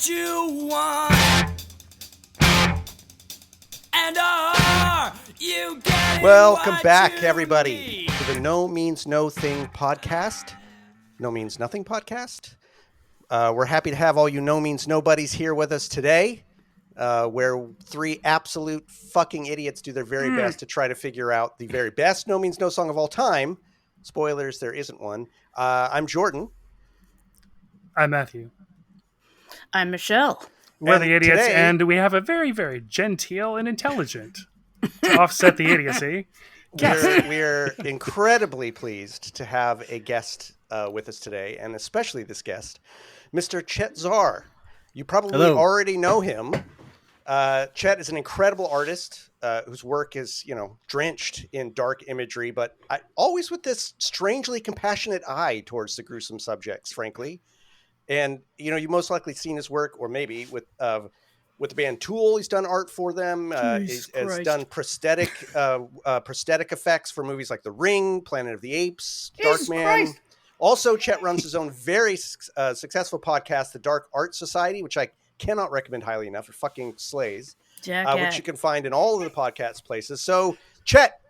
what you want? And are you getting Welcome what back, you everybody, need? to the No Means No Thing podcast. No Means Nothing podcast. We're happy to have all you No Means Nobodies here with us today, where three absolute fucking idiots do their very best to try to figure out the very best No Means No song of all time. Spoilers, there isn't one. I'm Jordan. I'm Matthew. I'm Michelle. We're And the idiots, today- and we have a very, very genteel and intelligent to offset the idiocy. We're incredibly pleased to have a guest with us today, and especially this guest, Mr. Chet Zar. You probably Hello. already know him. Chet is an incredible artist whose work is, drenched in dark imagery, but always with this strangely compassionate eye towards the gruesome subjects, frankly. And, you've most likely seen his work, or maybe with the band Tool. He's done art for them. He's done prosthetic effects for movies like The Ring, Planet of the Apes, Darkman. Also, Chet runs his own very successful podcast, The Dark Art Society, which I cannot recommend highly enough. It fucking slays. Which you can find in all of the podcast places. So, Chet,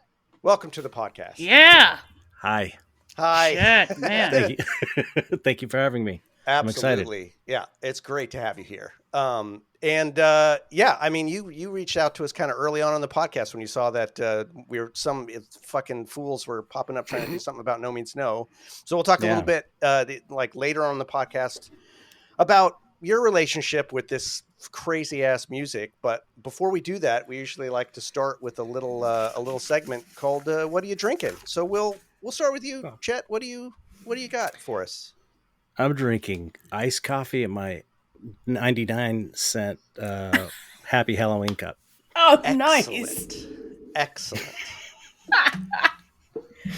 welcome to the podcast. Yeah. Hi. Shit, man. Thank you. Thank you for having me. Absolutely. Yeah, it's great to have you here. You reached out to us kind of early on in the podcast when you saw that some fucking fools were popping up trying to do something about No Means No. So we'll talk a little bit later on in the podcast about your relationship with this crazy ass music. But before we do that, we usually like to start with a little segment called "What Are You Drinking?" So we'll start with you, Chet. What do you got for us? I'm drinking iced coffee in my 99-cent Happy Halloween cup. Oh, Excellent. nice. Excellent.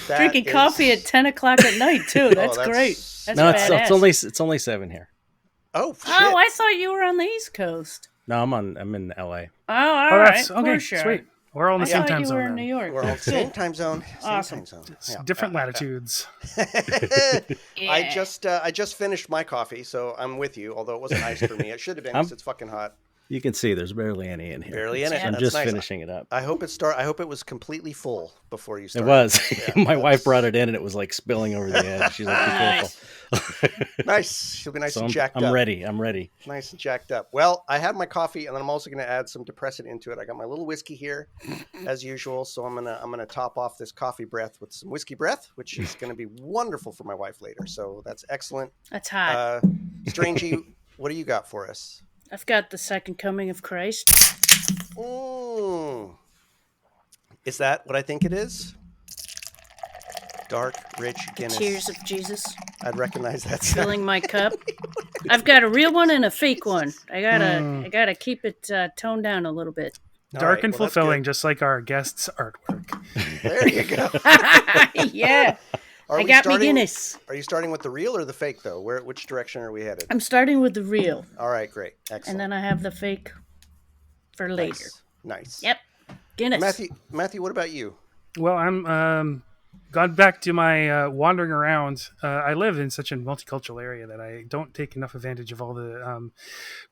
Drinking coffee at 10 o'clock at night, too. That's great. That's No, badass. it's only 7 here. Oh, shit. Oh, I thought you were on the East Coast. No, I'm in LA. Oh, all right. That's okay. Sweet. We're all in the same time you zone. were in then. New York. We're all in the same time zone. Awesome. It's different latitudes. I just finished my coffee, so I'm with you. Although it wasn't iced for me, it should have been because it's fucking hot. You can see there's barely any in here. Barely in it. I'm That's just nice. finishing it up. I hope it was completely full before you It started. was. Yeah, My wife brought it in, and it was like spilling over the edge. She's like, "Be careful." Nice. She'll be nice So and jacked up. I'm ready. Nice and jacked up. Well, I have my coffee, and then I'm also going to add some depressant into it. I got my little whiskey here, as usual. So I'm gonna top off this coffee breath with some whiskey breath, which is going to be wonderful for my wife later. So that's excellent. That's hot. Strangey, what do you got for us? I've got the second coming of Christ. Is that what I think it is? Dark, rich Guinness. Tears of Jesus I'd recognize that sound. filling my cup. I've got a real one and a fake one. I gotta keep it toned down a little bit. Dark and well, that's fulfilling, good. just like our guest's artwork. There you go. Yeah. Are I we got me starting- Guinness. Are you starting with the real or the fake, though? Which direction are we headed? I'm starting with the real, All right, great. Excellent. and then I have the fake for later. Nice. Yep. Guinness. Matthew, what about you? Well, I'm gone back to my wandering around. I live in such a multicultural area that I don't take enough advantage of all the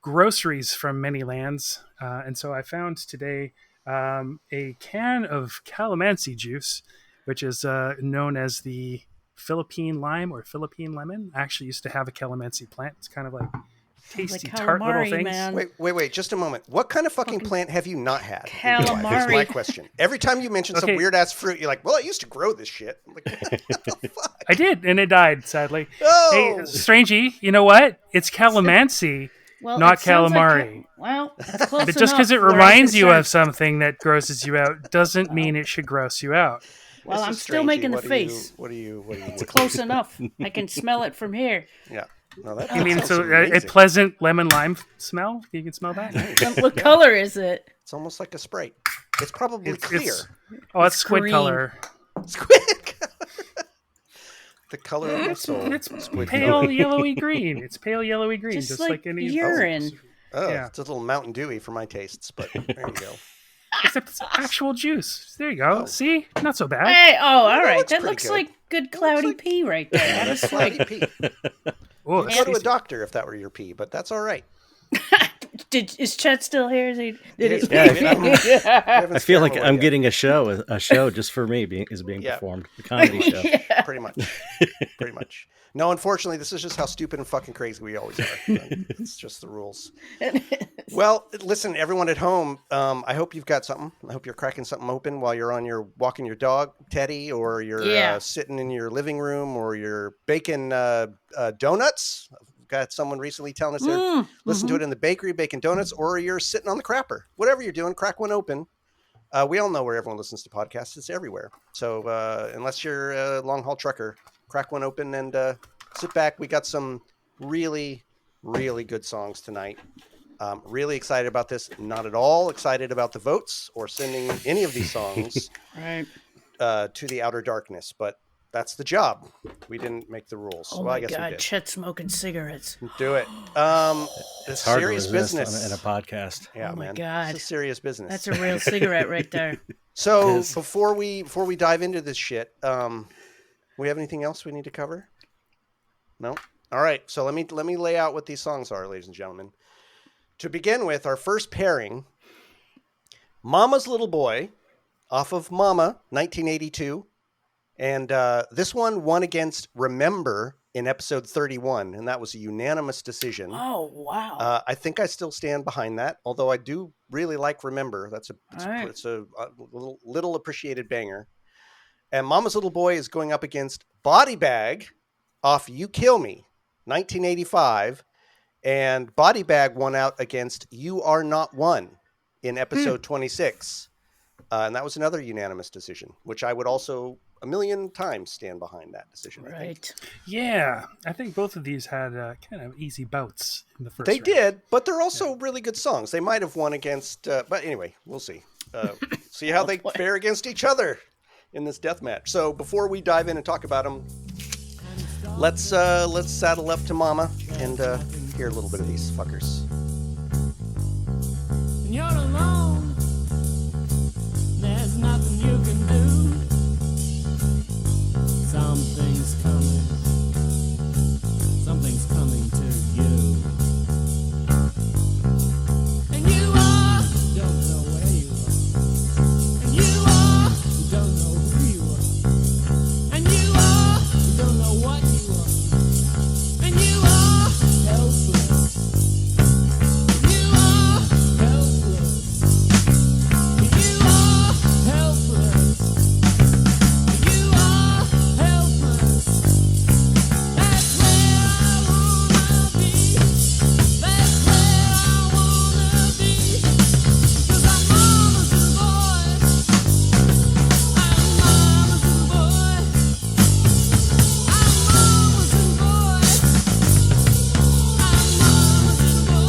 groceries from many lands. And so I found today a can of calamansi juice, which is known as the Philippine lime or Philippine lemon. I actually used to have a calamansi plant. It's kind of like tasty, tart little calamari, things. man. Wait, just a moment. What kind of fucking plant have you not had? Calamari. Here's my question. Every time you mention some Okay. weird ass fruit, you're like, well, I used to grow this shit. I'm like, what the fuck? I did, and it died, sadly. Oh! Hey, Strangey, you know what? It's calamansi, Well, not it sounds like calamari. well, it's close But just because it enough where I'm reminds you of concerned. something that grosses you out doesn't mean it should gross you out. Well, This I'm is still Strangey. making the What do face. What are you? It's close enough. I can smell it from here. Yeah. No, that You mean sounds so a amazing. pleasant lemon lime smell? You can smell that? What color is it? It's almost like a Sprite. It's probably It's- clear. it's- Oh, it's squid green. color. Squid. The color of my soul. It's Squid pale color. yellowy green. It's pale yellowy green, Just just like like any urine. Oh, Yeah. it's a little Mountain Dewy for my tastes, but there you go. Except it's actual juice. There you go. Oh. See, not so bad. Hey, all that right. looks That pretty looks good. like good cloudy like- pee right there. That's Honestly. cloudy pee. Oh, Go that's to a tasty. doctor if that were your pee, but that's all right. Is Chet still here? Is he? Did he? I feel like I'm getting a show just for me being performed. The comedy show. Yeah. Pretty much. No, unfortunately, this is just how stupid and fucking crazy we always are. It's just the rules. Well, listen, everyone at home, I hope you've got something. I hope you're cracking something open while you're walking your dog, Teddy, or you're sitting in your living room, or you're baking donuts. I've got someone recently telling us to listen to it in the bakery, baking donuts, or you're sitting on the crapper. Whatever you're doing, crack one open. We all know where everyone listens to podcasts. It's everywhere. So unless you're a long-haul trucker, crack one open and sit back. We got some really, really good songs tonight. Really excited about this. Not at all excited about the votes or sending any of these songs to the outer darkness, but that's the job. We didn't make the rules. Oh my God, Chet smoking cigarettes. Do it. It's hard serious to resist business in a podcast. Yeah, oh my man. God. It's a serious business. That's a real cigarette right there. So before we dive into this shit, we have anything else we need to cover? No? All right. So let me lay out what these songs are, ladies and gentlemen. To begin with, our first pairing, Mama's Little Boy, off of Mama, 1982. And this one won against Remember in episode 31, and that was a unanimous decision. Oh, wow. I think I still stand behind that, although I do really like Remember. It's a little appreciated banger. And Mama's Little Boy is going up against Body Bag off You Kill Me, 1985. And Body Bag won out against You Are Not One in episode 26. And that was another unanimous decision, which I would also a million times stand behind that decision. Right. I think. Yeah. I think both of these had kind of easy bouts in the first They round. did, but they're also really good songs. They might have won against, but anyway, we'll see. See how they fare against each other in this death match. So before we dive in and talk about them, let's saddle up to Mama and hear a little bit of these fuckers. You're alone. There's nothing you can do. Something's coming to you. And you don't know where you are. And you don't know who you are. And you don't know what you are. And you are helpless. You are helpless. You are helpless. You are helpless. That's where I wanna be. That's where I wanna be. 'Cause I'm mama's little boy. I'm mama's little boy. I'm mama's little boy. I'm mama's little boy.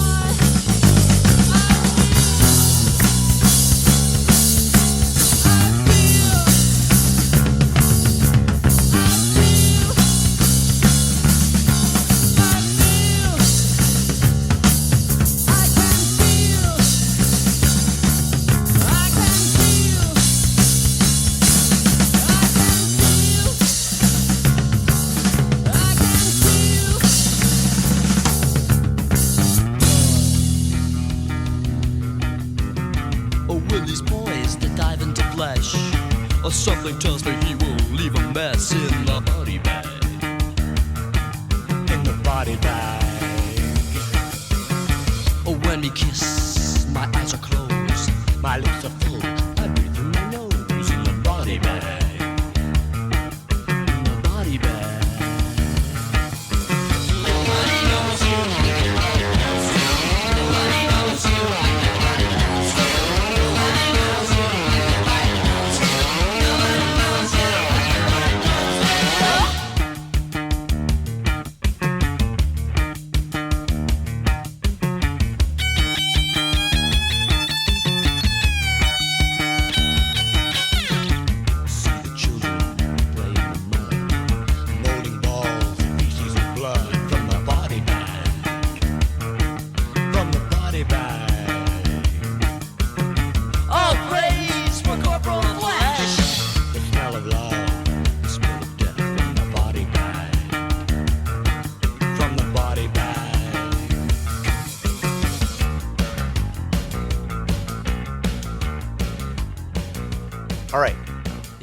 Or will these boys to dive into flesh? Or something tells me he will leave a mess in the body bag. In the body bag. Or when we kiss, my eyes are closed, my lips are full, I breathe through my nose in the body bag. In the body bag. Nobody knows you. Nobody knows you. Nobody knows you. Nobody knows you. Nobody knows you. Nobody knows you. Nobody knows you. Nobody knows you.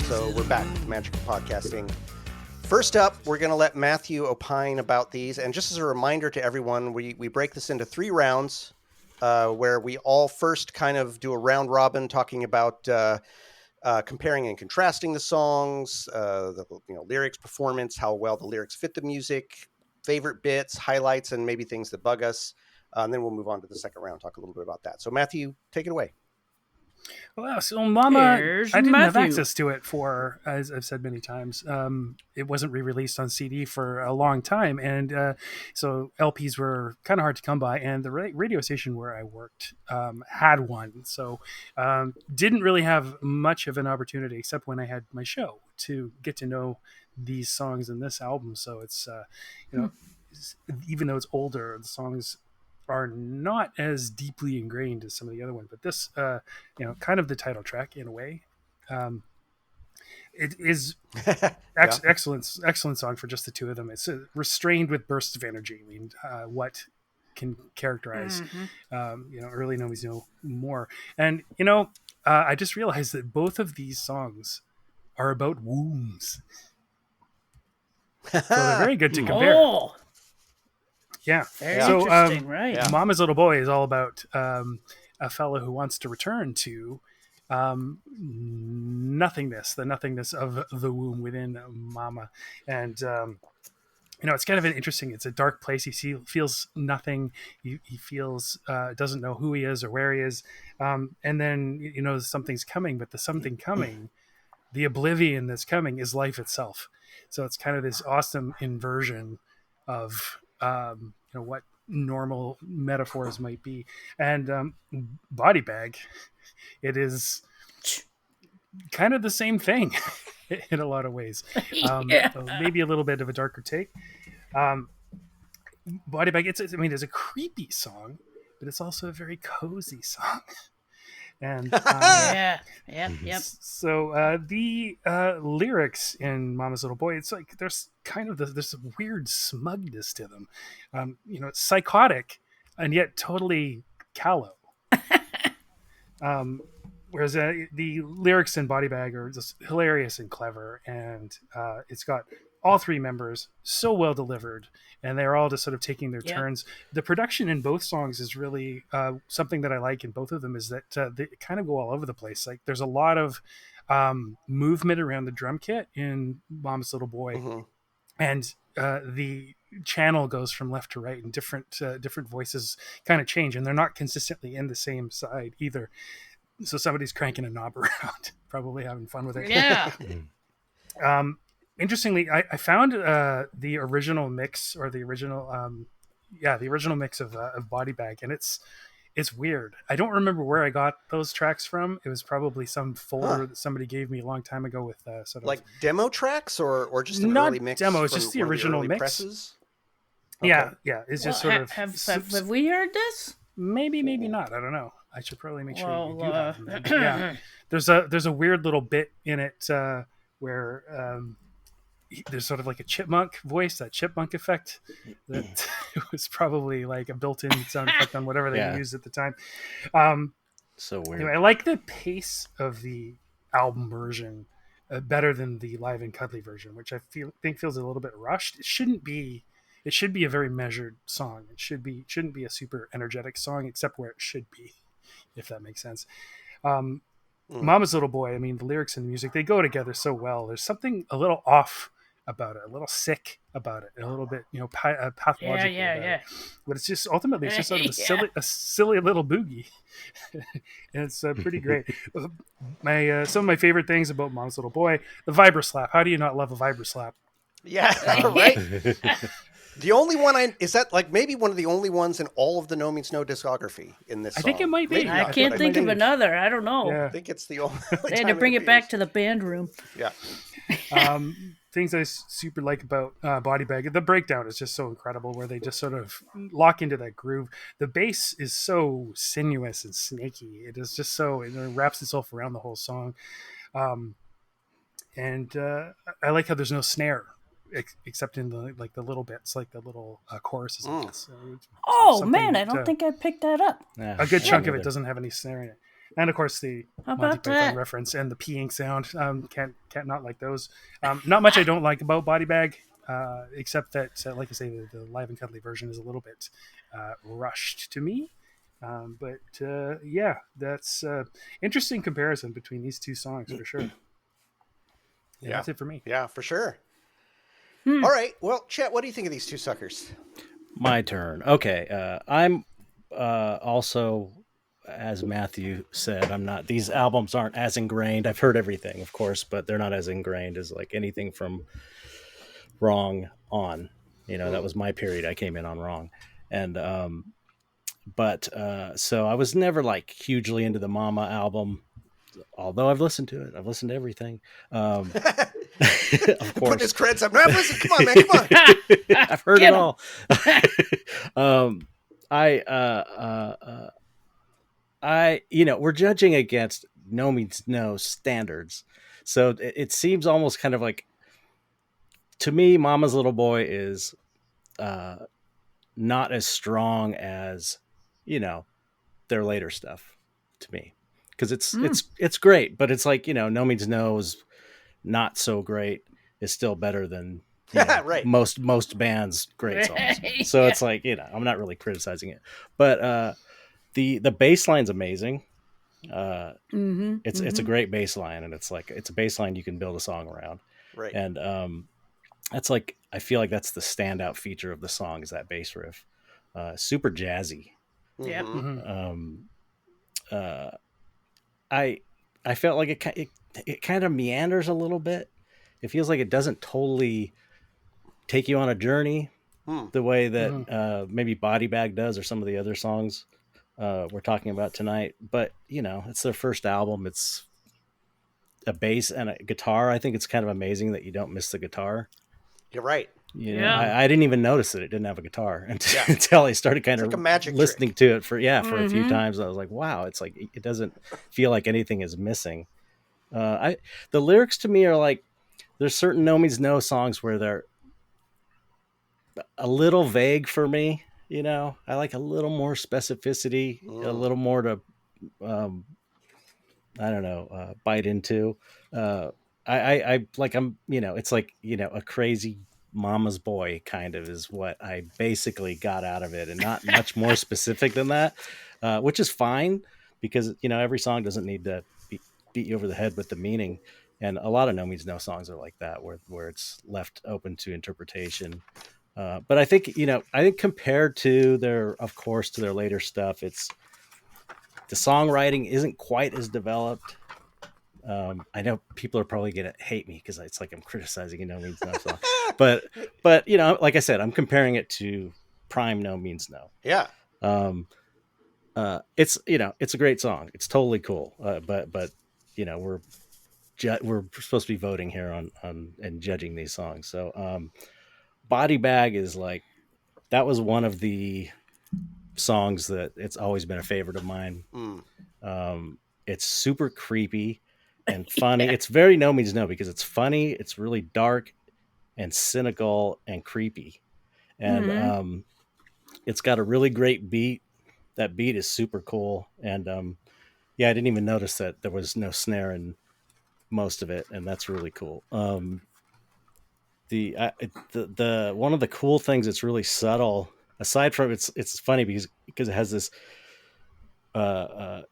So we're back with Magical Podcasting. First up, we're going to let Matthew opine about these. And just as a reminder to everyone, we break this into 3 rounds where we all first kind of do a round robin talking about comparing and contrasting the songs, the lyrics, performance, how well the lyrics fit the music, favorite bits, highlights, and maybe things that bug us. And then we'll move on to the second round, talk a little bit about that. So Matthew, take it away. Well, so Mama, Here's I didn't have Matthew. access to it for, as I've said many times, it wasn't re-released on CD for a long time. And so LPs were kind of hard to come by. And the radio station where I worked had one. So didn't really have much of an opportunity, except when I had my show, to get to know these songs in this album. So it's, even though it's older, the songs are not as deeply ingrained as some of the other ones, but this, kind of the title track in a way. It is excellent song for just the two of them. It's restrained with bursts of energy. I mean, what can characterize, early Nomies Know More. And, I just realized that both of these songs are about wombs. So they're very good to compare. Oh, Yeah. very So, interesting, right? yeah. Mama's Little Boy is all about a fellow who wants to return to nothingness, the nothingness of the womb within Mama. And, it's kind of it's a dark place. He feels nothing. He feels, doesn't know who he is or where he is. And then, something's coming, but the something coming, the oblivion that's coming is life itself. So it's kind of this awesome inversion of, what normal metaphors might be. And Body Bag, it is kind of the same thing in a lot of ways. Maybe a little bit of a darker take. Body Bag, it's a creepy song, but it's also a very cozy song. And Yep. so the lyrics in Mama's Little Boy, it's like there's kind of there's a weird smugness to them. It's psychotic and yet totally callow. Whereas the lyrics in Body Bag are just hilarious and clever, and it's got all 3 members so well delivered, and they're all just sort of taking their turns. The production in both songs is really something that I like in both of them, is that they kind of go all over the place. Like there's a lot of movement around the drum kit in Mama's Little Boy, and the channel goes from left to right, and different voices kind of change, and they're not consistently in the same side either. So somebody's cranking a knob around, probably having fun with it. Yeah. Interestingly, I found the original mix, or the original mix of Body Bag, and it's weird. I don't remember where I got those tracks from. It was probably some folder that somebody gave me a long time ago with sort of like demo tracks or just an not early mix. demo. It's from just the one of original early mix. presses? Yeah. It's just sort of Have we heard this? maybe not. I don't know. I should probably make sure you do Well, have them. Yeah, there's a weird little bit in it where there's sort of like a chipmunk voice, that chipmunk effect that was probably like a built-in sound effect on whatever they used at the time. So weird. Anyway, I like the pace of the album version better than the Live and Cuddly version, which I think feels a little bit rushed. It should be a very measured song. It shouldn't be a super energetic song, except where it should be, if that makes sense. Mama's Little Boy, the lyrics and the music, they go together so well. There's something a little off about it, a little sick about it, a little bit, pathological about it. But it's just ultimately, it's just sort of a silly little boogie. And it's pretty great. Some of my favorite things about Mama's Little Boy, the vibra slap. How do you not love a vibra slap? Yeah, right. The only one is that like maybe one of the only ones in all of the No Means No discography in this song. I think it might be. Maybe I not, can't but think of might be. another. I don't know. Yeah. I think it's the only They had time to bring it back appears. to the band room. Yeah. Things I super like about Body Bag, the breakdown is just so incredible, where they just sort of lock into that groove. The bass is so sinuous and snaky. It is just so, it wraps itself around the whole song. And I like how there's no snare except in the little bits, like the little choruses. And bits. Oh Something man, I don't think I picked that up. a good chunk of it doesn't have any snare in it. And of course, the How Monty about Python that? reference and the peeing sound. Can't not like those. Not much I don't like about Body Bag, except that, like I say, the live and cuddly version is a little bit rushed to me. But yeah, that's interesting comparison between these two songs for sure. Yeah, that's it for me. Yeah, for sure. Hmm. All right. Well, Chet, what do you think of these two suckers? My turn. Okay. I'm also, as Matthew said, I'm not, these albums aren't as ingrained. I've heard everything, of course, but they're not as ingrained as like anything from Wrong on. That was my period. I came in on Wrong. And, so I was never like hugely into the Mama album, although I've listened to it. I've listened to everything. Of Putting course. his creds up. No, listen, come on, man, come on. I've heard Get it 'em. all. We're judging against No Means No standards. So it seems almost kind of like, to me, Mama's Little Boy is not as strong as, their later stuff to me. Because it's great, but it's like, No Means No is not so great. It's still better than Right. most bands' great songs. So it's like, I'm not really criticizing it. But the bass line's amazing. It's a great bass line, and it's a bass line you can build a song around. Right. And that's like, I feel like that's the standout feature of the song, is that bass riff. Super jazzy. Yep. Mhm. I felt like it kind of meanders a little bit. It feels like it doesn't totally take you on a journey the way that maybe Body Bag does, or some of the other songs we're talking about tonight. But it's their first album. It's a bass and a guitar. I think it's kind of amazing that you don't miss the guitar. You're right. I didn't even notice that it didn't have a guitar until I started kind It's of like a magic listening trick. to it for a few times. I was like, wow, it's like, it doesn't feel like anything is missing. The lyrics to me are like, there's certain No Means No songs where they're a little vague for me. I like a little more specificity, a little more to, I don't know, bite into. I like, it's like, a crazy mama's boy kind of is what I basically got out of it, and not much more specific than that, which is fine, because, every song doesn't need to beat you over the head with the meaning. And a lot of No Means No songs are like that, where it's left open to interpretation. But I think, compared to their later stuff, the songwriting isn't quite as developed. I know people are probably going to hate me because it's like I'm criticizing No Means No song, but like I said, I'm comparing it to prime No Means No. Yeah. It's a great song. It's totally cool. But we're supposed to be voting here on and judging these songs. So Body Bag is like, that was one of the songs that it's always been a favorite of mine. It's super creepy and funny. It's very No Means No, because it's funny, it's really dark and cynical and creepy, and it's got a really great beat. That beat is super cool, and I didn't even notice that there was no snare in most of it, and that's really cool. The one of the cool things that's really subtle, aside from it's funny because it has this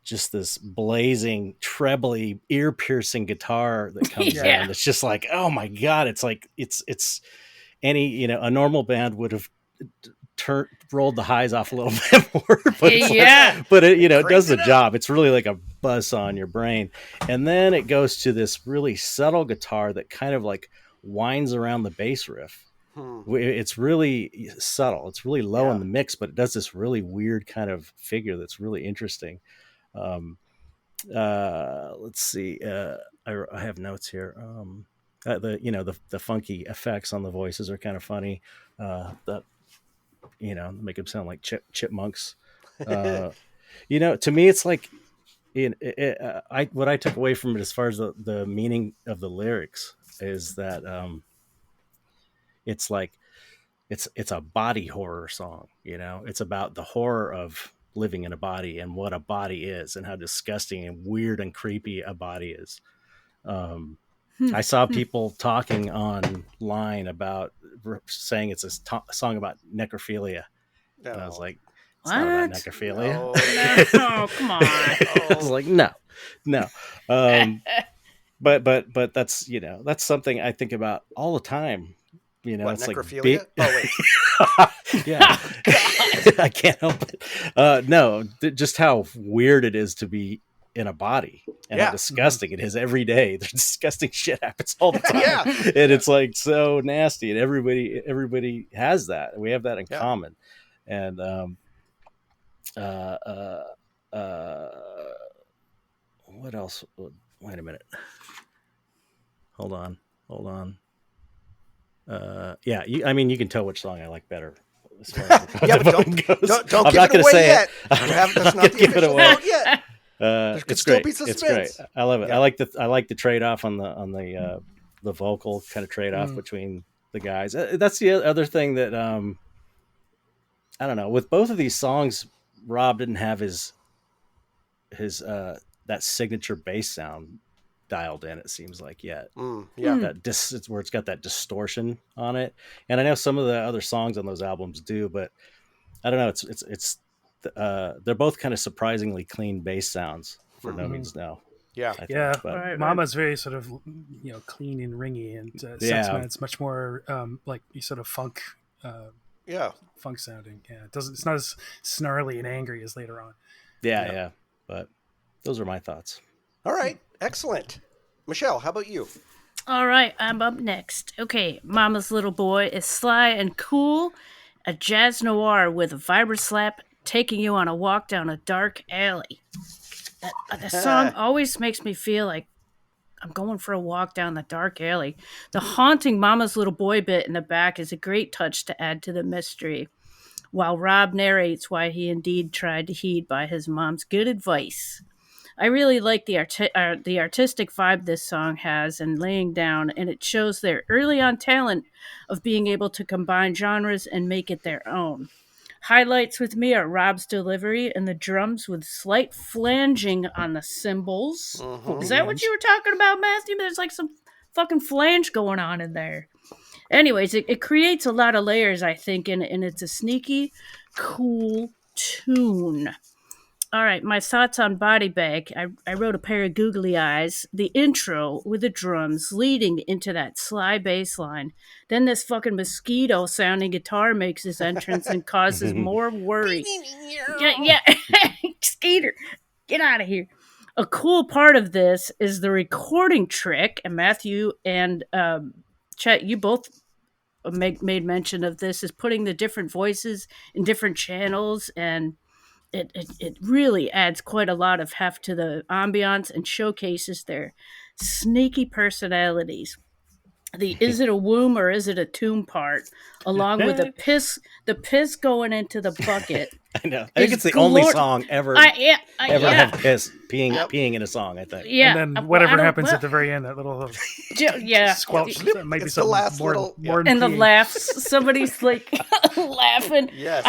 just this blazing, trebly, ear-piercing guitar that comes in. Yeah. It's just like, oh my god! It's like it's any a normal band would have rolled the highs off a little bit more, but it does the job. It's really like a buzzsaw on your brain, and then it goes to this really subtle guitar that kind of like winds around the bass riff. It's really subtle. It's really low in the mix, but it does this really weird kind of figure that's really interesting. Let's see. I have notes here. The funky effects on the voices are kind of funny. That make them sound like chipmunks. To me, it's like what I took away from it as far as the meaning of the lyrics is that it's like it's a body horror song. It's about the horror of living in a body and what a body is and how disgusting and weird and creepy a body is. I saw people talking online about saying it's a song about necrophilia. No. And I was like, it's What? not about necrophilia. No. Oh, come on. I was like, no. But that's, that's something I think about all the time. What, It's necrophilia? like, Oh, wait. yeah, I can't help it. No, just how weird it is to be in a body and how disgusting it is every day. There's disgusting shit happens all the time. Yeah. And it's like so nasty, and everybody has that. We have that in common. And what else? Wait a minute. Hold on. You can tell which song I like better. As far as Yeah, but don't give it away yet. That's not the give it official away. vote yet. There could still be suspense. It's great. I love it. Yeah. I like the trade off on the vocal kind of trade off between the guys. That's the other thing that I don't know. With both of these songs, Rob didn't have his that signature bass sound dialed in. It seems like yet. It's where it's got that distortion on it. And I know some of the other songs on those albums do, but I don't know. It's they're both kind of surprisingly clean bass sounds for No Means No. Yeah. I think, Yeah, but- Mama's very sort of clean and ringy, and Sexman's much more like sort of funk sounding. Yeah, it's not as snarly and angry as later on. Yeah. But those are my thoughts. All right. Excellent. Michelle, how about you? All right, I'm up next. Okay, Mama's Little Boy is sly and cool, a jazz noir with a vibrant slap taking you on a walk down a dark alley. The song always makes me feel like I'm going for a walk down the dark alley. The haunting Mama's Little Boy bit in the back is a great touch to add to the mystery, while Rob narrates why he indeed tried to heed by his mom's good advice. I really like the artistic vibe this song has and laying down, and it shows their early on talent of being able to combine genres and make it their own. Highlights with me are Rob's delivery and the drums with slight flanging on the cymbals. Is that what you were talking about, Matthew? There's like some fucking flange going on in there. Anyways, it creates a lot of layers, I think, and it's a sneaky, cool tune. All right, my thoughts on Body Bag. I wrote a pair of googly eyes. The intro with the drums leading into that sly bass line. Then this fucking mosquito-sounding guitar makes his entrance and causes more worry. Yeah. Skeeter, get out of here. A cool part of this is the recording trick, and Matthew and Chet, you both made mention of this, is putting the different voices in different channels, and it really adds quite a lot of heft to the ambiance and showcases their sneaky personalities. The is it a womb or is it a tomb part, along with the piss going into the bucket. I know. I think it's the only song ever have piss peeing in a song. I think. Yeah, And then whatever happens at the very end, that little squelch. That might be It's the something last more, little- more and the peeing. laughs. Somebody's like laughing. Yes.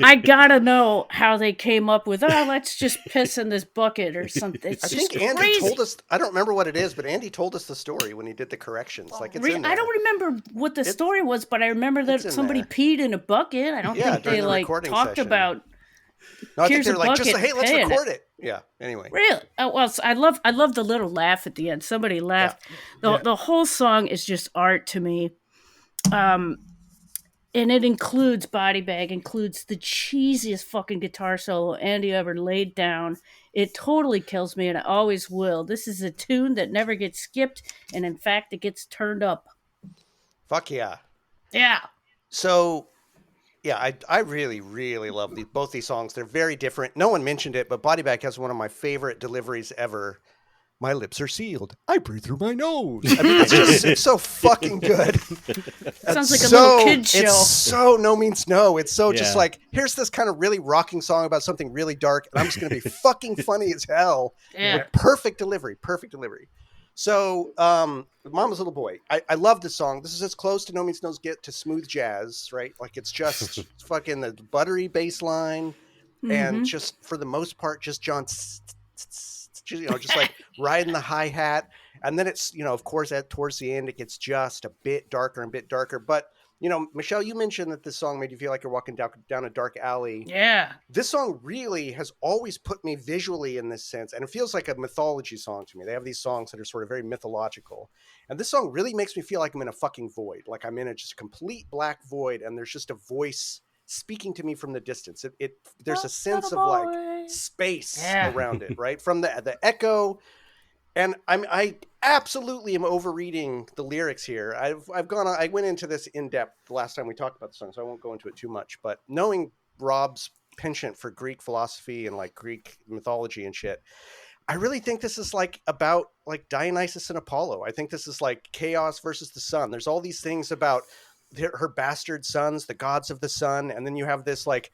I gotta know how they came up with, let's just piss in this bucket or something. It's I just think Andy crazy. told us, I don't remember what it is, but Andy told us the story when he did the corrections. Like it's in there. I don't remember what the story was, but I remember that it's in somebody there. peed in a bucket. I don't Yeah, think during they the like recording talked session. about. No, I think Here's they're a like, just bucket, hey, let's pay in record it. Yeah. Anyway. Really? Oh, well, I love the little laugh at the end. Somebody laughed. The whole song is just art to me. And it includes Body Bag, includes the cheesiest fucking guitar solo Andy ever laid down. It totally kills me, and it always will. This is a tune that never gets skipped, and in fact, it gets turned up. Fuck yeah. Yeah. So, yeah, I really, really love both these songs. They're very different. No one mentioned it, but Body Bag has one of my favorite deliveries ever. My lips are sealed. I breathe through my nose. I mean, it's so fucking good. Sounds like a little kid's show. It's so No Means No. It's so just Yeah. like, here's this kind of really rocking song about something really dark, and I'm just going to be fucking funny as hell. Yeah. With perfect delivery. So, Mama's Little Boy. I love this song. This is as close to No Means No's get to smooth jazz, right? Like it's just fucking the buttery bass line. and just for the most part, just John, just like riding the hi-hat. And then it's, of course, towards the end, it gets just a bit darker and a bit darker. But, Michelle, you mentioned that this song made you feel like you're walking down a dark alley. Yeah. This song really has always put me visually in this sense, and it feels like a mythology song to me. They have these songs that are sort of very mythological, and this song really makes me feel like I'm in a fucking void, like I'm in a just complete black void, and there's just a voice speaking to me from the distance. There's a sense of like space around it, right? From the echo. And I absolutely am overreading the lyrics here. I went into this in depth the last time we talked about the song, so I won't go into it too much. But knowing Rob's penchant for Greek philosophy and like Greek mythology and shit, I really think this is like about like Dionysus and Apollo. I think this is like chaos versus the sun. There's all these things about her bastard sons, the gods of the sun, and then you have this like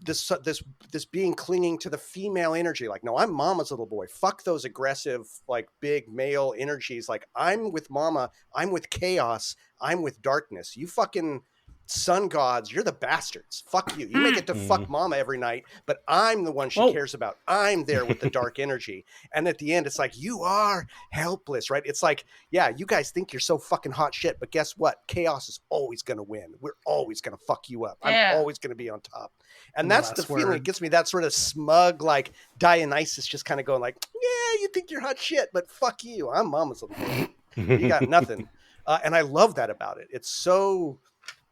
this being clinging to the female energy, like, no, I'm mama's little boy, fuck those aggressive like big male energies, like I'm with mama, I'm with chaos, I'm with darkness. You fucking sun gods, you're the bastards, fuck you. You may get to fuck mama every night, but I'm the one she cares about. I'm there with the dark energy. And at the end it's like, you are helpless, right? It's like, yeah, you guys think you're so fucking hot shit, but guess what? Chaos is always gonna win. We're always gonna fuck you up. I'm always gonna be on top. And that's the feeling it gives me, that sort of smug, like Dionysus just kind of going like, yeah, you think you're hot shit, but fuck you. I'm mama's little boy. You got nothing. And I love that about it. It's so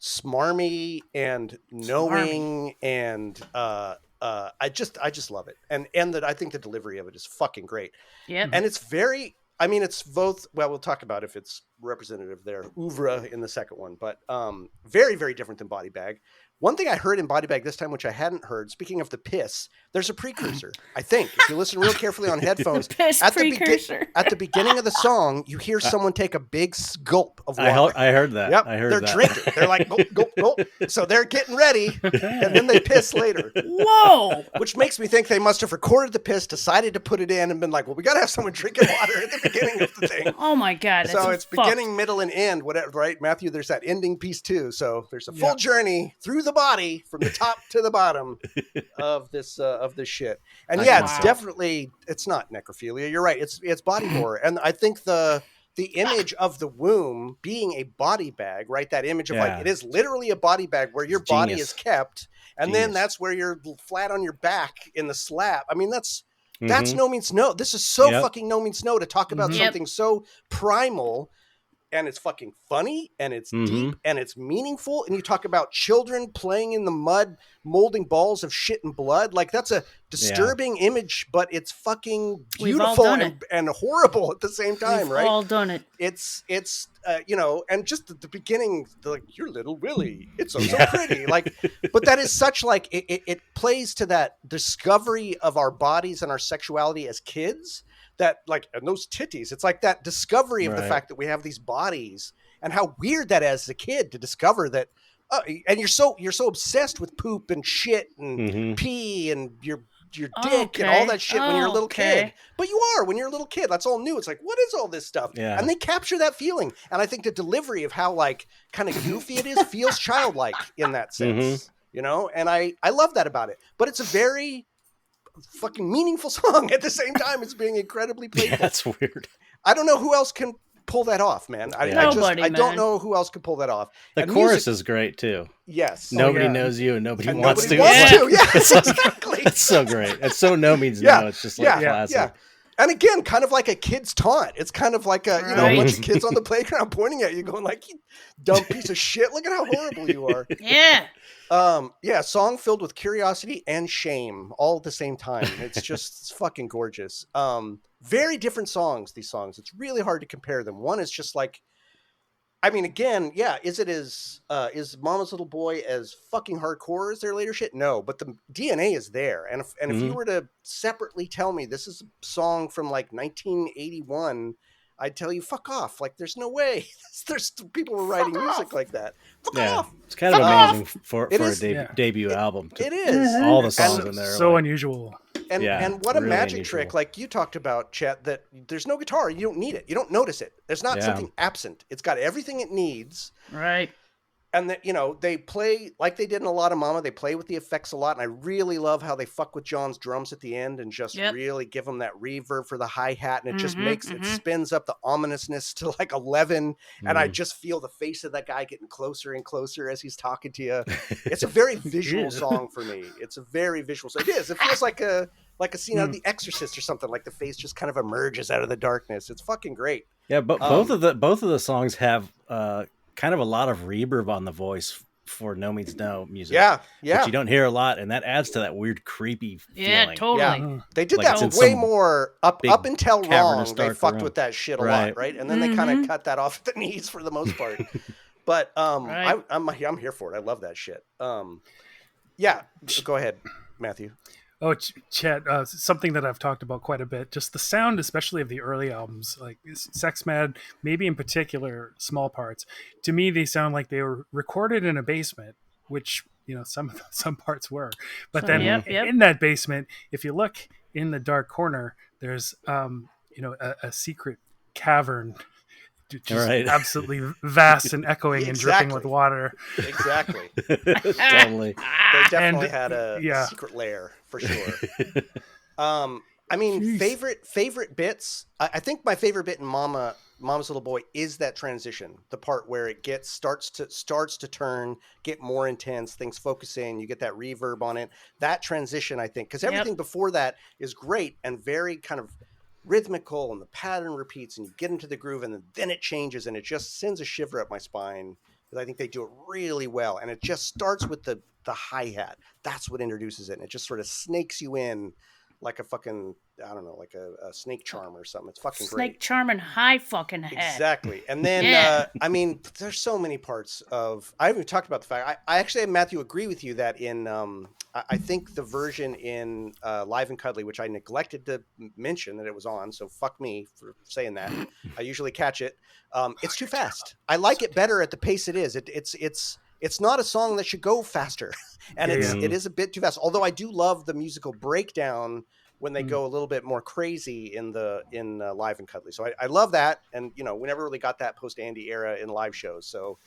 smarmy and knowing, and I just love it. And that I think the delivery of it is fucking great. Yeah. And it's very, I mean, it's both, well, we'll talk about if it's representative there, oeuvre in the second one, but very, very different than Body Bag. One thing I heard in Body Bag this time, which I hadn't heard, speaking of the piss, there's a precursor. I think if you listen real carefully on headphones, at the beginning of the song, you hear someone take a big gulp of water. I heard that. Yep, I heard they're that. drinking. They're like gulp, gulp, gulp. So they're getting ready, and then they piss later. Whoa! Which makes me think they must have recorded the piss, decided to put it in, and been like, well, we got to have someone drinking water at the beginning of the thing. Oh my god! So it's beginning, middle, and end. Whatever, right, Matthew? There's that ending piece too. So there's a full journey through the body from the top to the bottom of this shit. And yeah, it's definitely, it's not necrophilia. You're right. It's body horror. And I think the image of the womb being a body bag, right? That image of like, it is literally a body bag where your body is kept. And then that's where you're flat on your back in the slab. I mean, that's no means no. This is so fucking no means no to talk about something so primal. And it's fucking funny, and it's deep, and it's meaningful. And you talk about children playing in the mud, molding balls of shit and blood. Like, that's a disturbing image, but it's fucking beautiful and horrible at the same time, right? We've all done it. It's and just at the beginning, like, you're little Willie. It's so pretty. Like, but that is such, like, it plays to that discovery of our bodies and our sexuality as kids. That, like, and those titties, it's like that discovery of the fact that we have these bodies, and how weird that is as a kid to discover that. And you're so obsessed with poop and shit and pee and your dick and all that shit when you're a little kid. But you are when you're a little kid. That's all new. It's like, what is all this stuff? Yeah. And they capture that feeling. And I think the delivery of how, like, kind of goofy it is feels childlike in that sense. And I love that about it. But it's a very fucking meaningful song at the same time as being incredibly playful. Yeah, that's weird. I don't know who else can pull that off, man. I don't know who else can pull that off. The chorus is great too. Yes. Nobody knows you and nobody wants to. Yes, exactly. It's so great. It's so no means no. It's just like classic. Yeah. And again, kind of like a kid's taunt. It's kind of like a a bunch of kids on the playground pointing at you, going like, "You dumb piece of shit! Look at how horrible you are." Song filled with curiosity and shame all at the same time. It's fucking gorgeous. Very different songs, these songs. It's really hard to compare them. One is just like, I mean, again, is Mama's Little Boy as fucking hardcore as their later shit? No, but the DNA is there. And if you were to separately tell me this is a song from like 1981, I'd tell you, fuck off. Like, there's no way. There's people were writing music like that. Fuck off. It's kind of amazing for a debut album. It is. All the songs in there. So unusual. And what a really magic trick, like you talked about, Chet, that there's no guitar. You don't need it. You don't notice it. There's not something absent. It's got everything it needs. Right. and they play like they did in a lot of Mama. They play with the effects a lot, and I really love how they fuck with John's drums at the end and just Yep. really give him that reverb for the hi-hat, and it just Mhm, makes it mhm. spins up the ominousness to like 11, and I Mm. just feel the face of that guy getting closer and closer as he's talking to you. It's a very visual Ew. song for me. It's a very visual song. It is. It feels like a scene out of The Exorcist or something. Like the face just kind of emerges out of the darkness. It's fucking great. Yeah, but both of the songs have kind of a lot of reverb on the voice for No Means No music. Yeah, Which you don't hear a lot, and that adds to that weird creepy Yeah, feeling. totally. Mm. They did Like that it's in way some more up big until cavernous Wrong. They dark fucked room. with that shit a lot, Right. right? And then they kind of Mhm. cut that off at the knees for the most part. But Right. I'm here for it. I love that shit. Yeah, go ahead, Matthew. Oh, Chet, something that I've talked about quite a bit. Just the sound, especially of the early albums, like Sex Mad, maybe in particular, Small Parts. To me, they sound like they were recorded in a basement, which some parts were. But then Yep. in that basement, if you look in the dark corner, there's a secret cavern, just Right. absolutely vast and echoing and dripping with Exactly. water. Exactly. Totally. They definitely And, had a yeah. secret lair for sure. I mean, favorite bits. I think my favorite bit in Mama's Little Boy is that transition, the part where it starts to turn, get more intense, things focus in, you get that reverb on it. That transition, I think, because everything before that is great and very kind of rhythmical, and the pattern repeats, and you get into the groove, and then it changes, and it just sends a shiver up my spine. Because I think they do it really well, and it just starts with the hi-hat. That's what introduces it, and it just sort of snakes you in like a fucking, I don't know, like a snake charm or something. It's fucking Snake great. charming high fucking head. Exactly. And then, Yeah. I mean, there's so many parts of, I haven't even talked about the fact, I actually, Matthew, agree with you that in, I think the version in Live and Cuddly, which I neglected to mention that it was on, so fuck me for saying that. I usually catch it. It's too fast. I like it better at the pace it is. It's not a song that should go faster, and it is a bit too fast. Although I do love the musical breakdown when they go a little bit more crazy in Live and Cuddly. So I love that, and we never really got that post Andy era in live shows. So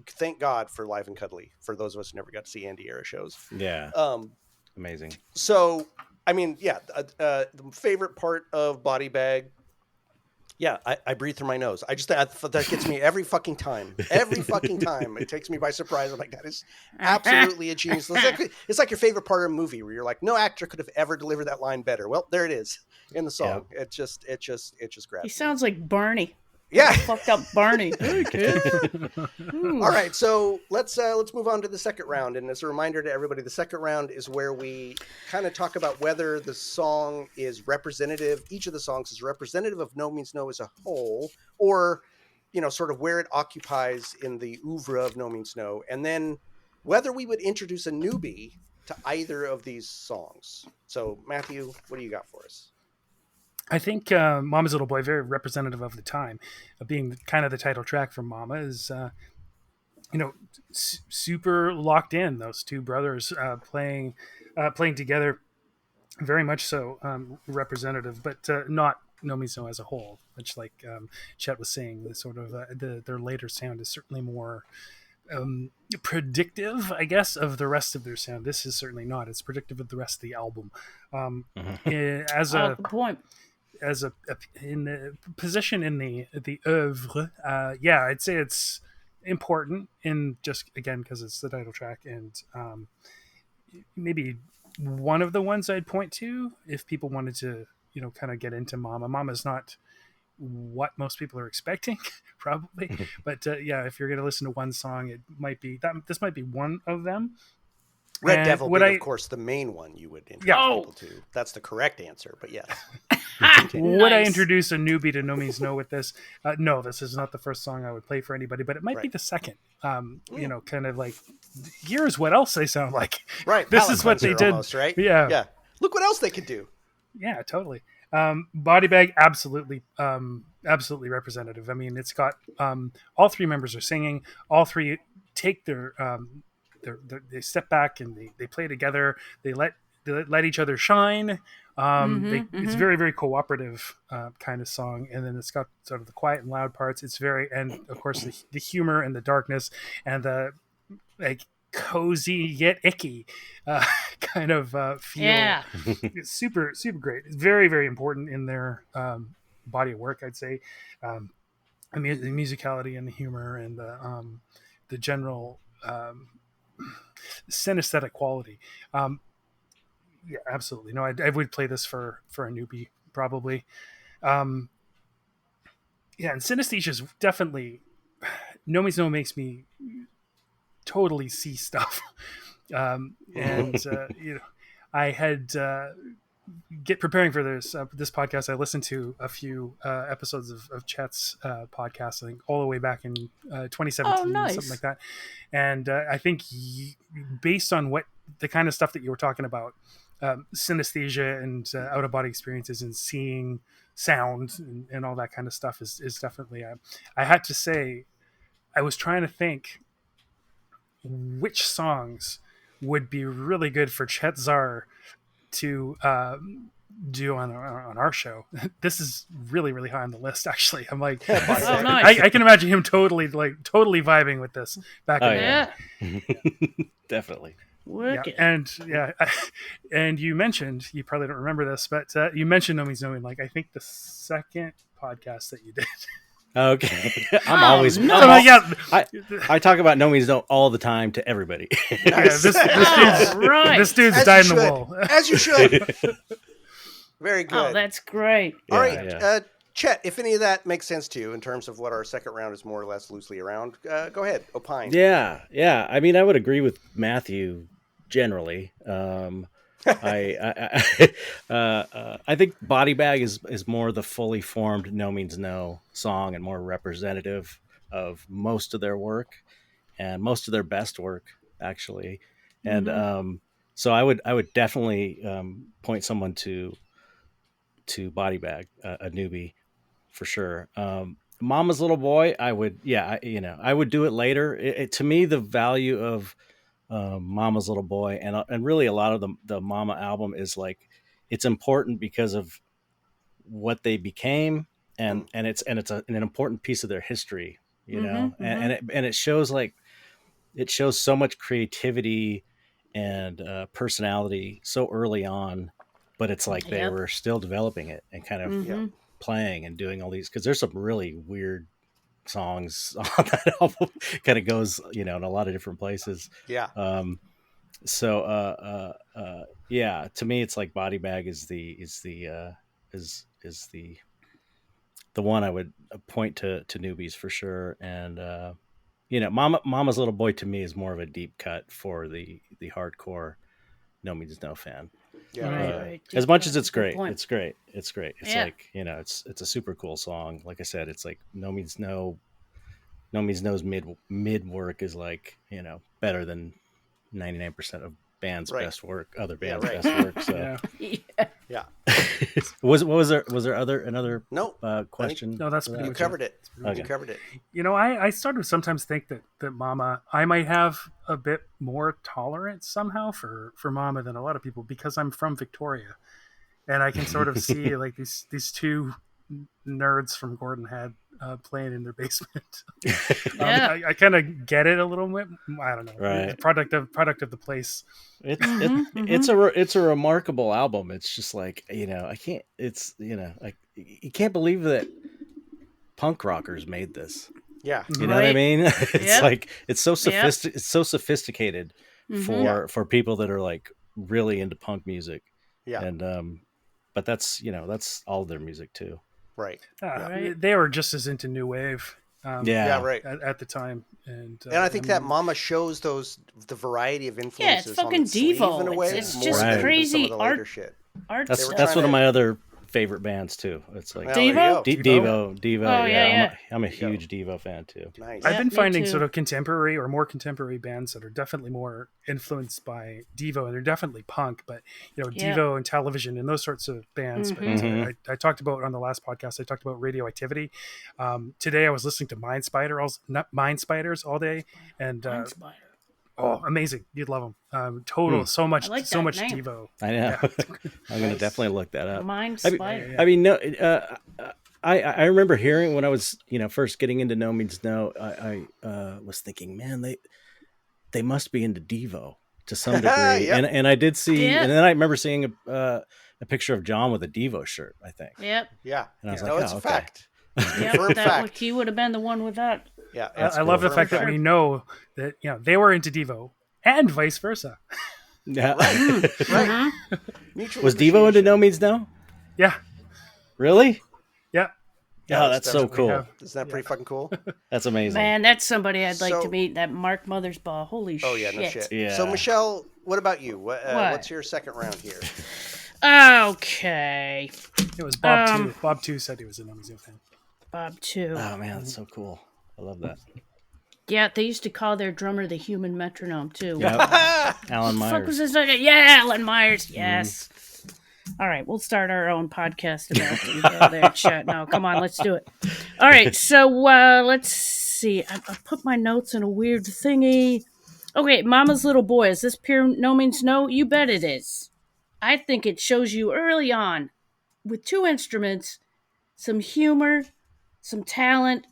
thank God for Live and Cuddly for those of us who never got to see Andy era shows. Yeah. Amazing. So I mean, yeah, the favorite part of Body Bag. Yeah, I breathe through my nose. That gets me every fucking time. Every fucking time. It takes me by surprise. I'm like, that is absolutely a genius. It's like your favorite part of a movie where you're like, no actor could have ever delivered that line better. Well, there it is in the song. Yeah. It just grabs He me. sounds like Barney. Yeah. Fucked up Barney. Hey, kid. All right, so let's move on to the second round. And as a reminder to everybody, the second round is where we kind of talk about whether the song is representative. Each of the songs is representative of No Means No as a whole, or sort of where it occupies in the oeuvre of No Means No, and then whether we would introduce a newbie to either of these songs. So, Matthew, what do you got for us? I think Mama's Little Boy, very representative of the time, being kind of the title track from Mama, is super locked in. Those two brothers playing together, very much so representative, but not No Means No as a whole. Much like Chet was saying, the sort of their later sound is certainly more predictive, I guess, of the rest of their sound. This is certainly not. It's predictive of the rest of the album. Good point. As in the position in the oeuvre, I'd say it's important, in just again because it's the title track, and maybe one of the ones I'd point to if people wanted to kind of get into Mama. Mama's not what most people are expecting, probably, but if you're going to listen to one song, it might be that. This might be one of them. Red And Devil would being, I- of course, the main one you would introduce Yeah. people to. That's the correct answer, but yes. Would I Nice. introduce a newbie to No Means No with this? No, this is not the first song I would play for anybody, but it might be Right. the second. Kind of like, here's what else they sound like. Right. This palate is what they cleanser did. almost, right? Yeah. Yeah. Look what else they could do. Yeah, totally. Body Bag, absolutely representative. I mean, it's got all three members are singing. All three take their they step back and they play together. They let each other shine. Mhm, It's very, very cooperative kind of song, and then it's got sort of the quiet and loud parts. It's very, and of course the humor and the darkness and the like cozy yet icky kind of feel. Yeah. It's super, super great. It's very, very important in their body of work, I'd say. The musicality and the humor and the general synesthetic quality. Yeah, absolutely. No, I would play this for a newbie probably. Um, yeah, and synesthesia is definitely No Means No makes me totally see stuff. And I had preparing for this podcast. I listened to a few episodes of Chet's podcast, I think all the way back in 2017, Oh, nice. something like that. And I think based on what the kind of stuff that you were talking about, synesthesia and out of body experiences and seeing sound and all that kind of stuff is definitely. I had to say, I was trying to think which songs would be really good for Chet Zar to do on our show. This is really, really high on the list, actually. I'm like, Oh, nice. I can imagine him totally vibing with this back in the day. Yeah. Definitely. Wicked. And you mentioned, you probably don't remember this, but you mentioned No Means No in, like, I think the second podcast that you did. Okay. I'm Oh, always. no. I'm al- Yeah. I talk about No Means No all the time to everybody. Yeah, this Oh, right. dude's As dyed you in the should. wool. As you should. Very good. Oh, that's great. All Yeah, right, yeah. Chet, if any of that makes sense to you in terms of what our second round is more or less loosely around, go ahead, opine. Yeah. I mean, I would agree with Matthew generally. I think Body Bag is more the fully formed No Means No song and more representative of most of their work and most of their best work, actually. And so I would definitely point someone to Body Bag, a newbie for sure. Mama's Little Boy, I would do it later. To me, the value of Mama's Little Boy and really a lot of the Mama album is like, it's important because of what they became and it's an important piece of their history, and it shows so much creativity and personality so early on, but it's like they Yep. were still developing it and kind of playing and doing all these, because there's some really weird songs on that album. Kind of goes in a lot of different places. Yeah. Yeah, to me it's like Body Bag is the one I would point to newbies for sure. And Mama's Little Boy to me is more of a deep cut for the hardcore No Means No fan. Yeah. Right. As much as it's Good great, point. it's great. It's Yeah. like, it's a super cool song. Like I said, it's like No Means No's mid work is like, better than 99% of bands' Right. best work, other bands' right. best work. So Yeah. Yeah. was there another No, question? No, that's for pretty you much covered it. Okay. You covered it. I started to sometimes think that Mama, I might have a bit more tolerance somehow for Mama than a lot of people, because I'm from Victoria, and I can sort of see like these two nerds from Gordon had playing in their basement. Yeah. I kind of get it a little bit. I don't know. Right. It's product of the place. It's a remarkable album. It's just like, I can't. It's like, you can't believe that punk rockers made this. Yeah. You know what I Right. mean? It's Yep. like it's so Yep. it's so sophisticated for people that are like really into punk music. Yeah. And but that's all their music too. Right. Right. They were just as into new wave. Yeah. Right. At the time, and And I think that Mama shows the variety of influences. Yeah, it's fucking on the sleeve Devo. in a way, It's more just than some crazy of the later art. shit. Art That's stuff. one trying of to- my other favorite bands too. It's like Well, there you go. Devo. Oh, yeah. I'm a huge Devo fan too. Nice. I've Yeah, been me finding too. sort of contemporary or more contemporary bands that are definitely more influenced by Devo, and they're definitely punk, but Yeah. Devo and Television and those sorts of bands. Mhm. But I talked about on the last podcast, I talked about Radioactivity. Today I was listening to Mind Spiders all day, and Mind Spider. Oh, amazing! You'd love them. Total, so much, I like so that much name. Devo. I know. Yeah. I'm gonna definitely look that up. Mind I mean, Spider. I mean, no. I remember hearing when I was first getting into No Means No. I was thinking, man, they must be into Devo to some degree, Yep. and I did see, Yeah. and then I remember seeing a picture of John with a Devo shirt, I think, Yep. Yeah. and I was No, like, it's oh, a okay. fact. Yep. Confirmed fact. He would have been the one with that. Yeah. I love the cool. fact that we know that they were into Devo and vice versa. Yeah. Right. Mutual Was Devo into appreciation. No Means No? Yeah, Really? yeah. Yeah, Oh, that's so we cool. have- Isn't that pretty fucking cool? That's amazing. Man, that's somebody I'd like So- to meet. That Mark Mothersbaugh. Holy Oh yeah, no shit. Yeah. So Michelle, what about you? What? What's your second round here? Okay. It was Bob Um, too. Bob too said he was a No Means No fan. Bob too. Oh man, that's so cool. I love that. Yeah, they used to call their drummer the human metronome too. Yep. Alan What the fuck was Myers. this? Yeah, Alan Myers. Yes. All right, we'll start our own podcast about Devo there, Chet. No, come on, let's do it. All right, so let's see. I put my notes in a weird thingy. Okay, Mama's Little Boy. Is this pure No Means No? You bet it is. I think it shows you early on with two instruments, some humor, some talent,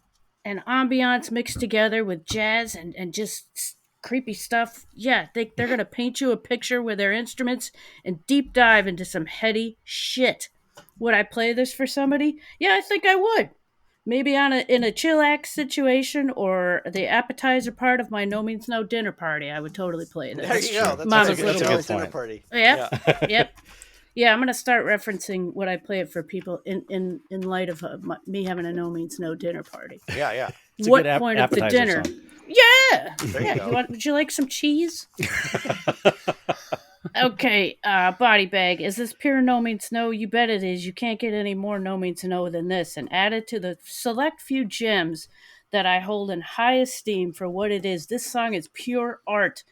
and ambiance mixed together with jazz and just creepy stuff. Yeah, they're going to paint you a picture with their instruments and deep dive into some heady shit. Would I play this for somebody? Yeah, I think I would. Maybe in a chillax situation or the appetizer part of my No Means No dinner party, I would totally play this. There you go. That's Mama's a good, Little that's a Boy. good dinner party. Yep. Yep. Yeah, I'm gonna start referencing what I play it for people in light of me having a No Means No dinner party. Yeah, yeah. It's a What good point of the appetizer dinner? song. Yeah. There you Yeah. go. Would you like some cheese? Okay. Body bag. Is this pure No Means No? You bet it is. You can't get any more No Means No than this. And added to the select few gems that I hold in high esteem for what it is. This song is pure art.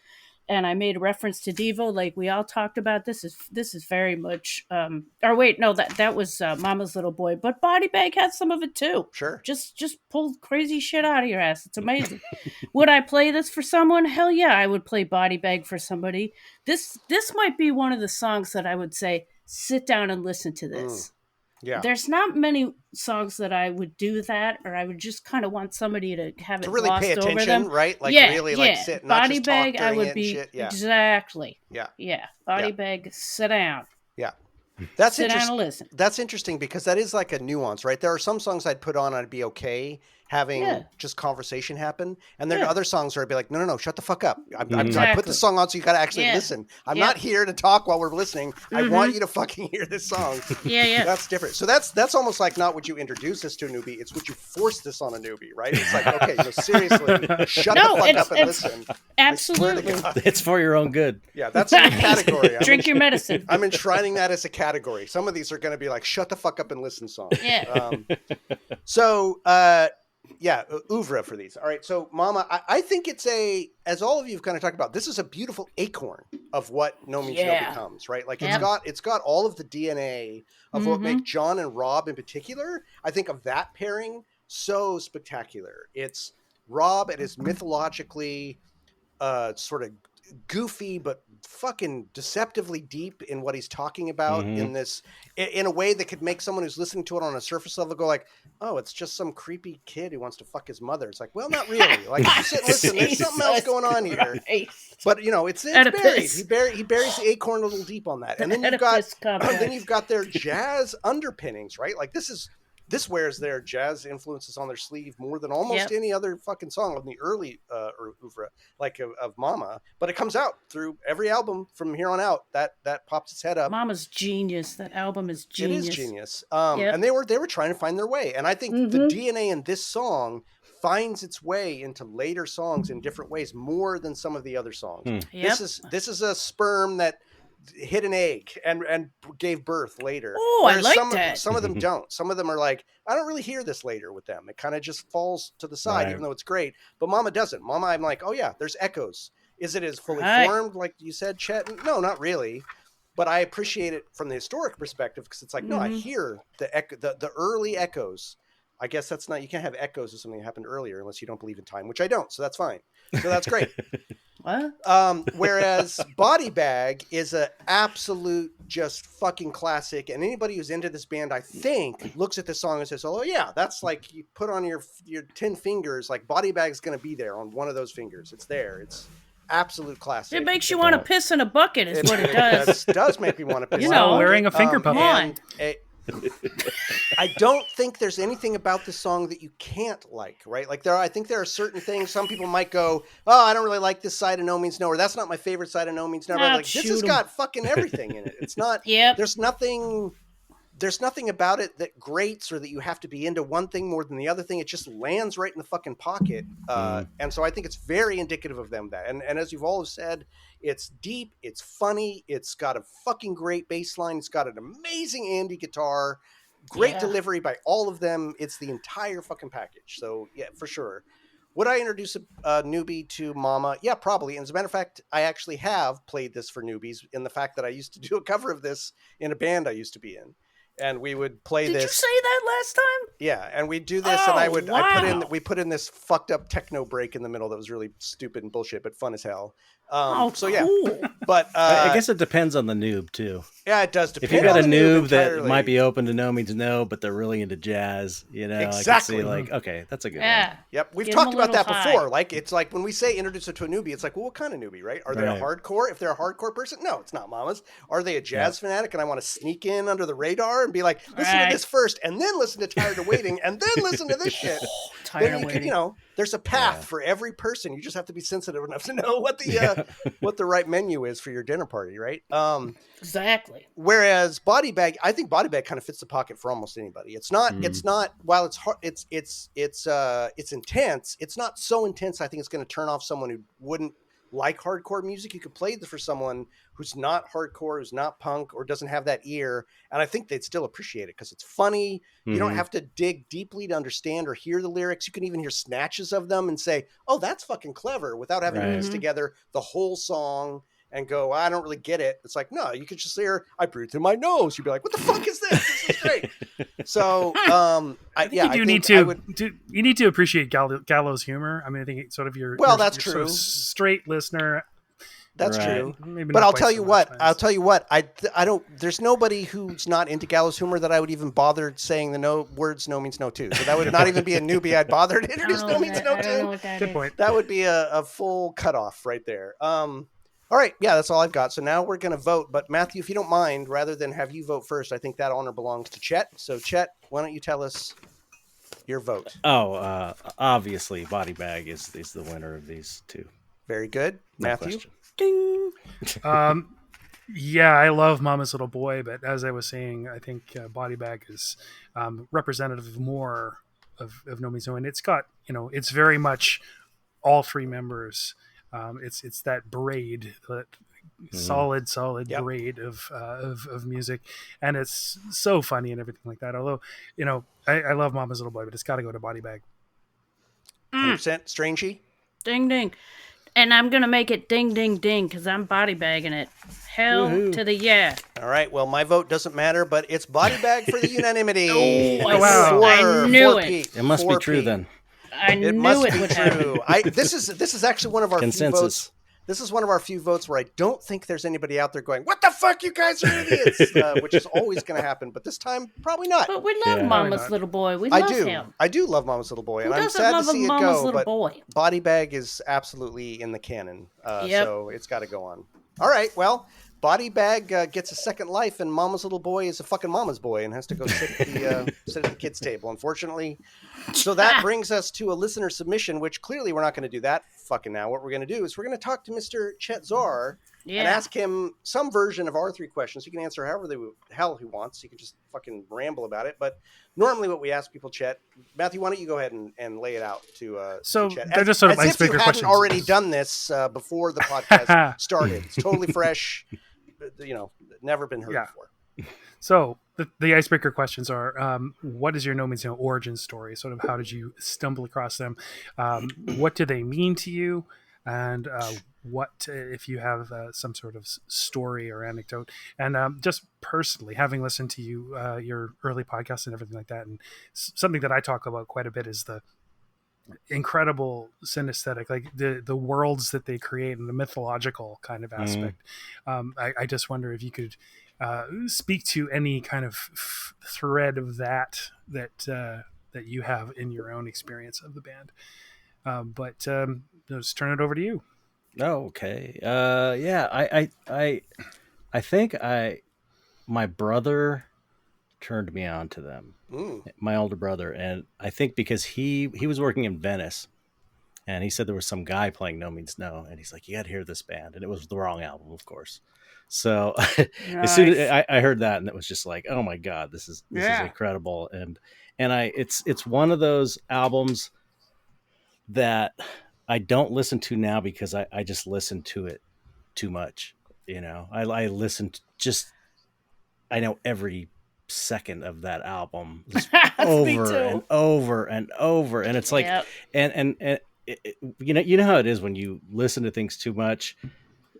And I made a reference to Devo, like we all talked about. This is very much. Or wait, no, that was Mama's Little Boy, but Body Bag has some of it too. Sure. Just pull crazy shit out of your ass. It's amazing. Would I play this for someone? Hell yeah, I would play Body Bag for somebody. This might be one of the songs that I would say, sit down and listen to this. Yeah. There's not many songs that I would do that, or I would just kind of want somebody to have it To really glossed pay over attention, them. right? Like Yeah, really yeah. like sit, not Body just bag, talk I during would it be and shit. Yeah. exactly. Yeah. Yeah, body Yeah. bag, sit down. Yeah. That's Sit down and interesting. listen. That's interesting because that is like a nuance, right? There are some songs I'd put on and I'd be okay having Yeah. just conversation happen. And there are Yeah. other songs where I'd be like, no, shut the fuck up. I put Exactly. this song on so you got to actually Yeah. listen. I'm Yeah. not here to talk while we're listening. I want you to fucking hear this song. Yeah, yeah. That's different. So that's almost like not what you introduce this to a newbie. It's what you force this on a newbie, right? It's like, okay, seriously, shut No, the fuck it's- up and it's- listen. Absolutely. I swear to God. It's for your own good. Yeah, that's a new category. Drink your medicine. I'm enshrining that as a category. Some of these are going to be like "shut the fuck up and listen" songs. Yeah. Yeah, oeuvre for these. All right, so Mama, I think it's as all of you have kind of talked about, this is a beautiful acorn of what No Means No Yeah. becomes, right? Like Yep. it's got all of the DNA of what make John and Rob in particular. I think of that pairing so spectacular. It's Rob and his mythologically sort of goofy but fucking deceptively deep in what he's talking about in a way that could make someone who's listening to it on a surface level go like, oh, it's just some creepy kid who wants to fuck his mother. It's like, well, not really. Like, if you sit and listen, there's something else going on here. Christ. But it's buried. Oedipus. He buries the acorn a little deep on that, and then Oedipus complex. you've got their jazz underpinnings, right? Like this wears their jazz influences on their sleeve more than almost any other fucking song on the early oeuvre, like of Mama. But it comes out through every album from here on out. That pops its head up. Mama's genius. That album is genius. It is genius. Yep. And they were trying to find their way. And I think the DNA in this song finds its way into later songs in different ways more than some of the other songs. Yep. This is a sperm that hit an egg and gave birth later. Oh, I Whereas like that. Some of them don't. Some of them are like, I don't really hear this later with them. It kind of just falls to the side, Right. even though it's great. But Mama doesn't. Mama, I'm like, oh yeah, there's echoes. Is it as fully Right. formed, like you said, Chet? No, not really. But I appreciate it from the historic perspective because it's like, no, I hear the early echoes. I guess you can't have echoes of something that happened earlier unless you don't believe in time, which I don't. So that's fine. So that's great. What? Whereas Body Bag is a absolute just fucking classic, and anybody who's into this band, I think, looks at this song and says, "Oh yeah, that's like you put on your 10 fingers. Like Body Bag's going to be there on one of those fingers. It's there. It's absolute classic. It makes you want to piss in a bucket, is what it does. does make me want to piss. You in know, bucket. wearing a finger puppet. And I don't think there's anything about this song that you can't like, right? Like I think there are certain things. Some people might go, "Oh, I don't really like this side of No Means No," or "That's not my favorite side of No Means No." Like this has got fucking everything in it. It's not. Yep. There's nothing about it that grates or that you have to be into one thing more than the other thing. It just lands right in the fucking pocket. And so I think it's very indicative of them that. And as you've all have said, it's deep, it's funny, it's got a fucking great bass line, it's got an amazing Andy guitar, great delivery by all of them. It's the entire fucking package. So yeah, for sure. Would I introduce a newbie to Mama? Yeah, probably. And as a matter of fact, I actually have played this for newbies in the fact that I used to do a cover of this in a band I used to be in. And we would play Did this. you say that last time? Yeah, and we'd do this, and we put in this fucked up techno break in the middle that was really stupid and bullshit, but fun as hell. So yeah, cool. but I guess it depends on the noob too. yeah, it does depend. If you got a on the noob that entirely. might be open to No Means No, but they're really into jazz, you know, Exactly. I can see like, okay, that's a good one. Yep, we've Give talked them a about that little before. high. Like it's like when we say introduce it to a newbie, it's like, well, what kind of newbie, right? Are they a Right. hardcore? If they're a hardcore person, no, it's not Mamas. Are they a jazz fanatic and I want to sneak in under the radar and be like, listen to this first, and then listen to Tired of Waiting, and then listen to this shit. Tired Then of you can, waiting. you know, there's a path for every person. You just have to be sensitive enough to know what the what the right menu is for your dinner party, right? Exactly. Whereas Body Bag, I think Body Bag kind of fits the pocket for almost anybody. It's not. It's not. While it's hard, it's intense. It's not so intense. I think it's going to turn off someone who wouldn't like hardcore music. You could play this for someone who's not hardcore, who's not punk, or doesn't have that ear, and I think they'd still appreciate it because it's funny. You don't have to dig deeply to understand or hear the lyrics. You can even hear snatches of them and say, "Oh, that's fucking clever," without having to piece together the whole song and go, "I don't really get it." It's like, no, you could just hear, "I breathed through my nose." You'd be like, "What the fuck is this? This is great." So, You need to appreciate Gallows humor. I mean, I think it's sort of your that's your sort of true. straight listener. That's Right. true. Maybe But not I'll quite tell so you much, what. but I'll tell you what. I don't. There's nobody who's not into gallows humor that I would even bother saying the no words no means no to. So that would not even be a newbie I'd bother to introduce no means no I don't know to. what that Good is. point. That would be a full cutoff right there. All right. Yeah, that's all I've got. So now we're going to vote. But Matthew, if you don't mind, rather than have you vote first, I think that honor belongs to Chet. So Chet, why don't you tell us your vote? Oh, obviously Body Bag is the winner of these two. Very good. No Matthew? question. Ding. Yeah, I love Mama's Little Boy, but as I was saying, I think Body Bag is representative more of No Means No, and it's got, it's very much all three members. It's that braid, that solid Yep. braid of music, and it's so funny and everything like that. Although, I love Mama's Little Boy, but it's got to go to Body Bag. 100% Strangey? Ding ding. And I'm going to make it ding ding ding because I'm body bagging it. Hell to the yeah. All right. Well, my vote doesn't matter, but it's Body Bag for the unanimity. wow. I knew it. Pete. It must be For true Pete. then. I It knew must it be would happen. true. This is actually one of our few Consensus. votes. This is one of our few votes where I don't think there's anybody out there going, "What the fuck, you guys are idiots," which is always going to happen. But this time, probably not. But we love Yeah. Mama's not. Little Boy. We I love do. him. I do love Mama's Little Boy, Who and I'm doesn't sad to love a see it Mama's go. Little But Boy? Body Bag is absolutely in the canon, Yep. so it's got to go on. All right. Well, Body Bag gets a second life, and Mama's Little Boy is a fucking mama's boy and has to go sit at the kids' table, unfortunately. So that brings us to a listener submission, which clearly we're not going to do that fucking now. What we're going to do is we're going to talk to Mr. Chet Zar and Yeah. ask him some version of our three questions. He can answer however the hell he wants. He can just fucking ramble about it. But normally what we ask people, Chet, Matthew, why don't you go ahead and lay it out to So Chet? they're just sort of as if you icebreaker hadn't questions. already done this before the podcast started. It's totally fresh. Never been heard Yeah. before. So the icebreaker questions are: what is your No Means No origin story? Sort of how did you stumble across them? What do they mean to you? And what if you have some sort of story or anecdote? And just personally, having listened to you, your early podcasts and everything like that, and something that I talk about quite a bit is incredible synesthetic, like the worlds that they create and the mythological kind of aspect. I just wonder if you could speak to any kind of thread of that you have in your own experience of the band. But let's turn it over to you. Oh, okay. Yeah, I think my brother turned me on to them. My older brother, and I think because he was working in Venice, and he said there was some guy playing No Means No, and he's like, "You got to hear this band," and it was the wrong album, of course. So as soon as I heard that, and it was just like, "Oh my god, this is incredible!" And it's one of those albums that I don't listen to now because I just listen to it too much. You know, I listen to just, I know every second of that album just over and over and over. And it's like, and you know how it is when you listen to things too much,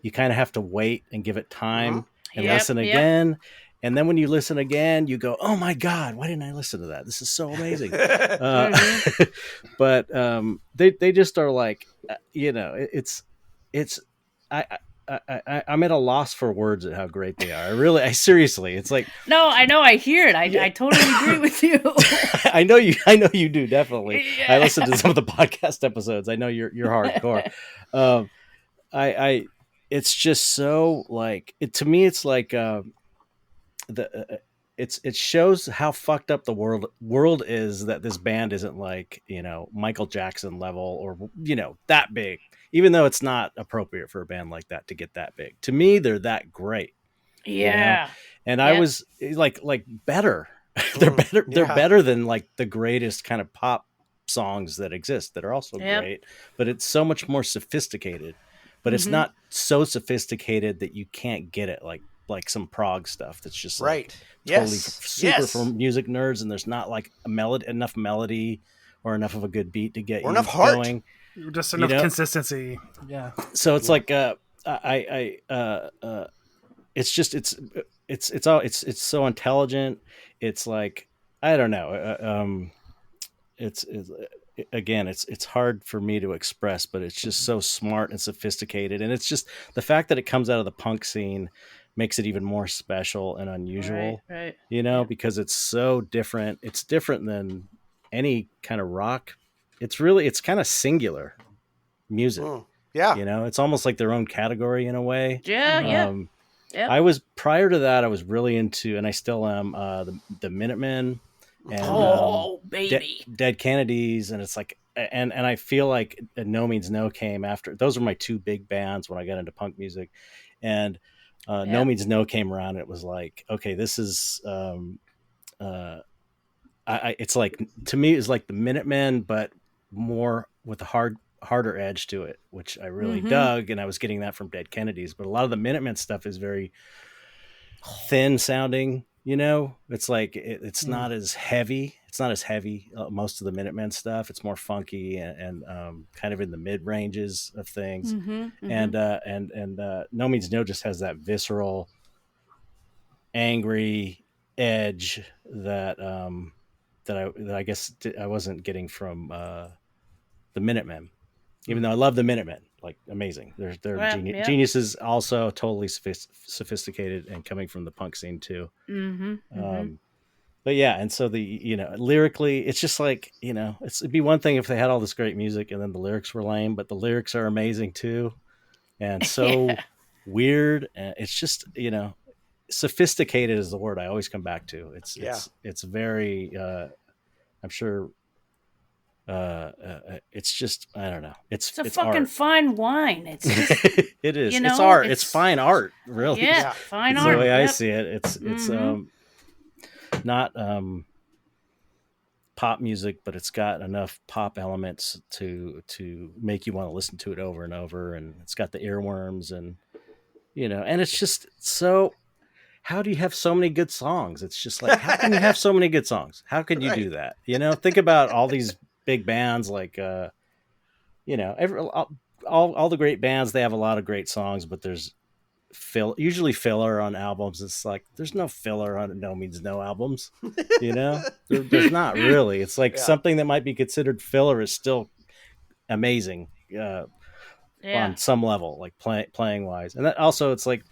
you kind of have to wait and give it time and listen again. And then when you listen again, you go, "Oh my God, why didn't I listen to that? This is so amazing." But they just are like, you know, I'm at a loss for words at how great they are. I seriously, it's like, No, I know, I hear it. I totally agree with you. I know you do, definitely. Yeah. I listened to some of the podcast episodes. I know you're hardcore. It's just so like, to me, it's like, it shows how fucked up the world is, that this band isn't like, you know, Michael Jackson level or, you know, that big, even though it's not appropriate for a band like that to get that big. To me, they're that great. Yeah. You know? And I was like better. They're better. They're better than like the greatest kind of pop songs that exist that are also great, but it's so much more sophisticated. But it's not so sophisticated that you can't get it like some prog stuff that's just like totally super for music nerds, and there's not like enough melody or enough of a good beat to get you enough going. Just enough consistency. Yeah. So it's like it's just it's so intelligent. It's like, I don't know. It's hard for me to express, but it's just so smart and sophisticated, and it's just the fact that it comes out of the punk scene makes it even more special and unusual. Right. You know, because it's so different. It's different than any kind of rock. It's kind of singular music. You know, it's almost like their own category in a way. I was, prior to that, I was really into, and I still am, the Minutemen and baby, Dead Kennedys, and it's like, and I feel like No Means No came after. Those were my two big bands when I got into punk music, and No Means No came around, and it was like, okay, this is it's like, to me, it's like the Minutemen, but more with a harder edge to it, which I really dug, and I was getting that from Dead Kennedys. But a lot of the Minutemen stuff is very thin sounding, you know. It's like it's not as heavy. It's not as heavy. Most of the Minutemen stuff, it's more funky and kind of in the mid ranges of things. And No Means No just has that visceral, angry edge that I guess I wasn't getting from the Minutemen. Even though I love the Minutemen, like, amazing. They're geniuses, also totally sophisticated and coming from the punk scene too. But yeah, and so lyrically, it's just like, you know, it'd be one thing if they had all this great music and then the lyrics were lame, but the lyrics are amazing too, and so weird. And it's just, you know, sophisticated is the word I always come back to. It's very, I'm sure. It's just, I don't know. It's fucking art. Fine wine. It's just, it is. You know, it's art. It's fine art, really. Yeah, fine it's art. The way I see it, it's not pop music, but it's got enough pop elements to make you want to listen to it over and over, and it's got the earworms, and you know, and it's just so. How do you have so many good songs? It's just like, how can you have so many good songs? How could you do that? You know, think about all these big bands, like you know, all the great bands, they have a lot of great songs, but there's usually filler on albums. It's like, there's no filler on No Means No albums. You know, there's not really. It's like something that might be considered filler is still amazing Yeah. on some level, like playing wise, and that also it's like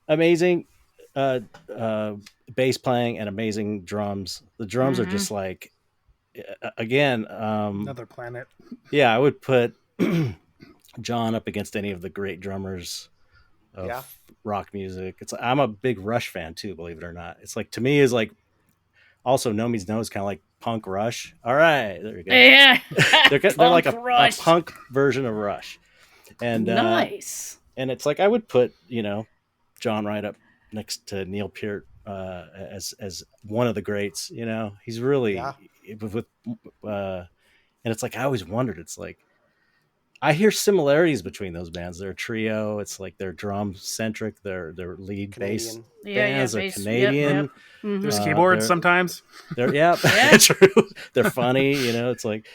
amazing uh, uh, bass playing and amazing drums. The drums are just like again, Another planet. yeah, I would put John up against any of the great drummers of Yeah. rock music. I'm a big Rush fan too, believe it or not. It's like to me is like also No Means No is kind of like punk Rush. All right, there you go. Yeah. They're like a Rush. punk version of Rush, and Nice. and it's like I would put John right up next to Neil Peart as one of the greats. He's really Yeah. with and it's like I always wondered. It's like I hear similarities between those bands. They're a trio. It's like they're drum centric. Their lead bass Canadian. bands are bass. Canadian. Yep. Mhm. There's Uh, keyboards they're- sometimes. They're yeah, Yeah. true. They're funny. It's like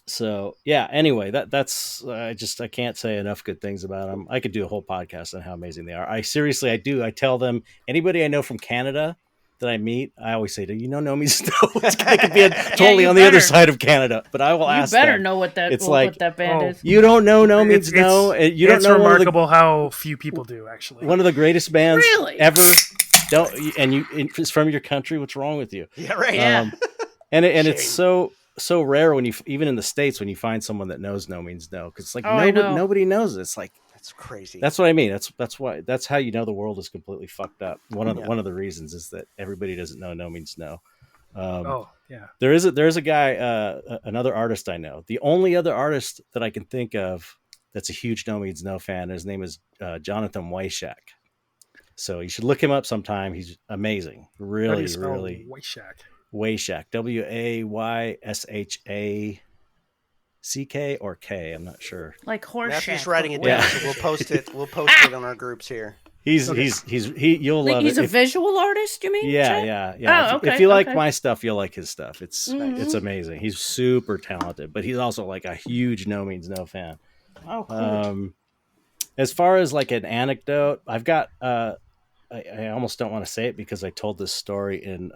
so yeah. Anyway, that's I can't say enough good things about them. I could do a whole podcast on how amazing they are. I seriously, I do. I tell them anybody I know from Canada that I meet, I always say, "Do you know No Means No?" I could be totally you on the other better. side of Canada, but I will You ask better them. know what that It's what like, that band oh, is. You don't know No Means It's- No. You don't It's know one of the remarkable how few people do actually. one of the greatest bands Really? ever. Don't and it's from your country. What's wrong with you? Yeah, right. Yeah. And it's Shame. so rare when you even in the States when you find someone that knows No Means No, because it's like Oh, I know. nobody knows it. It's like That's crazy. that's what I mean. That's how you know the world is completely fucked up. One Yeah. of the reasons is that everybody doesn't know No Means No. Oh yeah. There is a guy, another artist I know. The only other artist that I can think of that's a huge No Means No fan. His name is Jonathan Wyshak. So you should look him up sometime. He's amazing. How do Really, you spell really. Wyshak? Wyshak. WAYSHACK or K. I'm not sure. Like horse Matthew's shack. writing it Yeah. down, so we'll post it. We'll post it on our groups here. You'll Like love he's it. a visual artist, you mean? Yeah, Chet? yeah. Oh, If okay, you like okay. my stuff, you'll like his stuff. It's amazing. He's super talented, but he's also like a huge No Means No fan. Oh, cool. As far as like an anecdote, I've got I almost don't want to say it because I told this story in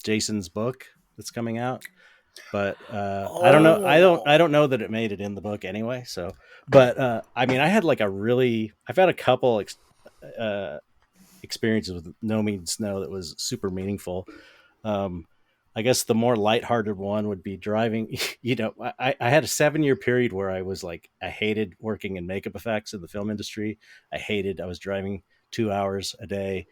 Jason's book that's coming out, but I don't know. I don't know that it made it in the book anyway. So, but I mean, I've had a couple experiences with No Means No that was super meaningful. I guess the more lighthearted one would be driving. I had a 7-year period where I was like, I hated working in makeup effects in the film industry. I was driving 2 hours a day.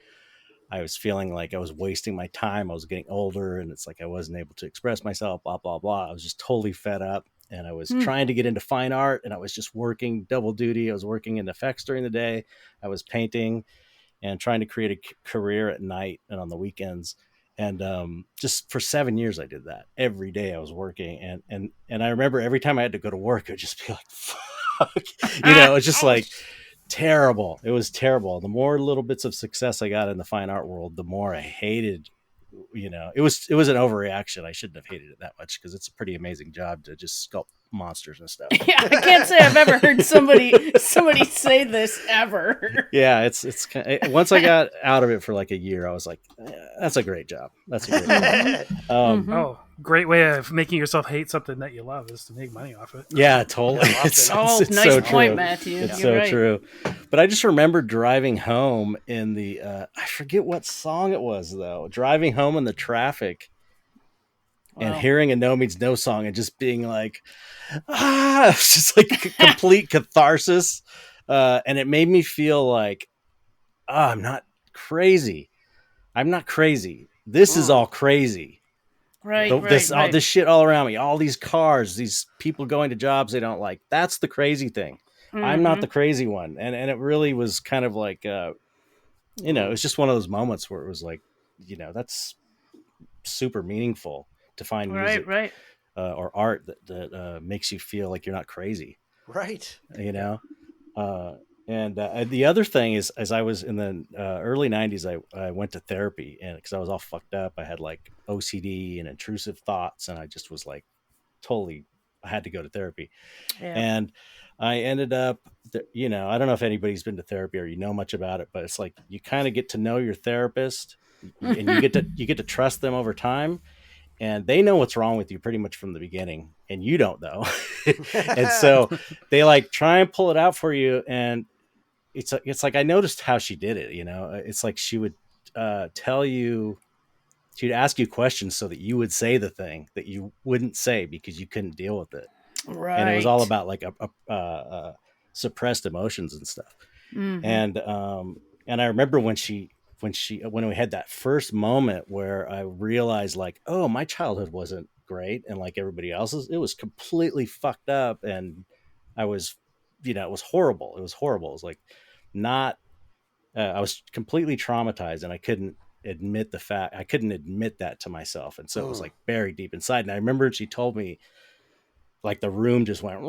I was feeling like I was wasting my time. I was getting older and it's like I wasn't able to express myself, blah, blah, blah. I was just totally fed up and I was trying to get into fine art and I was just working double duty. I was working in effects during the day. I was painting and trying to create a career at night and on the weekends. And just for 7 years, I did that. Every day I was working. And I remember every time I had to go to work, it would just be like, fuck. It was just like terrible. It was terrible. The more little bits of success I got in the fine art world, the more I hated, it was an overreaction. I shouldn't have hated it that much because it's a pretty amazing job to just sculpt monsters and stuff. Yeah, I can't say I've ever heard somebody say this ever. Yeah, it's once I got out of it for like a year, I was like, that's a great job. That's a great job. Oh, great way of making yourself hate something that you love is to make money off it. Yeah, totally. Yeah, It's nice so point, true. Matthew. It's You're so right. true. But I just remember driving home in the I forget what song it was though. Driving home in the traffic and Wow. hearing a No Means No song and just being like, it's just like a complete catharsis. And it made me feel like, I'm not crazy. I'm not crazy. This is all crazy. Right, All this shit all around me, all these cars, these people going to jobs they don't like. That's the crazy thing. I'm not the crazy one. And it really was kind of like, it was just one of those moments where it was like, that's super meaningful to find music Right. or art that makes you feel like you're not crazy, Right. And the other thing is, as I was in the early 90s, I went to therapy and because I was all fucked up. I had like OCD and intrusive thoughts. And I just was like, I had to go to therapy. Yeah. And I ended up, I don't know if anybody's been to therapy or much about it, but it's like you kind of get to know your therapist and you get to trust them over time. and they know what's wrong with you pretty much from the beginning, and you don't know. And so they like try and pull it out for you, and it's like I noticed how she did it. It's like she would tell you. She'd ask you questions so that you would say the thing that you wouldn't say because you couldn't deal with it. Right. And it was all about like a suppressed emotions and stuff. Mhm. And I remember when we had that first moment where I realized like, oh, my childhood wasn't great, and like everybody else's, it was completely fucked up, and I was, it was horrible. It was horrible. It was like not. I was completely traumatized, and I couldn't admit that to myself, and so it was like buried deep inside. And I remember she told me, like the room just went.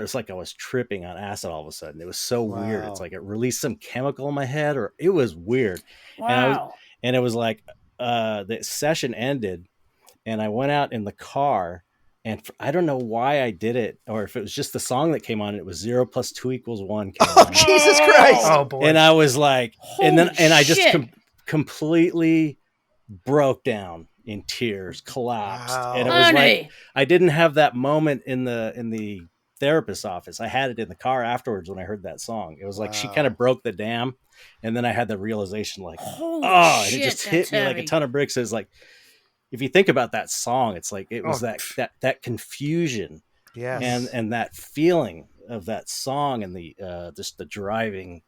It's like I was tripping on acid all of a sudden. It was so weird. It's like it released some chemical in my head, or it was weird. Wow. And it was like the session ended, and I went out in the car. And I don't know why I did it, or if it was just the song that came on. It was 0 + 2 = 1. Came Oh, on. Jesus Christ. Oh boy. And I was like, and I just shit. completely broke down in tears, collapsed. Wow. And it was Honey. like, I didn't have that moment in the therapist's office. I had it in the car afterwards when I heard that song. It was like she kind of broke the dam, and then I had the realization, like, Holy and shit, it just hit that's me like a heavy. ton of bricks. It's like, if you think about that song, it's like it was Oh. that confusion Yes. and that feeling of that song, and the just the driving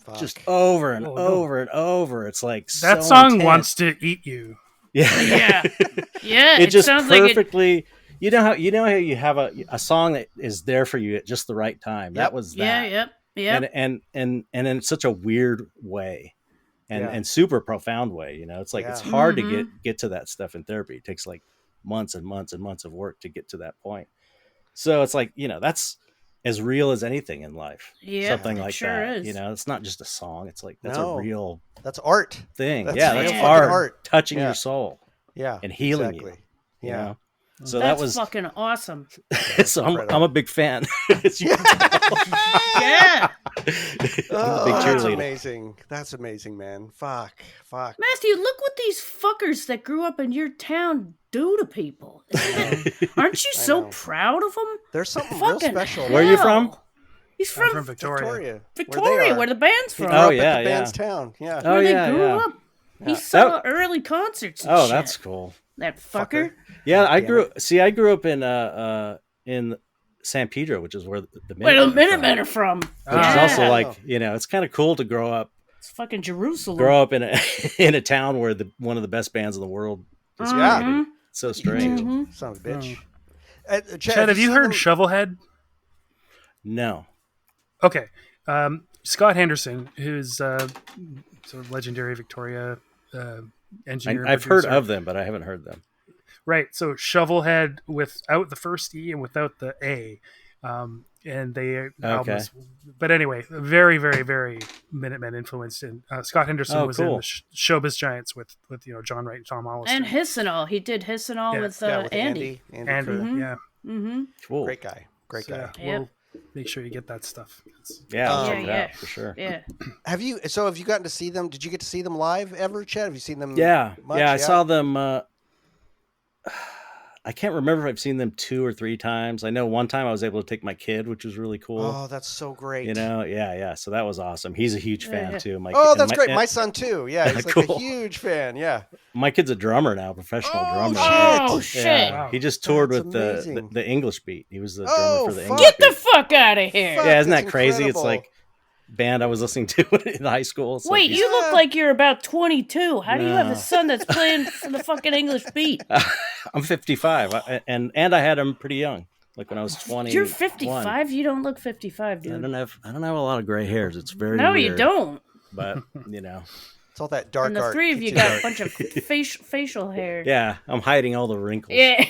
Fuck. just over and Oh, no. over and over. It's like That so song intense. wants to eat you. Yeah. Yeah. Yeah. It just sounds like it. perfectly. You know how you have a song that is there for you at just the right time. That Yep. was Yeah. that. Yep. And in such a weird way, Yeah. and super profound way. It's like it's Yeah. hard Mhm. to get to that stuff in therapy. It takes like months and months and months of work to get to that point. So it's like, that's as real as anything in life. Yeah, Something it like sure that. is. It's not just a song. It's like that's No. a real That's art. thing. That's yeah, real that's fucking art, art. touching Yeah. your soul Yeah. and healing Exactly. you. Yeah. You know? So That's that was fucking awesome. so incredible. I'm a big fan. As you can Yeah. tell. I'm a Oh, big that's cheerleader. amazing. That's amazing, man. Fuck. Matthew, look what these fuckers that grew up in your town do to people. Aren't you I so know. proud of them? There's something real Fucking special. Where are you from? hell. He's I'm from, from Victoria. Victoria. where the band's He from. grew Oh, up yeah, at the yeah. band's town. Yeah. Oh, where they yeah, grew yeah. up. He Yeah. saw early concerts and Oh, shit. that's cool. That fucker. Yeah, I Damn grew up in San Pedro, which is where the Where the Minutemen are from. Minutemen are from. Oh. Which is Yeah. also like, it's kind of cool to grow up It's fucking Jerusalem. in a in a town where one of the best bands in the world is Yeah. created. It's so strange. Mhm. Son of a bitch. Chad, have you seen heard them- Shovelhead? No. Okay. Scott Henderson, who's sort of legendary Victoria engineer. I've heard producer. of them, but I haven't heard them. Right. So Shovelhead without the first E and without the A. And they albums. But anyway, very, very, very Minutemen influenced. And Scott Henderson was in cool. the Showbiz Giants with John Wright and Tom Hollister. And Hissanol. He did Hissanol Yeah. with, Yeah, with Andy. And Kerr. yeah. Mm-hmm. Cool. Great guy. Great So, guy. yeah, we'll make sure you get that stuff. Yeah, I'll Yeah, check it yeah. out for sure. Yeah. Have you gotten to see them? Did you get to see them live ever, Chad? Have you seen them? Yeah, much? I saw them. I can't remember if I've seen them 2 or 3 times. I know one time I was able to take my kid, which was really cool. Oh, that's so great. Yeah. So that was awesome. He's a huge fan Yeah. too. Oh, that's great. My son too. Yeah, he's like a Cool. huge fan. Yeah. My kid's a drummer now, professional drummer. Oh, shit. Yeah, Wow. he just toured That's with the amazing. the English Beat. He was the Oh, drummer for the fuck. English Get the Beat. fuck out of here. Fuck. Yeah, isn't that That's crazy? incredible. It's like band I was listening to in high school. It's Wait, like you look like you're about 22. How do you have No. a son that's playing for the fucking English Beat? I'm 55, and I had him pretty young, like when I was 20. You're 55? You don't look 55, I dude. don't have a lot of gray hairs. It's very No, weird, you don't. But It's all that dark And the art. three of you keeps got a dark. bunch of facial hair. yeah, I'm hiding all the wrinkles. Yeah.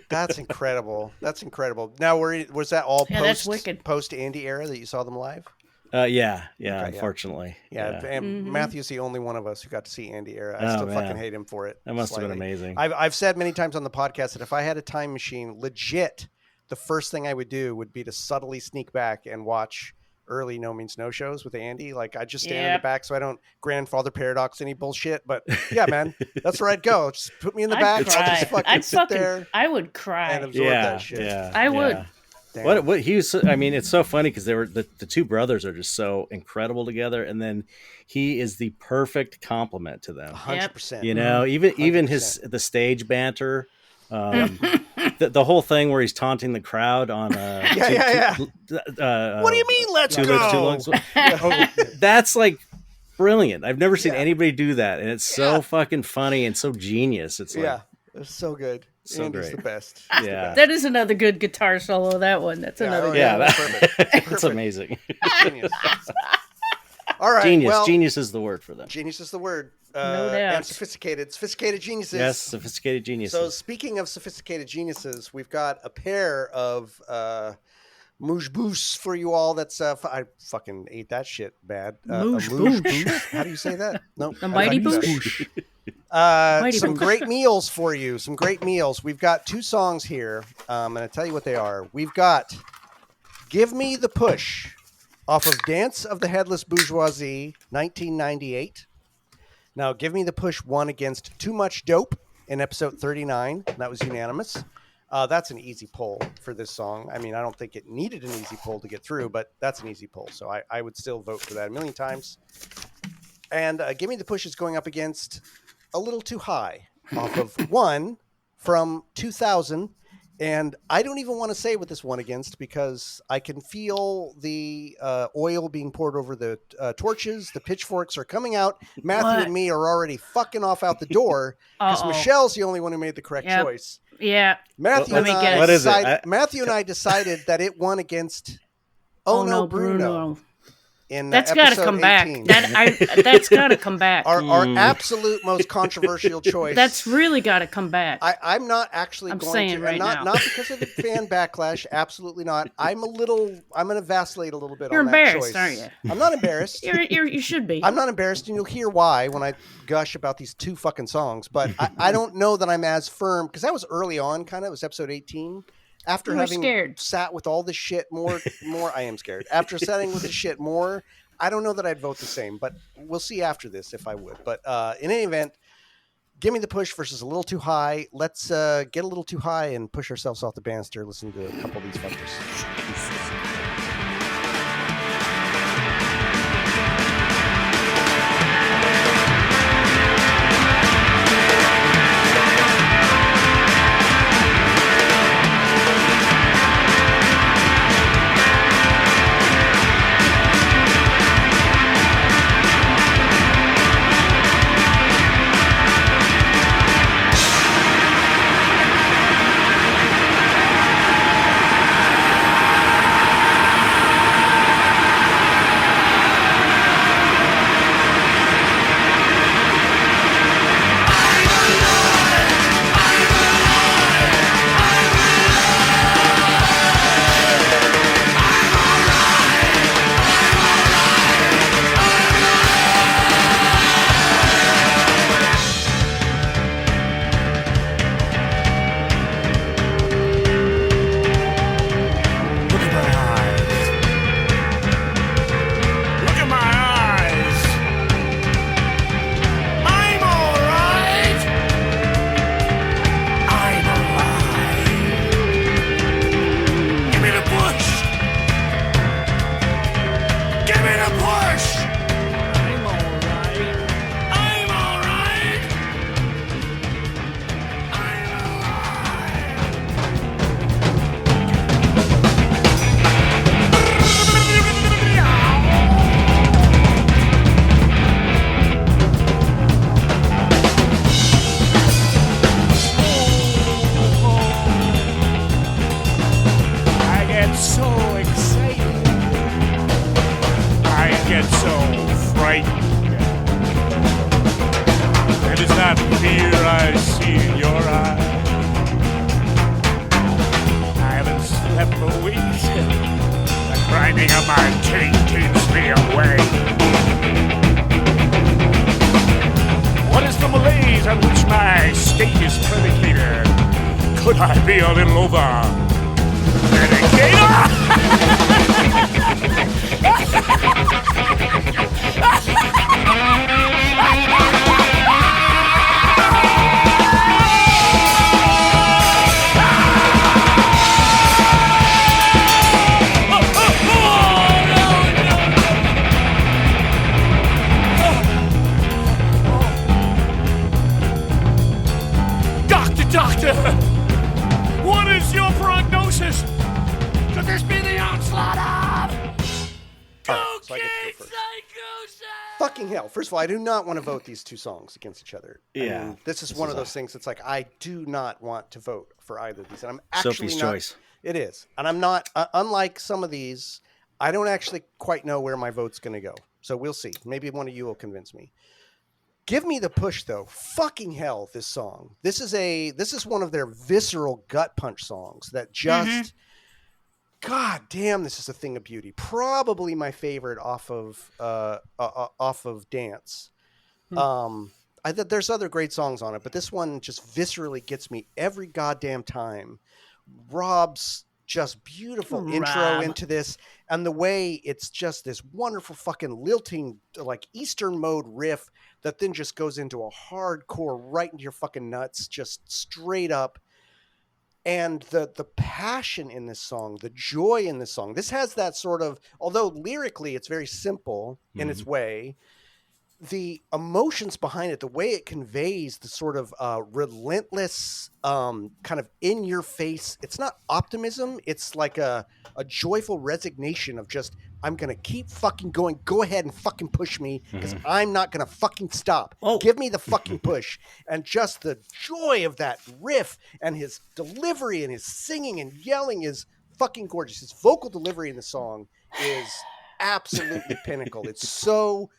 That's incredible. That's incredible. Now, was that all Yeah, that's wicked. post Andy era that you saw them live? Yeah. yeah. Unfortunately, Yeah, and Mhm. Matthew's the only one of us who got to see Andy era. I Oh, still man. fucking hate him for it. That must have been slightly. amazing. I've said many times on the podcast that if I had a time machine, legit, the first thing I would do would be to subtly sneak back and watch early No Means No shows with Andy. Like I just stand in the Yep. back so I don't grandfather paradox any bullshit. But yeah, man, that's where I'd go. Just put me in the I'd back. cry. I'll just fucking I'd sit there I would and cry. absorb that shit. I would. Damn. What he was? I mean, it's so funny because they were the two brothers are just so incredible together, and then he is the perfect complement to them. 100%. You know, even his the stage banter, the whole thing where he's taunting the crowd on What do you mean? Let's two go. lips, two lungs? That's like brilliant. I've never seen anybody do that, and it's so fucking funny and so genius. It's like, it's so good. So Andy's great. the best. He's the Yeah. best. That is another good guitar solo. That one. That's another. oh, good yeah, one. Perfect. that's Perfect. amazing. Genius. All right. Genius, well, genius is the word for them. Genius is the word. No doubt. And sophisticated geniuses. Yes, sophisticated geniuses. So speaking of sophisticated geniuses, we've got a pair of mouche bouche for you all. That's I fucking ate that shit bad. Mouche mouche bouche. bouche. How do you say that? No, The mighty bouche. boosh. Mighty Some boosh. great meals for you. Some great meals. We've got two songs here. I'm going to tell you what they are. We've got "Give Me the Push" off of Dance of the Headless Bourgeoisie, 1998. Now, "Give Me the Push" won against "Too Much Dope" in episode 39. That was unanimous. That's an easy poll for this song. I mean, I don't think it needed an easy poll to get through, but that's an easy poll. So I would still vote for that a million times. And "Give Me the Push" is going up against "A Little Too High" off of one from 2000. And I don't even want to say what this won against because I can feel the oil being poured over the torches. The pitchforks are coming out. Matthew What? and me are already fucking off out the door because Uh-oh. Michelle's the only one who made the correct Yep. choice. Yeah. Matthew Let and me guess. I What is it? decided, Matthew and I decided that it won against "Oh No Bruno." In That's got to episode come back. 18. That's got to come back. Our absolute most controversial choice. That's really got to come back. I'm not actually I'm going saying to, and right not now. not because of the fan backlash. Absolutely not. I'm going to vacillate a little bit. You're on that embarrassed, choice. aren't you? I'm not embarrassed. You should be. I'm not embarrassed, and you'll hear why when I gush about these two fucking songs. But I don't know that I'm as firm because that was early on. Kind of, it was episode 18. After You were having scared. sat with all this shit more, I am scared. After sitting with this shit more, I don't know that I'd vote the same, but we'll see after this if I would. But in any event, "Give Me the Push" versus "A Little Too High." Let's get a little too high and push ourselves off the banister. Listen to a couple of these fuckers. fear I see in your eyes. I haven't slept for weeks. The grinding of my teeth keeps me awake. What is the malaise on which my state is predicated? Could I be a little over medicated? Doctor, what is your prognosis? Could this be the onslaught of All right, so I get to go first. Psychosis! Fucking hell. First of all, I do not want to vote these two songs against each other. Yeah, I mean, this is one of those things that's like, I do not want to vote for either of these. And I'm actually Sophie's not. choice. It is. And I'm not, unlike some of these, I don't actually quite know where my vote's going to go. So we'll see. Maybe one of you will convince me. Give Me the Push, though. Fucking hell, this song. This is one of their visceral gut punch songs that just, God damn, this is a thing of beauty. Probably my favorite off of Dance. There's other great songs on it, but this one just viscerally gets me every goddamn time. Rob's just beautiful intro Rob. into this, and the way it's just this wonderful fucking lilting, like Eastern mode riff that then just goes into a hardcore right into your fucking nuts, just straight up. And the passion in this song, the joy in this song, this has that sort of, although lyrically it's very simple in its way, the emotions behind it, the way it conveys the sort of relentless kind of in your face, it's not optimism, it's like a joyful resignation of just, I'm going to keep fucking going. Go ahead and fucking push me because I'm not going to fucking stop. Oh. Give me the fucking push. And just the joy of that riff and his delivery and his singing and yelling is fucking gorgeous. His vocal delivery in the song is absolutely pinnacle. It's so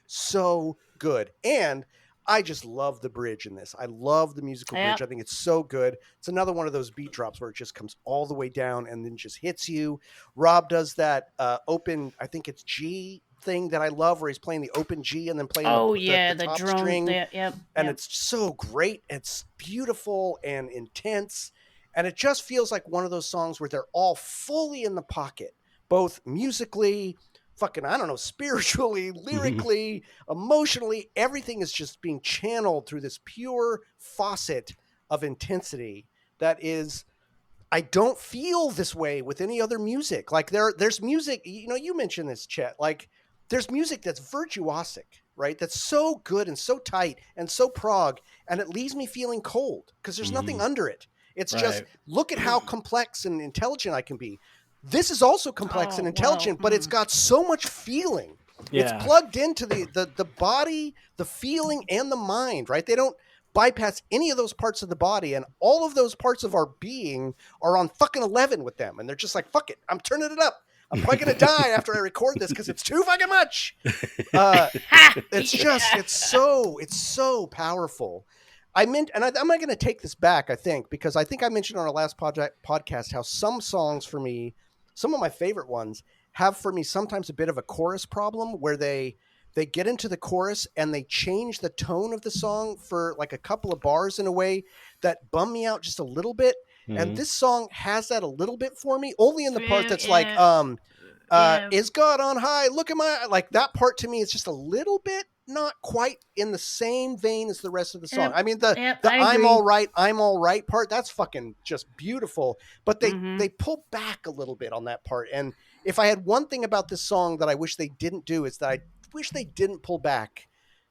good. And I just love the bridge in this. I love the musical bridge. I think it's so good. It's another one of those beat drops where it just comes all the way down and then just hits you. Rob does that open, I think it's G thing that I love, where he's playing the open G and then playing the top drum string. Yep. And it's so great. It's beautiful and intense. And it just feels like one of those songs where they're all fully in the pocket, both musically, fucking, I don't know, spiritually, lyrically, emotionally. Everything is just being channeled through this pure faucet of intensity that is, I don't feel this way with any other music. Like there's music, you mentioned this, Chet, like there's music that's virtuosic, right? That's so good and so tight and so prog, and it leaves me feeling cold because there's nothing under it. It's just, look at how complex and intelligent I can be. This is also complex and intelligent, but it's got so much feeling. Yeah. It's plugged into the body, the feeling, and the mind, right? They don't bypass any of those parts of the body, and all of those parts of our being are on fucking 11 with them. And they're just like, fuck it, I'm turning it up. I'm probably going to die after I record this because it's too fucking much. It's so powerful. I'm not going to take this back, I think, because I think I mentioned on our last podcast how some songs for me, some of my favorite ones, have for me sometimes a bit of a chorus problem where they get into the chorus and they change the tone of the song for like a couple of bars in a way that bum me out just a little bit. And this song has that a little bit for me, only in the part that's like, is God on high? Look at my, like that part to me is just a little bit not quite in the same vein as the rest of the song. I mean, the I'm all right part, that's fucking just beautiful. But they pull back a little bit on that part. And if I had one thing about this song that I wish they didn't do, is that I wish they didn't pull back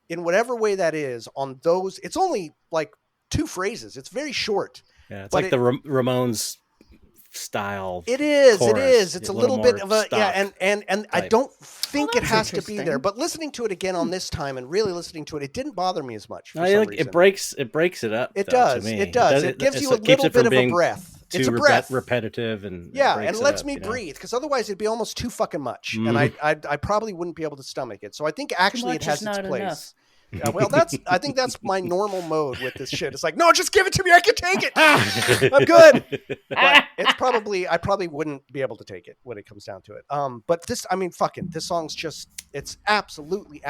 in whatever way that is on those. It's only like 2 phrases. It's very short. Yeah, it's like the Ramones style. It is. Chorus. It is. It's a little bit of a and type. I don't think it has to be interesting. there. But listening to it again on this time and really listening to it, it didn't bother me as much. For I some like reason. It breaks it up. It though, does. To me. It does. It gives you a little bit of a breath. It's a breath. Repetitive and and it lets me breathe, because otherwise it'd be almost too fucking much, and I probably wouldn't be able to stomach it. So I think actually it has its place. Yeah, well, I think that's my normal mode with this shit. It's like, no, just give it to me. I can take it. I'm good. But it's I probably wouldn't be able to take it when it comes down to it. But this, I mean, fucking, this song's just, it's absolutely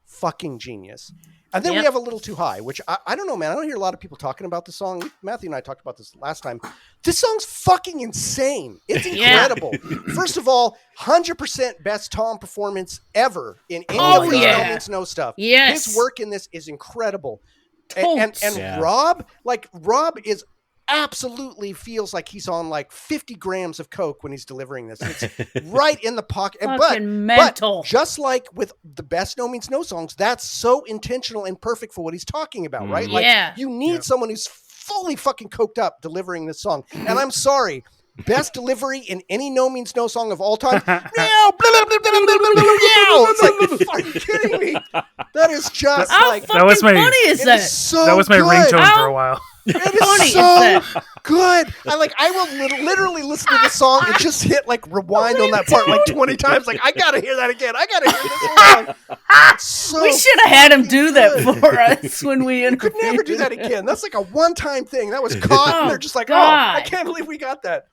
fucking genius. And then we Yep. have A Little Too High, which I don't know, man. I don't hear a lot of people talking about the song. Matthew and I talked about this last time. This song's fucking insane. It's Yeah. incredible. First of all, 100% best Tom performance ever in any Oh, of his yeah. No Means No stuff. Yes. His work in this is incredible. And Totes. Yeah. Rob is absolutely feels like he's on like 50 grams of coke when he's delivering this. It's right in the pocket. Fucking mental. But just like with the best No Means No songs, that's so intentional and perfect for what he's talking about, right? Like Yeah. you need someone who's fully fucking coked up delivering this song. And I'm sorry, best delivery in any No Means No song of all time. Meow, blah, blah, blah, blah, blah, blah, blah, meow. It's like, are you kidding me? That is just How like fucking was my- funny is it that? is so That was my good. ringtone for How- a while. It funny is is so that? good. I will literally listen to the song and just hit like rewind on that part like 20 times. Like I gotta hear that again. I gotta hear this song. It's so We should have had him do that good. for us when we You could never do that again. That's like a one-time thing. That was caught, and they're just like, "Oh, I God. can't believe we got that."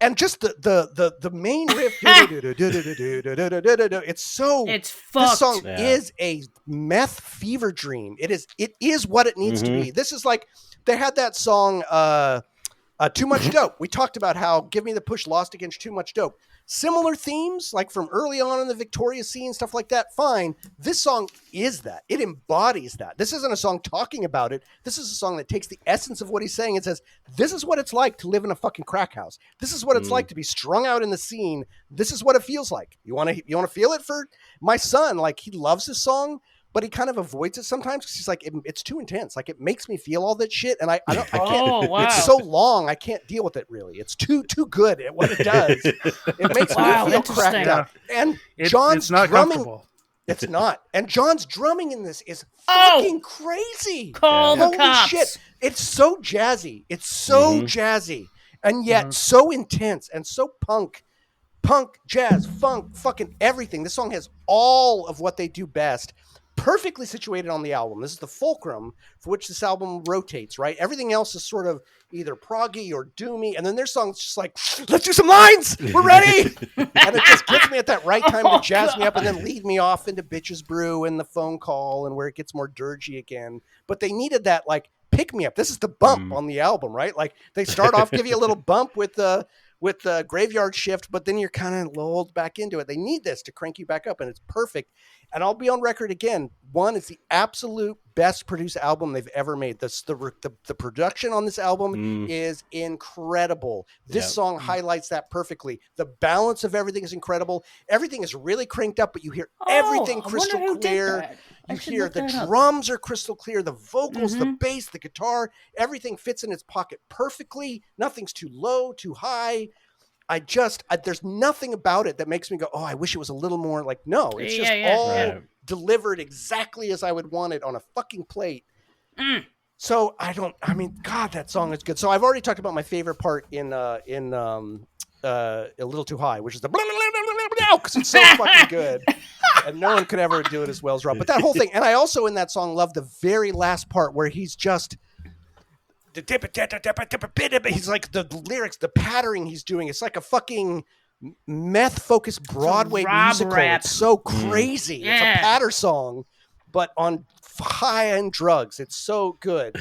And just the main riff, it's so. It's This fucked. song Yeah. is a meth fever dream. It is what it needs to be. This is like they had that song, Too Much Dope. We talked about how Give Me the Push lost against Too Much Dope. Similar themes, like from early on in the Victoria scene, stuff like that, fine. This song is that. It embodies that. This isn't a song talking about it. This is a song that takes the essence of what he's saying and says, this is what it's like to live in a fucking crack house. This is what it's like to be strung out in the scene. This is what it feels like. You want to feel it for my son? Like, he loves this song, but he kind of avoids it sometimes because he's like, it's too intense. Like, it makes me feel all that shit, and I can't. Oh, wow. It's so long, I can't deal with it. Really, it's too good at what it does. It makes Wow, me feel interesting. cracked up. And It's John's not drumming. comfortable. It's not. And John's drumming in this is Oh! fucking crazy. Call the Holy cops. shit! It's so jazzy. It's so jazzy, and yet so intense and so punk, jazz, funk, fucking everything. This song has all of what they do best. Perfectly situated on the album. This is the fulcrum for which this album rotates, right? Everything else is sort of either proggy or doomy, and then their song's just like, let's do some lines, we're ready, and it just gets me at that right time to jazz me up and then lead me off into Bitches Brew and the phone call and where it gets more dirgy again. But they needed that like pick me up. This is the bump on the album, right? Like they start off, give you a little bump with the Graveyard Shift, but then you're kind of lulled back into it. They need this to crank you back up, and it's perfect. And I'll be on record again. One, it's the absolute best produced album they've ever made. The production on this album is incredible. This song highlights that perfectly. The balance of everything is incredible. Everything is really cranked up, but you hear everything crystal clear. You hear the drums are crystal clear, the vocals, the bass, the guitar, everything fits in its pocket perfectly. Nothing's too low, too high. There's nothing about it that makes me go, oh, I wish it was a little more like, no, it's just all delivered exactly as I would want it on a fucking plate. So God, that song is good. So I've already talked about my favorite part in A Little Too High, which is the because it's so fucking good. And no one could ever do it as well as Rob. But that whole thing, and I also in that song love the very last part where he's just he's like the lyrics, the patterning he's doing. It's like a fucking meth-focused Broadway musical. rap. It's so crazy. Yeah. It's a patter song, but on high-end drugs. It's so good.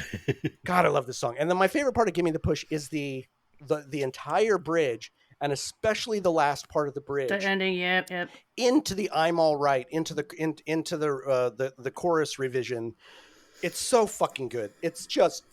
God, I love this song. And then my favorite part of "Give Me the Push" is the entire bridge, and especially the last part of the bridge. The ending, yep. Into the "I'm All Right," into the chorus revision. It's so fucking good. It's just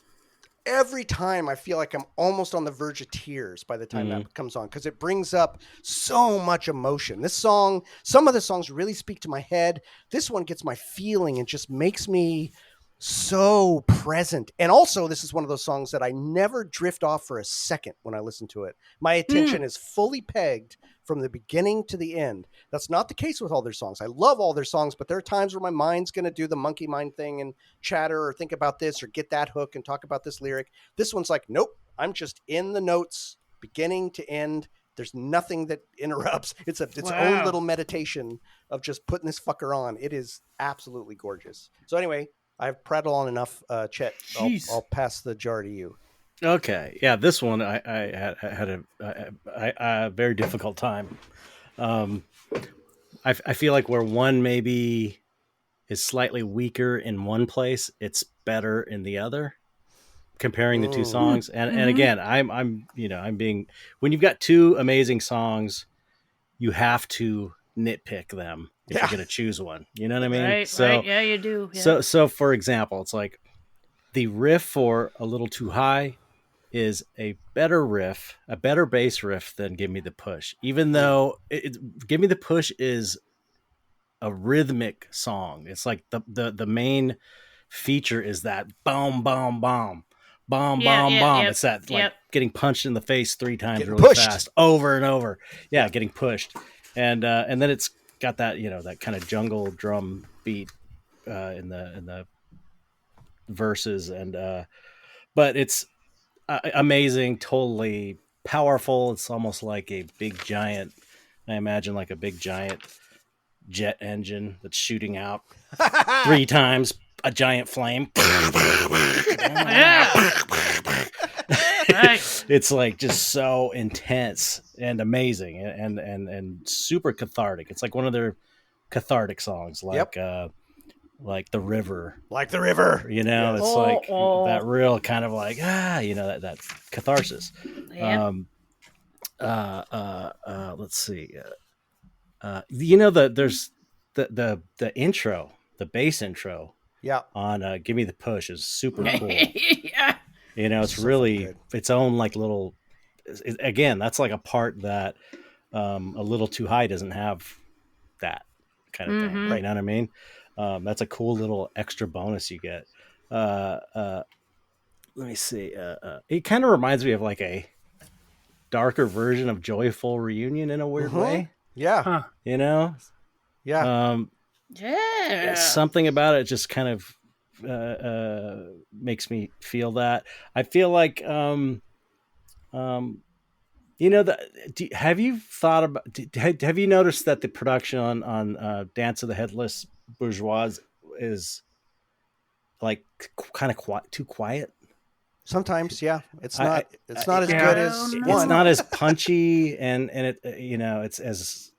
every time I feel like I'm almost on the verge of tears by the time that comes on, because it brings up so much emotion. This song, some of the songs really speak to my head. This one gets my feeling and just makes me so present. And also, this is one of those songs that I never drift off for a second when I listen to it. My attention is fully pegged from the beginning to the end. That's not the case with all their songs. I love all their songs, but there are times where my mind's going to do the monkey mind thing and chatter or think about this or get that hook and talk about this lyric. This one's like, nope, I'm just in the notes beginning to end. There's nothing that interrupts. It's its own little meditation of just putting this fucker on. It is absolutely gorgeous. So anyway, I've prattled on enough. Chet, I'll pass the jar to you. Okay, yeah, this one I had a very difficult time. I feel like where one maybe is slightly weaker in one place, it's better in the other. Comparing the two songs, and again, I'm being, when you've got two amazing songs, you have to nitpick them if you're going to choose one. You know what I mean? Right. Yeah, you do. Yeah. So for example, it's like the riff for A Little Too High is a better bass riff than Give Me the Push. Even though Give Me the Push is a rhythmic song. It's like the main feature is that boom, boom, boom, boom, boom, boom. It's that like getting punched in the face 3 times Getting really pushed. fast, over and over. Yeah, getting pushed, and then it's got that that kind of jungle drum beat in the verses, and but it's amazing, totally powerful. It's almost like a big giant. I imagine like a big giant jet engine that's shooting out 3 times a giant flame. Right. It's like just so intense and amazing and super cathartic. It's like one of their cathartic songs, like The River. Like the river. It's like that real kind of like that catharsis. Yep. Let's see. There's the intro, the bass intro Yeah. on Give Me the Push is super cool. Yeah. It's So really good. its own like little. Again, that's like a part that A Little Too High doesn't have that kind of thing. Right. You know what I mean? That's a cool little extra bonus you get. Let me see. It kind of reminds me of like a darker version of Joyful Reunion in a weird way. Yeah. Huh. Yeah. Yeah. Something about it just kind of makes me feel that. I feel like have you thought about have you noticed that the production on Dance of the Headless Bourgeois is like kind of too quiet? Sometimes, yeah. It's not as yeah. good as It's one. not as punchy, and it it's as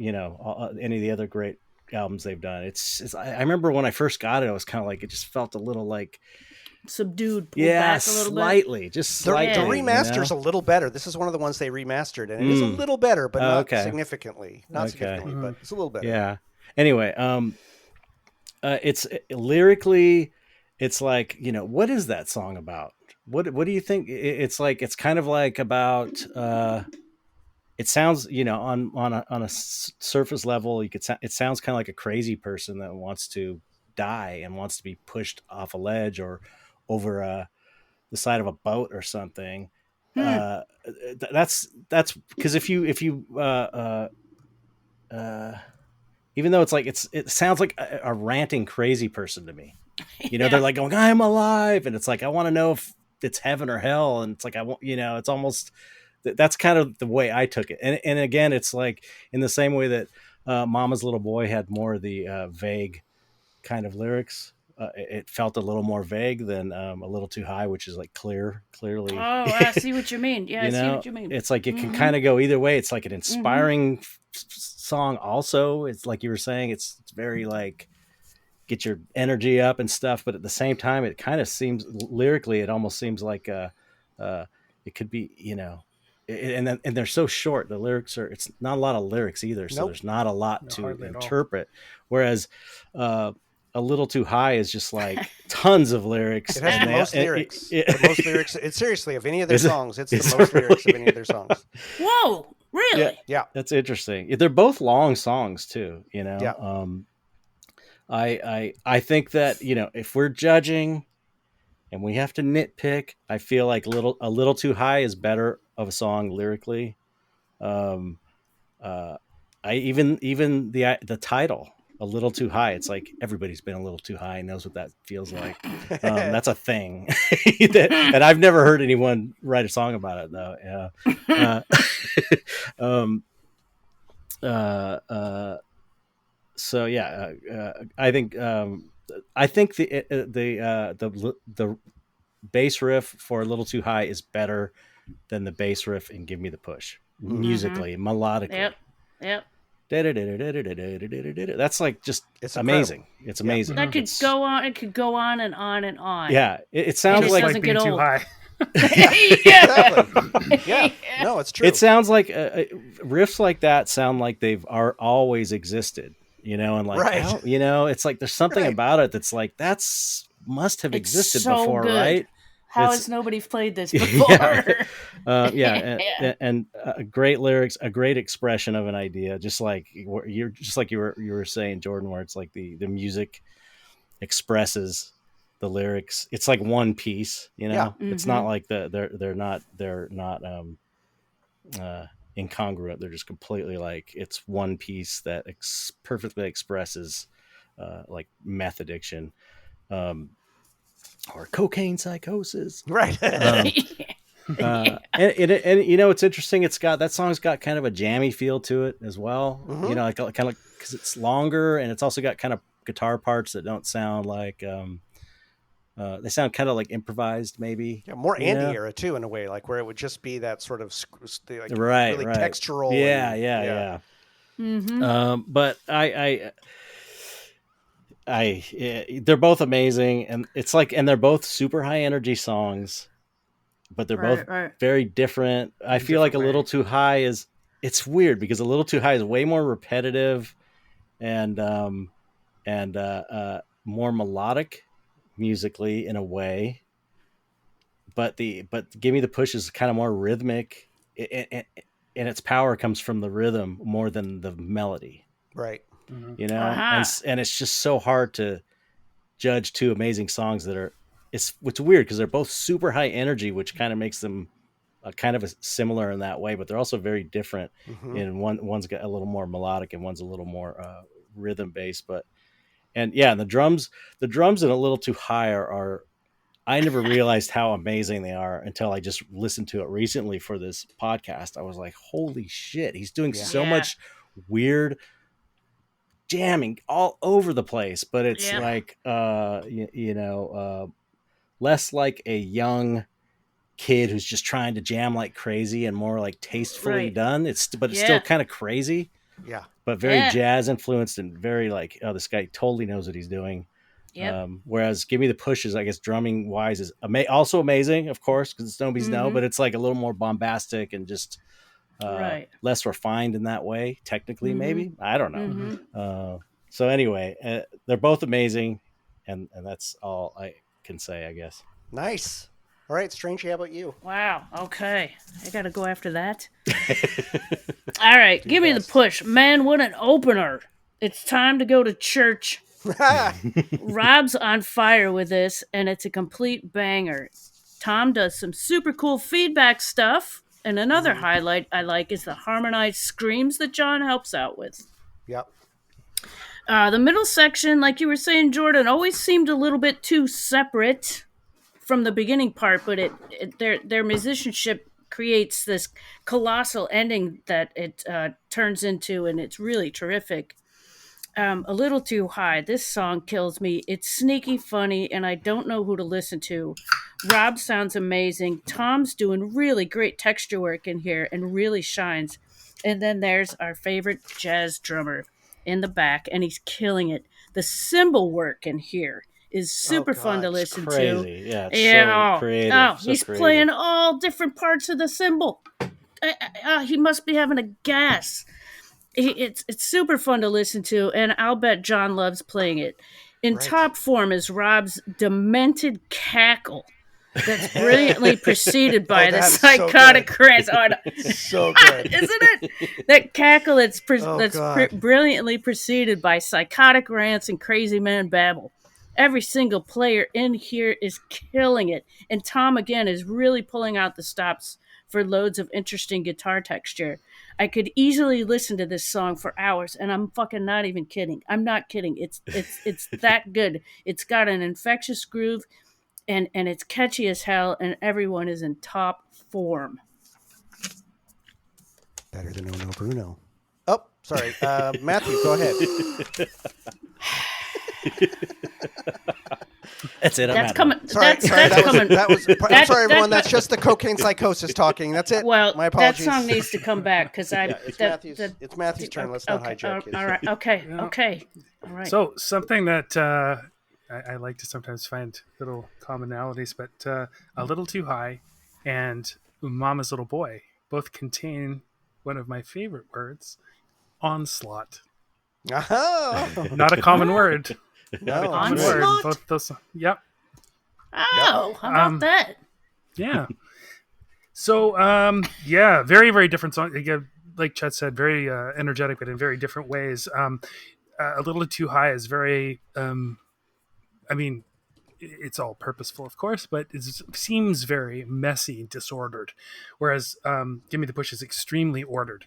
any of the other great albums they've done. I remember when I first got it, I was kind of like, it just felt a little like Subdued. Pulled back a little slightly, just The slightly. remaster's a little better. This is one of the ones they remastered, and it is a little better, but not okay. significantly. Not significantly, but it's a little better. Yeah. Anyway, it's lyrically, it's like, what is that song about? What do you think? It's like, it's kind of like about. It sounds, on a surface level, it sounds kind of like a crazy person that wants to die and wants to be pushed off a ledge or over the side of a boat or something. That's because if you even though it's like it sounds like a ranting crazy person to me. They're like going, "I'm alive," and it's like, I want to know if it's heaven or hell, and it's like, I want, it's almost. That's kind of the way I took it. And again, it's like in the same way that Mama's Little Boy had more of the vague kind of lyrics. It felt a little more vague than A Little Too High, which is like clearly. Oh, I see what you mean. Yeah, I see what you mean. It's like it can kind of go either way. It's like an inspiring song also. It's like you were saying, it's very like get your energy up and stuff. But at the same time, it kind of seems lyrically, it almost seems like it could be, and they're so short. The lyrics it's not a lot of lyrics either, so there's not a lot to interpret. Whereas A Little Too High is just like tons of lyrics. It has the most lyrics. The most lyrics. It's seriously, of any of their songs, it's the most lyrics of any of their songs. Whoa, really? Yeah. That's interesting. They're both long songs too. Yeah. I think that if we're judging and we have to nitpick, I feel like A Little Too High is better of a song lyrically. I even the title, A Little Too High. It's like everybody's been a little too high and knows what that feels like. That's a thing, and I've never heard anyone write a song about it though. Yeah. So yeah, I think the bass riff for A Little Too High is better than the bass riff in Give Me the Push, musically, melodically. Yep. That's like just It's amazing. It's amazing. That could It's- go on. It could go on and on and on. Yeah, it And sounds it like doesn't being get too old. high. Exactly. Yeah. No, it's true. it sounds like riffs like that sound like they've are always existed, and like Right. it's like there's something Right. about it that's like must have It's existed so before, good. right? How It's- has nobody played this before? And great lyrics, a great expression of an idea, just like you were saying, Jordan, where it's like the music expresses the lyrics. It's like one piece, Yeah. It's not like they're not incongruent. They're just completely like it's one piece that perfectly expresses like meth addiction. Or cocaine psychosis. Right. And it's interesting. That song's got kind of a jammy feel to it as well. Mhm. Like kind of because it's longer and it's also got kind of guitar parts that don't sound like they sound kind of like improvised, maybe. Yeah, more Andy Yeah. era too, in a way, like where it would just be that sort of like Right, really right. textural. Yeah. Mm-hmm. But they're both amazing, and it's like, and they're both super high energy songs, but they're both Right. very different. I feel like A different Little ways. Too High it's weird because A Little Too High is way more repetitive and more melodic musically in a way. But Give Me the Push is kind of more rhythmic, and its power comes from the rhythm more than the melody. Right. Uh-huh. And it's just so hard to judge two amazing songs that are it's weird because they're both super high energy, which kind of makes them kind of similar in that way, but they're also very different. Mhm. And one's got a little more melodic and one's a little more rhythm based. And the drums in A Little Too High are I never realized how amazing they are until I just listened to it recently for this podcast. I was like, holy shit, he's doing so Yeah. much weird jamming all over the place, but it's Yeah. like less like a young kid who's just trying to jam like crazy and more like tastefully Right. done. It's still Yeah. kind of crazy, Yeah. but very Yeah. jazz influenced and very like, oh, this guy totally knows what he's doing. Yep. Whereas Give Me the Push is, I guess, drumming wise is also amazing, of course, because it's Nobody's No, Mhm. but it's like a little more bombastic and just Right. less refined in that way, technically, Mhm. maybe. I don't know. Mhm. So anyway, they're both amazing, and that's all I can say, I guess. Nice. All right, Strange. How about you? Wow. Okay. I gotta go after that. All right. Give me the best. push, man. What an opener! It's time to go to church. Rob's on fire with this, and it's a complete banger. Tom does some super cool feedback stuff, and another highlight I like is the harmonized screams that John helps out with. Yep. The middle section, like you were saying, Jordan, always seemed a little bit too separate from the beginning part, but their musicianship creates this colossal ending that it turns into, and it's really terrific. A Little Too High. This song kills me. It's sneaky funny, and I don't know who to listen to. Rob sounds amazing. Tom's doing really great texture work in here and really shines. And then there's our favorite jazz drummer in the back, and he's killing it. The cymbal work in here is super fun to God, it's listen to. Crazy, yeah. It's Yeah, so creative. oh, so he's creative. playing all different parts of the cymbal. He must be having a gas. It's super fun to listen to, and I'll bet John loves playing it. In Right. top form is Rob's demented cackle that's brilliantly preceded by the that is so psychotic good. rants. Oh, no. So good. Isn't it? That cackle that's Oh, God. brilliantly preceded by psychotic rants and crazy man babble. Every single player in here is killing it, and Tom again is really pulling out the stops for loads of interesting guitar texture. I could easily listen to this song for hours, and I'm fucking not even kidding. I'm not kidding. It's that good. It's got an infectious groove, and it's catchy as hell, and everyone is in top form. Better than No Bruno. Oh, sorry. Matthew, go ahead. That's it. I'm That's out. coming. Sorry, That's sorry, that's coming. that was. I'm that- sorry, everyone. that- That's just the cocaine psychosis talking. That's it. Well, my that apologies. song needs to come back because I. Yeah, it's that- Matthew's. that- It's Matthew's turn. Let's not okay, hijack it. all right. Okay. Yeah. Okay. All right. So something that I like to sometimes find little commonalities, but A Little Too High and Mama's Little Boy both contain one of my favorite words, onslaught. Oh, Not a common word. no. Common Onslaught? word. Both those. Yep. Oh, how about that? Yeah. So, yeah, very, very different song. Again, like Chet said, very energetic, but in very different ways. A Little Too High is very, I mean, it's all purposeful, of course, but it seems very messy and disordered. Whereas Give Me the Push is extremely ordered.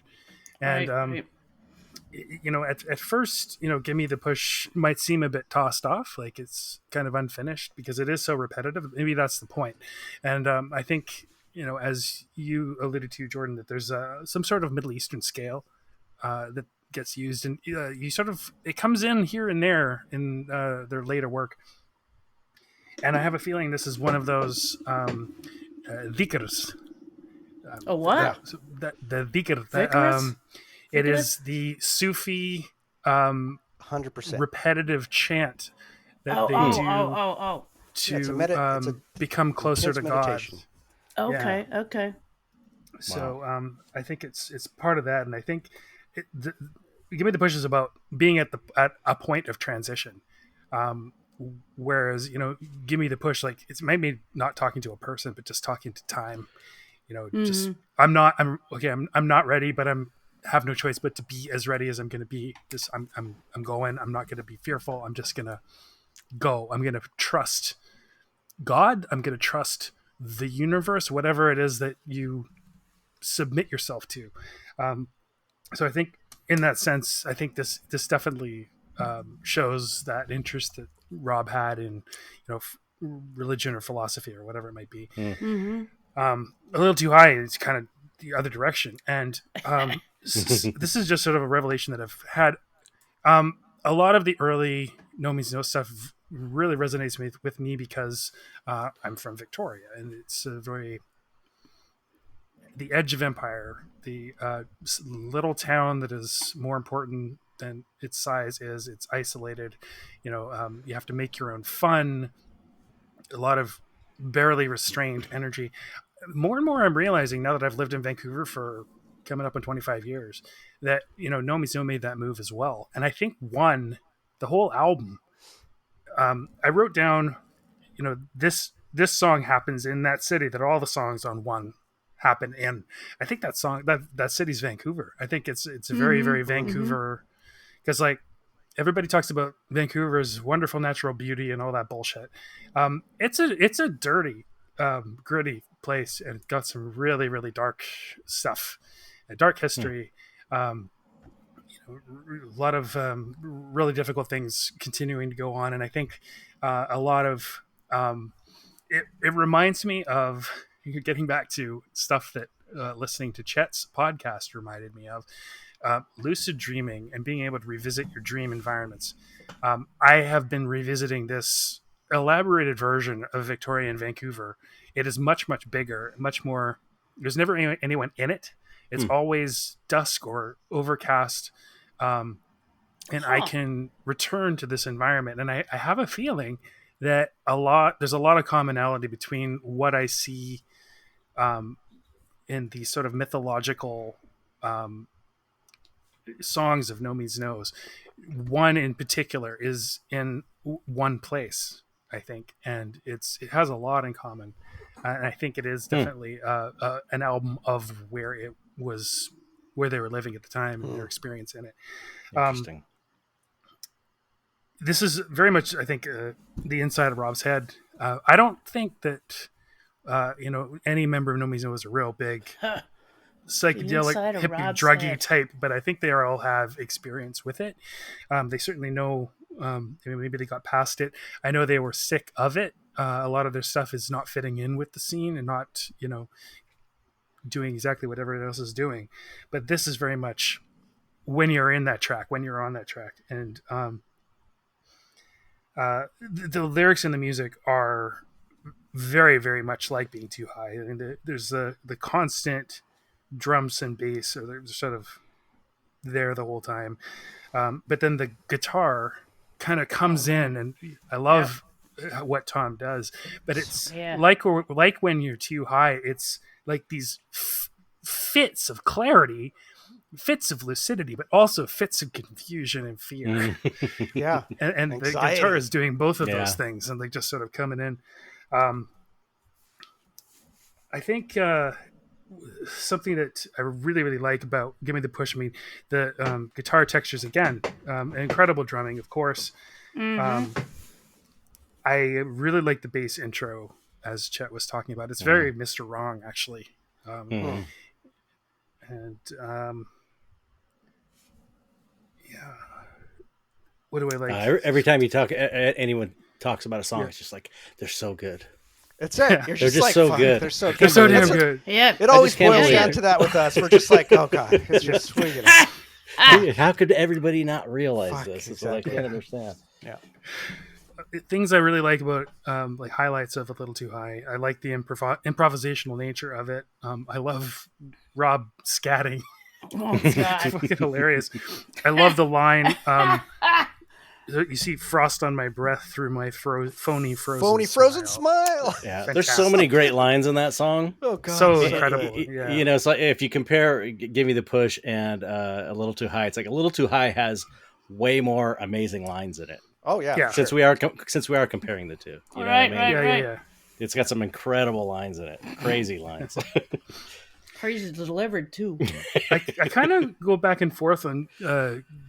And, Right. you know, at first, you know, Give Me the Push might seem a bit tossed off, like it's kind of unfinished because it is so repetitive. Maybe that's the point. And I think, you know, as you alluded to, Jordan, that there's some sort of Middle Eastern scale that gets used, and you sort of, it comes in here and there in their later work. And I have a feeling this is one of those dhikrs. A what? Yeah, so the dhikr. Dhikrs? It Dhikr? is the Sufi 100%. repetitive chant that Oh, they oh, do oh, to Yeah, it's a become closer to intense God. meditation. oh. Okay. Okay. So I think it's part of that, and I think Give Me the Push is about being at a point of transition. Whereas, you know, Give Me the Push, like it's maybe not talking to a person, but just talking to time. You know, just I'm not ready, but have no choice but to be as ready as I'm going to be. I'm going. I'm not going to be fearful. I'm just going to go. I'm going to trust God. I'm going to trust the universe, whatever it is that you submit yourself to. So I think in that sense, I think this definitely shows that interest that Rob had in, you know, religion or philosophy or whatever it might be. A Little Too High is kind of the other direction, and this is just sort of a revelation that I've had. A lot of the early No Means No stuff really resonates with me because I'm from Victoria, and it's a very the edge of empire, the little town that is more important than its size is. It's isolated. You know, you have to make your own fun. A lot of barely restrained energy. More and more, I'm realizing now that I've lived in Vancouver for coming up on 25 years that, you know, No Means No made that move as well. And I think the whole album, I wrote down, you know, this song happens in that city that all the songs on one happen in. I think that city's Vancouver. I think it's a very, very Vancouver, because like everybody talks about Vancouver's wonderful natural beauty and all that bullshit. It's a dirty, gritty place, and got some really, really dark stuff, a dark history. You know, a lot of really difficult things continuing to go on, and I think a lot of it reminds me of getting back to stuff that listening to Chet's podcast reminded me of. Lucid dreaming and being able to revisit your dream environments. I have been revisiting this elaborated version of Victoria and Vancouver. It is much, much bigger, much more. There's never anyone in it. It's always dusk or overcast. And I can return to this environment. And I have a feeling that there's a lot of commonality between what I see in these sort of mythological songs of No Means No's. One in particular is in one place, I think, and it has a lot in common. And I think it is definitely an album of where they were living at the time and their experience in it. Interesting. This is very much, I think, the inside of Rob's head. I don't think that you know, any member of No Means No is a real big psychedelic, inside of hippie, Rob's druggy head. type, but I think they all have experience with it. They certainly know. Maybe they got past it. I know they were sick of it. A lot of their stuff is not fitting in with the scene and not, you know, doing exactly what everyone else is doing. But this is very much when you're in that track, when you're on that track, and the lyrics in the music are very, very much like Being Too High. I mean, there's the constant drums and bass, so they're sort of there the whole time. But then the guitar kind of comes in, and I love what Tom does. But it's like when you're too high, it's like these fits of clarity, fits of lucidity, but also fits of confusion and fear. Yeah. and the guitar is doing both of those things, and they just sort of coming in. I think something that I really, really like about Give Me the Push, I mean, the guitar textures, again, incredible drumming, of course. I really like the bass intro, as Chet was talking about. It's very Mr. Wrong, actually. And yeah, what do I like? Every time you talk, anyone talks about a song, it's just like, they're so good. That's it. You're They're just like, so fuck, good. They're so good. They're so damn good. Yeah. It always can't boils believe down it. to that with us. We're just like, oh God, it's just swinging. How could everybody not realize Fuck, this? It's exactly. what I can't understand. Yeah. Things I really like about like highlights of A Little Too High. I like the improvisational nature of it. I love Rob scatting. Oh, It's God. fucking hilarious. I love the line. You see frost on my breath through my phony frozen smile. Yeah, there's so many great lines in that song. Oh God. So good. incredible. Yeah. You know, it's like if you compare "Give Me the Push" and A Little Too High, it's like A Little Too High has way more amazing lines in it. Oh yeah. Yeah. Since we are comparing the two, you know Right, what I mean? right. Yeah. It's got some incredible lines in it, crazy lines. Crazy delivered too. I kind of go back and forth on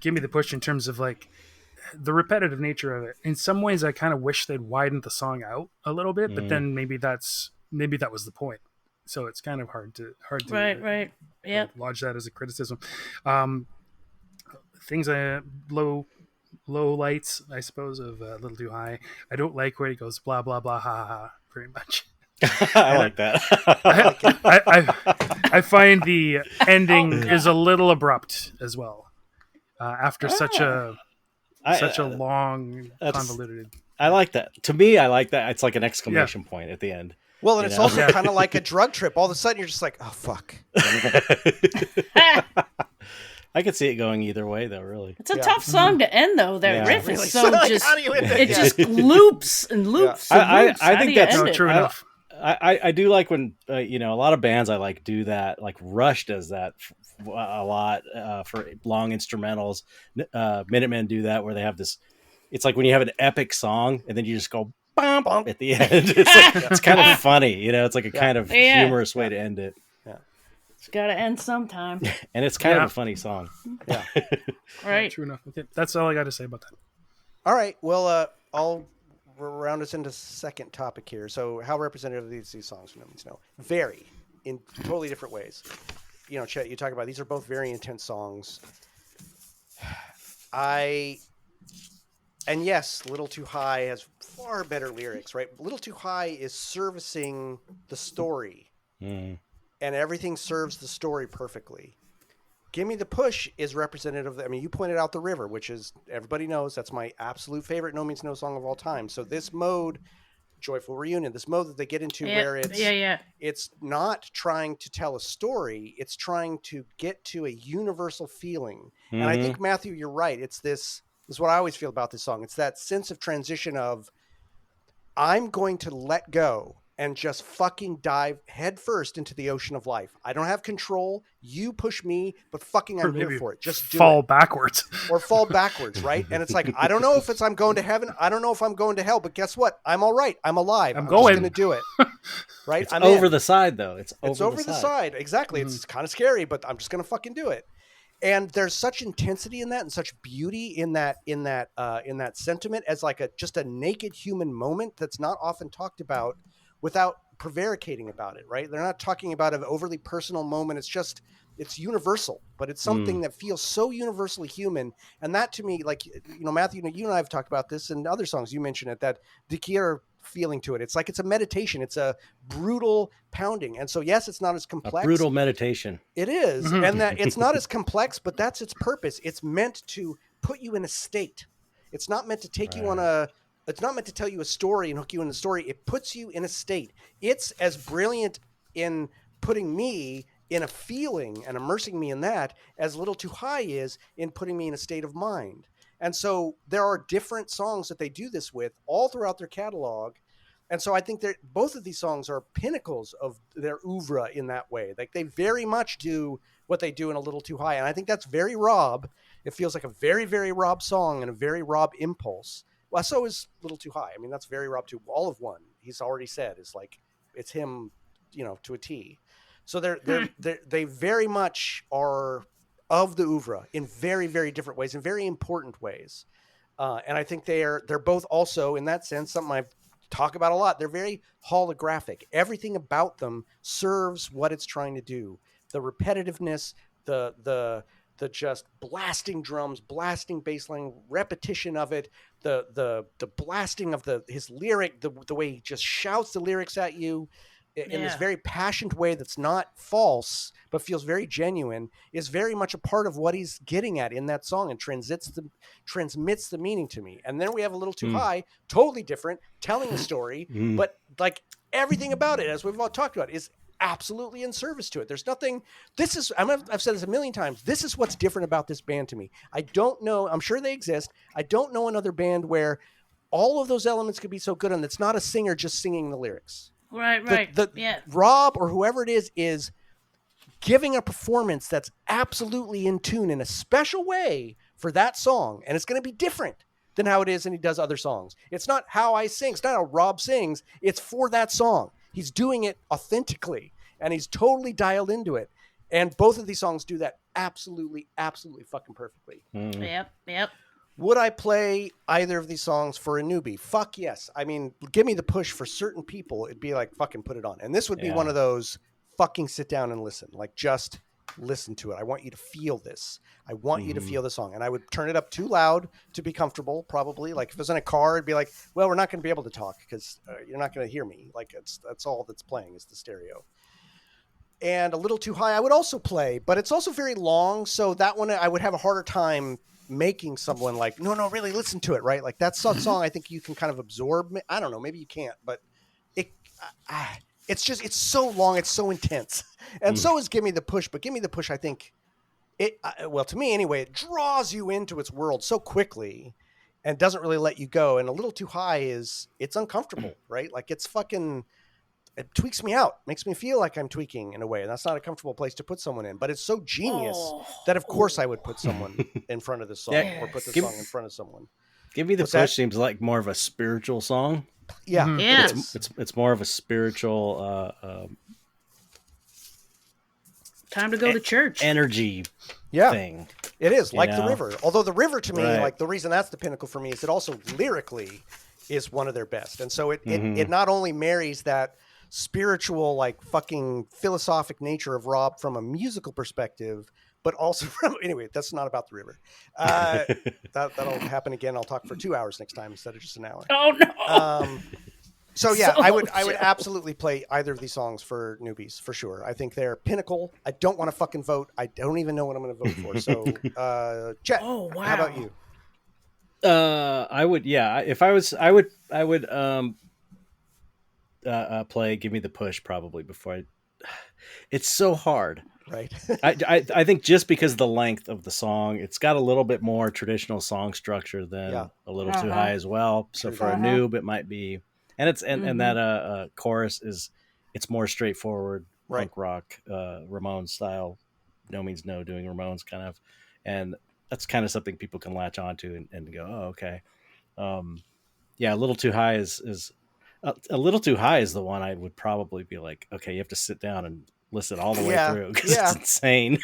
Give Me the Push in terms of like the repetitive nature of it. In some ways, I kind of wish they'd widened the song out a little bit, but then maybe that was the point. So it's kind of hard to Right. Yeah. lodge that as a criticism. Things low lights, I suppose, of A Little Too High. I don't like where he goes blah blah blah ha ha ha very much. I like that. I find the ending is a little abrupt as well. After such a long, convoluted. I like that. To me, I like that. It's like an exclamation point at the end. Well, and it's also kind of like a drug trip. All of a sudden, you're just like, oh fuck. I could see it going either way, though. Really, It's a tough song to end, though. That Yeah. riff Really? is so Like, just how do you end it? it just loops and loops. And loops. I How think do you that's end No, it? true enough. I do like when a lot of bands I like do that. Like Rush does that a lot for long instrumentals. Minutemen do that where they have this. It's like when you have an epic song and then you just go bump at the end. It's kind of funny, It's like a kind of humorous way to end it, It's got to end sometime. and it's kind of a funny song. Yeah. Right. True enough. Okay, that's all I got to say about that. All right. Well, I'll round us into second topic here. So, how representative are these songs? Vary in totally different ways. Chet, you talk about these are both very intense songs. And yes, Little Too High has far better lyrics, right? Little Too High is servicing the story, and everything serves the story perfectly. Give Me the Push is representative. You pointed out The River, which is, everybody knows, that's my absolute favorite No Means No song of all time. So this mode, Joyful Reunion, this mode that they get into where it's not trying to tell a story, it's trying to get to a universal feeling. And I think, Matthew, you're right. This is what I always feel about this song. It's that sense of transition of, I'm going to let go and just fucking dive headfirst into the ocean of life. I don't have control. You push me, but fucking I'm here for it. Just do fall it. backwards. Or fall backwards, right? And it's like, I don't know if I'm going to heaven. I don't know if I'm going to hell, but guess what? I'm all right. I'm alive. I'm going. just going to do it. Right? It's I'm over in. the side, though. It's over the side. Exactly. It's kind of scary, but I'm just going to fucking do it. And there's such intensity in that, and such beauty in that sentiment as like just a naked human moment that's not often talked about without prevaricating about it, right? They're not talking about an overly personal moment. It's universal, but it's something that feels so universally human. And that to me, like, Matthew, you and I have talked about this in other songs. You mentioned it, that Dikir feeling to it. It's like, it's a meditation. It's a brutal pounding. And so, yes, it's not as complex. A brutal meditation. It is. And that it's not as complex, but that's its purpose. It's meant to put you in a state. It's not meant to take you on a It's not meant to tell you a story and hook you in the story. It puts you in a state. It's as brilliant in putting me in a feeling and immersing me in that as Little Too High is in putting me in a state of mind. And so there are different songs that they do this with all throughout their catalog. And so I think that both of these songs are pinnacles of their oeuvre in that way. Like they very much do what they do in A Little Too High. And I think that's very Rob. It feels like a very, very Rob song and a very Rob impulse. Well, so is Little Too High. I mean, that's very Rob too. All of One, he's already said, is like, it's him, to a T. So they very much are of the oeuvre in very, very different ways, in very important ways. And I think they're both also, in that sense, something I've talked about a lot. They're very holographic. Everything about them serves what it's trying to do. The repetitiveness, the just blasting drums, blasting bass line, repetition of it, the blasting of his lyric, the way he just shouts the lyrics at you in this very passionate way that's not false but feels very genuine, is very much a part of what he's getting at in that song and transmits the meaning to me. And then we have A Little Too High, totally different, telling a story, but like everything about it, as we've all talked about, is absolutely in service to it. There's nothing. I've said this a million times. This is what's different about this band to me. I don't know. I'm sure they exist. I don't know another band where all of those elements could be so good, and it's not a singer just singing the lyrics. Right. Rob or whoever it is giving a performance that's absolutely in tune in a special way for that song, and it's going to be different than how it is and he does other songs. It's not how I sing. It's not how Rob sings. It's for that song. He's doing it authentically, and he's totally dialed into it. And both of these songs do that absolutely, absolutely fucking perfectly. Yep. Would I play either of these songs for a newbie? Fuck yes. I mean, give me the push for certain people. It'd be like, fucking put it on. And this would be one of those fucking sit down and listen. Like, just listen to it. I want you to feel this. I want you to feel the song. And I would turn it up too loud to be comfortable, probably. Like, if it was in a car, it'd be like, well, we're not going to be able to talk because you're not going to hear me. Like, that's all that's playing is the stereo. And A Little Too High, I would also play, but it's also very long. So that one, I would have a harder time making someone like, no, really listen to it, right? Like that song, I think you can kind of absorb. I don't know, maybe you can't, but it's so long, it's so intense, and so is Give Me the Push. But Give Me the Push, I think well, to me anyway, it draws you into its world so quickly and doesn't really let you go. And A Little Too High it's uncomfortable, right? Like it tweaks me out, makes me feel like I'm tweaking in a way. And that's not a comfortable place to put someone in, but it's so genius that of course I would put someone in front of this song or put the song in front of someone. Give Me the Push seems like more of a spiritual song. Yeah. Yes. It's more of a spiritual Time to go to church. Energy thing. It is like The River. Although The River to me, Right. like the reason that's the pinnacle for me is it also lyrically is one of their best. And so it not only marries that spiritual, like fucking philosophic nature of Rob from a musical perspective, but also from, anyway, that's not about The River. That'll happen again. I'll talk for 2 hours next time instead of just an hour. Oh no. So yeah, I would absolutely play either of these songs for newbies for sure. I think they're pinnacle. I don't want to fucking vote. I don't even know what I'm going to vote for. So, Chet, Oh, wow. how about you? I would, if I was, I would play Give Me the Push probably before it's so hard. Right. I think just because of the length of the song, it's got a little bit more traditional song structure than A Little Too High as well. So for a noob, it might be, and it's, and that chorus it's more straightforward, punk rock, Ramones style, No Means No, doing Ramones kind of, and that's kind of something people can latch onto and go, oh, okay. A Little Too High is A Little Too High is the one I would probably be like, okay, you have to sit down and listen all the way through because it's insane.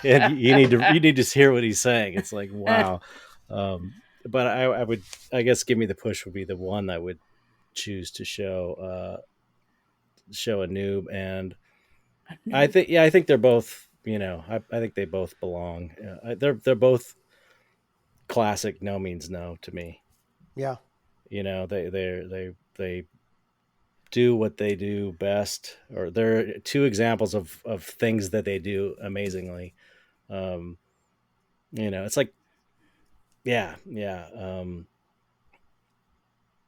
And you need to hear what he's saying. It's like, wow. But I guess Give Me the Push would be the one I would choose to show a noob. And I think they're both, I think they both belong. They're both classic No Means No to me. Yeah. They do what they do best, or they're two examples of things that they do amazingly. It's like,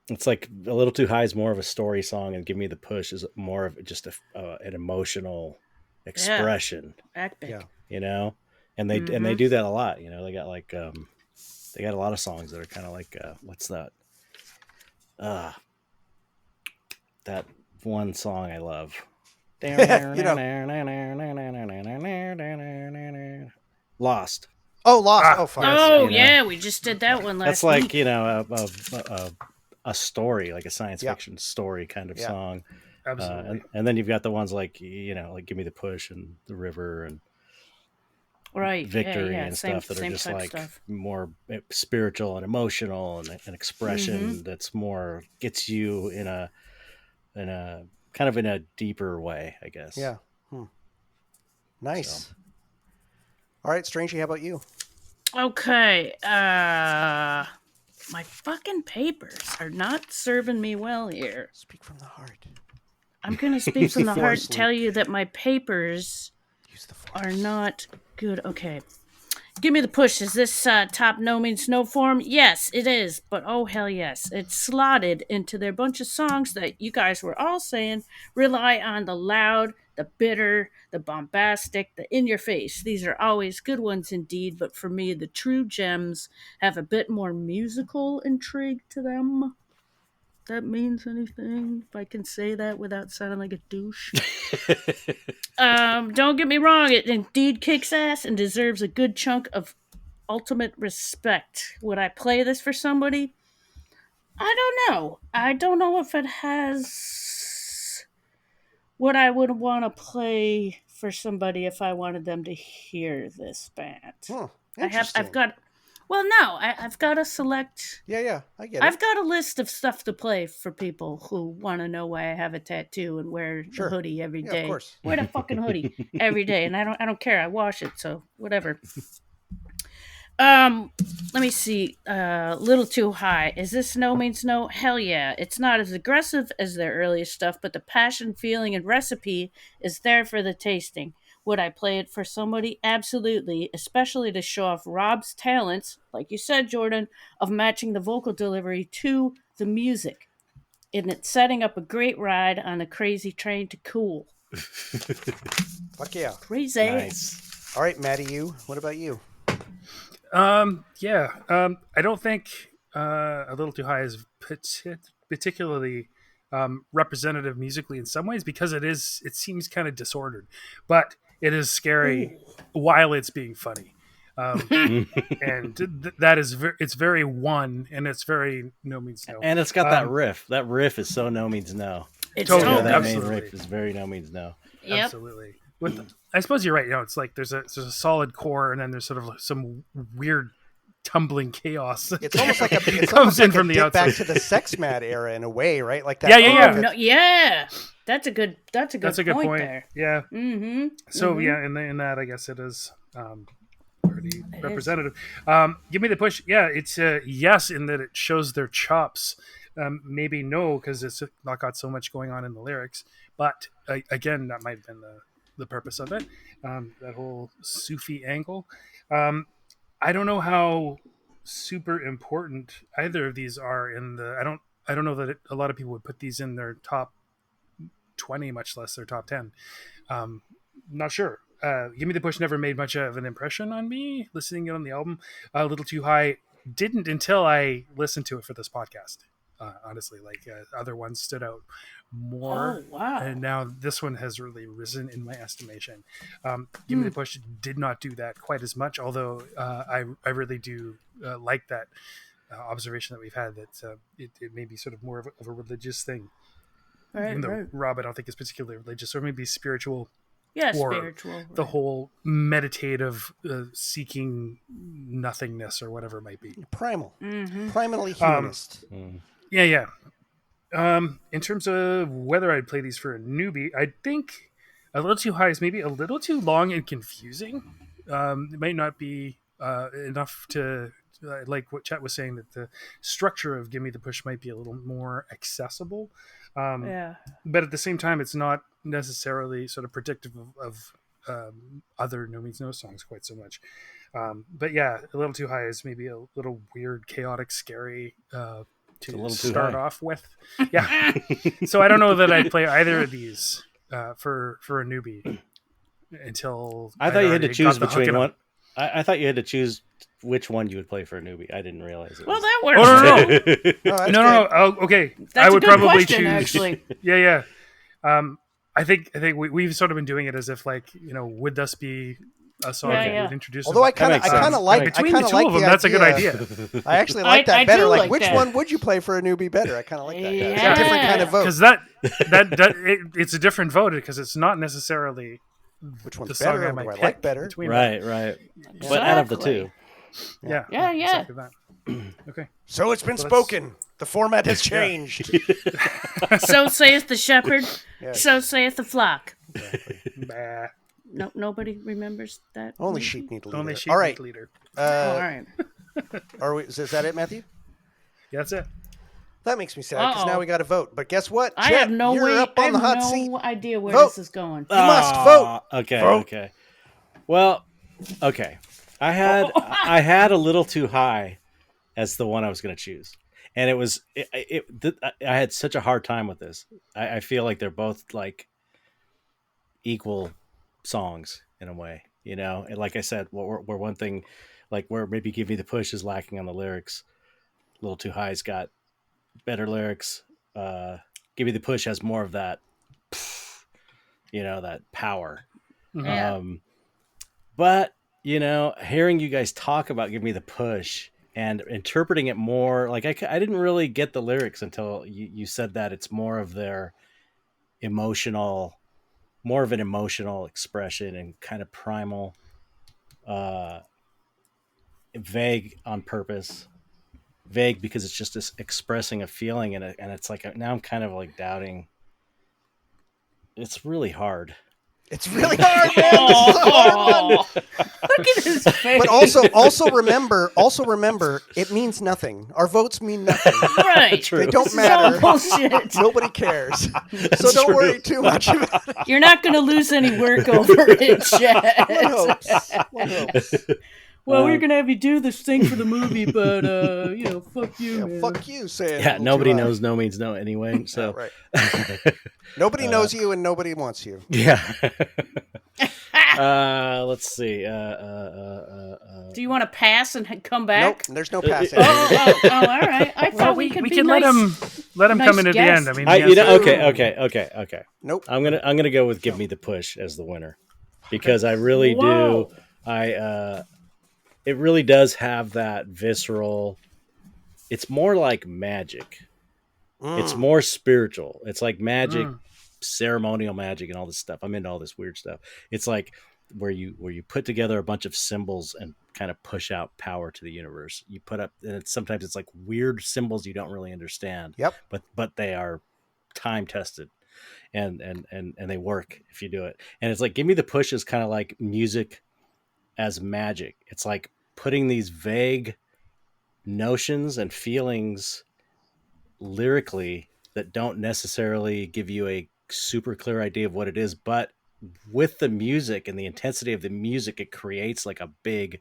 It's like A Little Too High is more of a story song, and Give Me the Push is more of just an emotional expression. Act big. Yeah. You know, and they do that a lot. You know, they got like they got a lot of songs that are kind of like what's that? That one song I love. Lost. Oh, Lost. Ah, Oh, fuck. yes. Oh You know. yeah, we just did that one last That's like week. you know a story, like a science Yeah. fiction story kind of Yeah. song. Absolutely. And then you've got the ones like you know like Give Me the Push and The River and Right. Victory Yeah. and Same stuff that are just type like stuff. more spiritual and emotional and an expression that's more gets you in a kind of in a deeper way, I guess. Yeah. Nice. All right, Strangey, how about you? Okay. My fucking papers are not serving me well here. Speak from the heart. I'm gonna speak from the heart Force and tell you that my papers Use the force. are not good. Okay. Give Me the Push. Is this top no means no form? Yes, it is. But oh hell yes. It's slotted into their bunch of songs that you guys were all saying rely on the loud, the bitter, the bombastic, the in your face. These are always good ones indeed, but for me the true gems have a bit more musical intrigue to them. That means anything, if I can say that without sounding like a douche. Don't get me wrong, it indeed kicks ass and deserves a good chunk of ultimate respect. Would I play this for somebody? I don't know. I don't know if it has what I would want to play for somebody if I wanted them to hear this band. Interesting. I've got I've got to select Yeah, I get it. I've got a list of stuff to play for people who want to know why I have a tattoo and wear Sure. the hoodie every Yeah, day. of course. Wear the fucking hoodie every day, and I don't care. I wash it, so whatever. Let me see. Little Too High. Is this no means no? Hell yeah. It's not as aggressive as their earliest stuff, but the passion, feeling, and recipe is there for the tasting. Would I play it for somebody? Absolutely, especially to show off Rob's talents, like you said, Jordan, of matching the vocal delivery to the music. And it's setting up a great ride on the crazy train to cool. Fuck yeah. Crazy. Nice. All right, Maddie, you. What about you? Yeah. I don't think A Little Too High is particularly representative musically in some ways because it seems kind of disordered, but it is scary while it's being funny. And that is it's very one, and it's very no means no. And it's got that riff. That riff is so no means no. It's Totally, That main absolutely. riff is very no means no. Yep. Absolutely. I suppose you're right. You know, it's like there's a solid core, and then there's sort of some weird tumbling chaos. It's almost like it comes comes in like from a the dip back outside. to the sex mad era in a way, right? Like that. Yeah, yeah, Oh, no, yeah. That's a good That's a good point. there. Yeah. Mm-hmm. So yeah, in that I guess it is pretty representative. Give Me the Push. Yeah, it's yes in that it shows their chops. Maybe no because it's not got so much going on in the lyrics. But again, that might have been the purpose of it. That whole Sufi angle. I don't know how super important either of these are in the. I don't know that a lot of people would put these in their top 20, much less their top 10. Not sure. Give Me the Push never made much of an impression on me listening on the album. A Little Too High didn't until I listened to it for this podcast. Honestly, like other ones stood out more. Oh, wow. And now this one has really risen in my estimation. Give Me the Push did not do that quite as much, although I really do like that observation that we've had that it may be sort of more of a religious thing. Right, Even though right. Rob, I don't think is particularly religious, or maybe spiritual. Yeah, or spiritual. The right. whole meditative seeking nothingness or whatever it might be. Primal. Mm-hmm. Primarily humanist. Yeah. In terms of whether I'd play these for a newbie, I think A Little Too High is maybe a little too long and confusing. It might not be enough to like what Chet was saying, that the structure of Give Me the Push might be a little more accessible. Yeah. But at the same time, it's not necessarily sort of predictive of other No Means No songs quite so much. But yeah, A Little Too High is maybe a little weird, chaotic, scary, a to little too start high. off with. Yeah. So I don't know that I'd play either of these for a newbie until I thought you had to already choose got the hook in between 'em. one. I thought you had to choose which one you would play for a newbie. I didn't realize it. Well, was- that works. Oh, no, too. Oh, that's No. good. Oh, okay. That's I a would good probably question, choose. actually. Yeah. I think we've sort of been doing it as if like would this be a song Yeah, that yeah. would introduce? Although I them? kind of makes sense. like between I the kind of two like of them, the that's a good idea. idea. I actually like that I better. do Like, like which that. one would you play for a newbie better? I kind of like that. Yeah. It's a Yeah. different kind of vote. Because it's a different vote because it's not necessarily Which one's the song better? I Or might do I pick like better? between them. right. But out of the two, Yeah, Yeah. exactly that. Okay. So it's been So spoken. The format has changed. So saith the shepherd. Yes. So saith the flock. Bah. No, nobody remembers that. Only movie? sheep need a leader. Only sheep All right. leader. All right. Are we? Is that it, Matthew? Yeah, that's it. That makes me sad because now Uh-oh. we got to vote. But guess what? I Chet, have no you're way. up I on the have hot no seat. idea where Vote. this is going. You must vote. Okay, Vote. okay. Well, okay. I had a little too high as the one I was going to choose, and I had such a hard time with this. I feel like they're both like equal songs in a way, And like I said, where one thing, like where maybe "Give Me the Push" is lacking on the lyrics, a little too high's got better lyrics. "Give Me the Push" has more of that, that power. Yeah. But hearing you guys talk about "Give Me the Push" and interpreting it more, like I didn't really get the lyrics until you said that it's more of their more of an emotional expression and kind of primal, vague on purpose, vague because it's just this expressing a feeling, and it's like now I'm kind of like doubting. It's really hard. It's really hard, man. This is a hard one. Look at his face. But also remember, it means nothing. Our votes mean nothing. right. True. They don't This is all matter. bullshit. Nobody cares. So don't true. worry too much about it. You're not going to lose any work over it, Chet. One hopes. One hopes. Well, we're going to have you do this thing for the movie, but, fuck you, Yeah, man. fuck you, saying Yeah, nobody knows no means no anyway. So Right. Nobody knows you and nobody wants you. yeah. Let's see. Do you want to pass and come Nope, back? there's no passing. Oh, all right. I thought we could we be can nice. let him nice come in at the guest. end. I mean, I, he you has know, to- okay. Nope. I'm gonna go with "Give Me the Push" as the winner because I really Whoa. do. It really does have that visceral. It's more like magic. It's more spiritual. It's like magic, ceremonial magic, and all this stuff. I'm into all this weird stuff. It's like where you put together a bunch of symbols and kind of push out power to the universe. You put up, and sometimes it's like weird symbols you don't really understand. Yep. But they are time tested, and they work if you do it. And it's like "Give Me the Push" is kind of like music as magic. It's like putting these vague notions and feelings lyrically that don't necessarily give you a super clear idea of what it is, but with the music and the intensity of the music, it creates like a big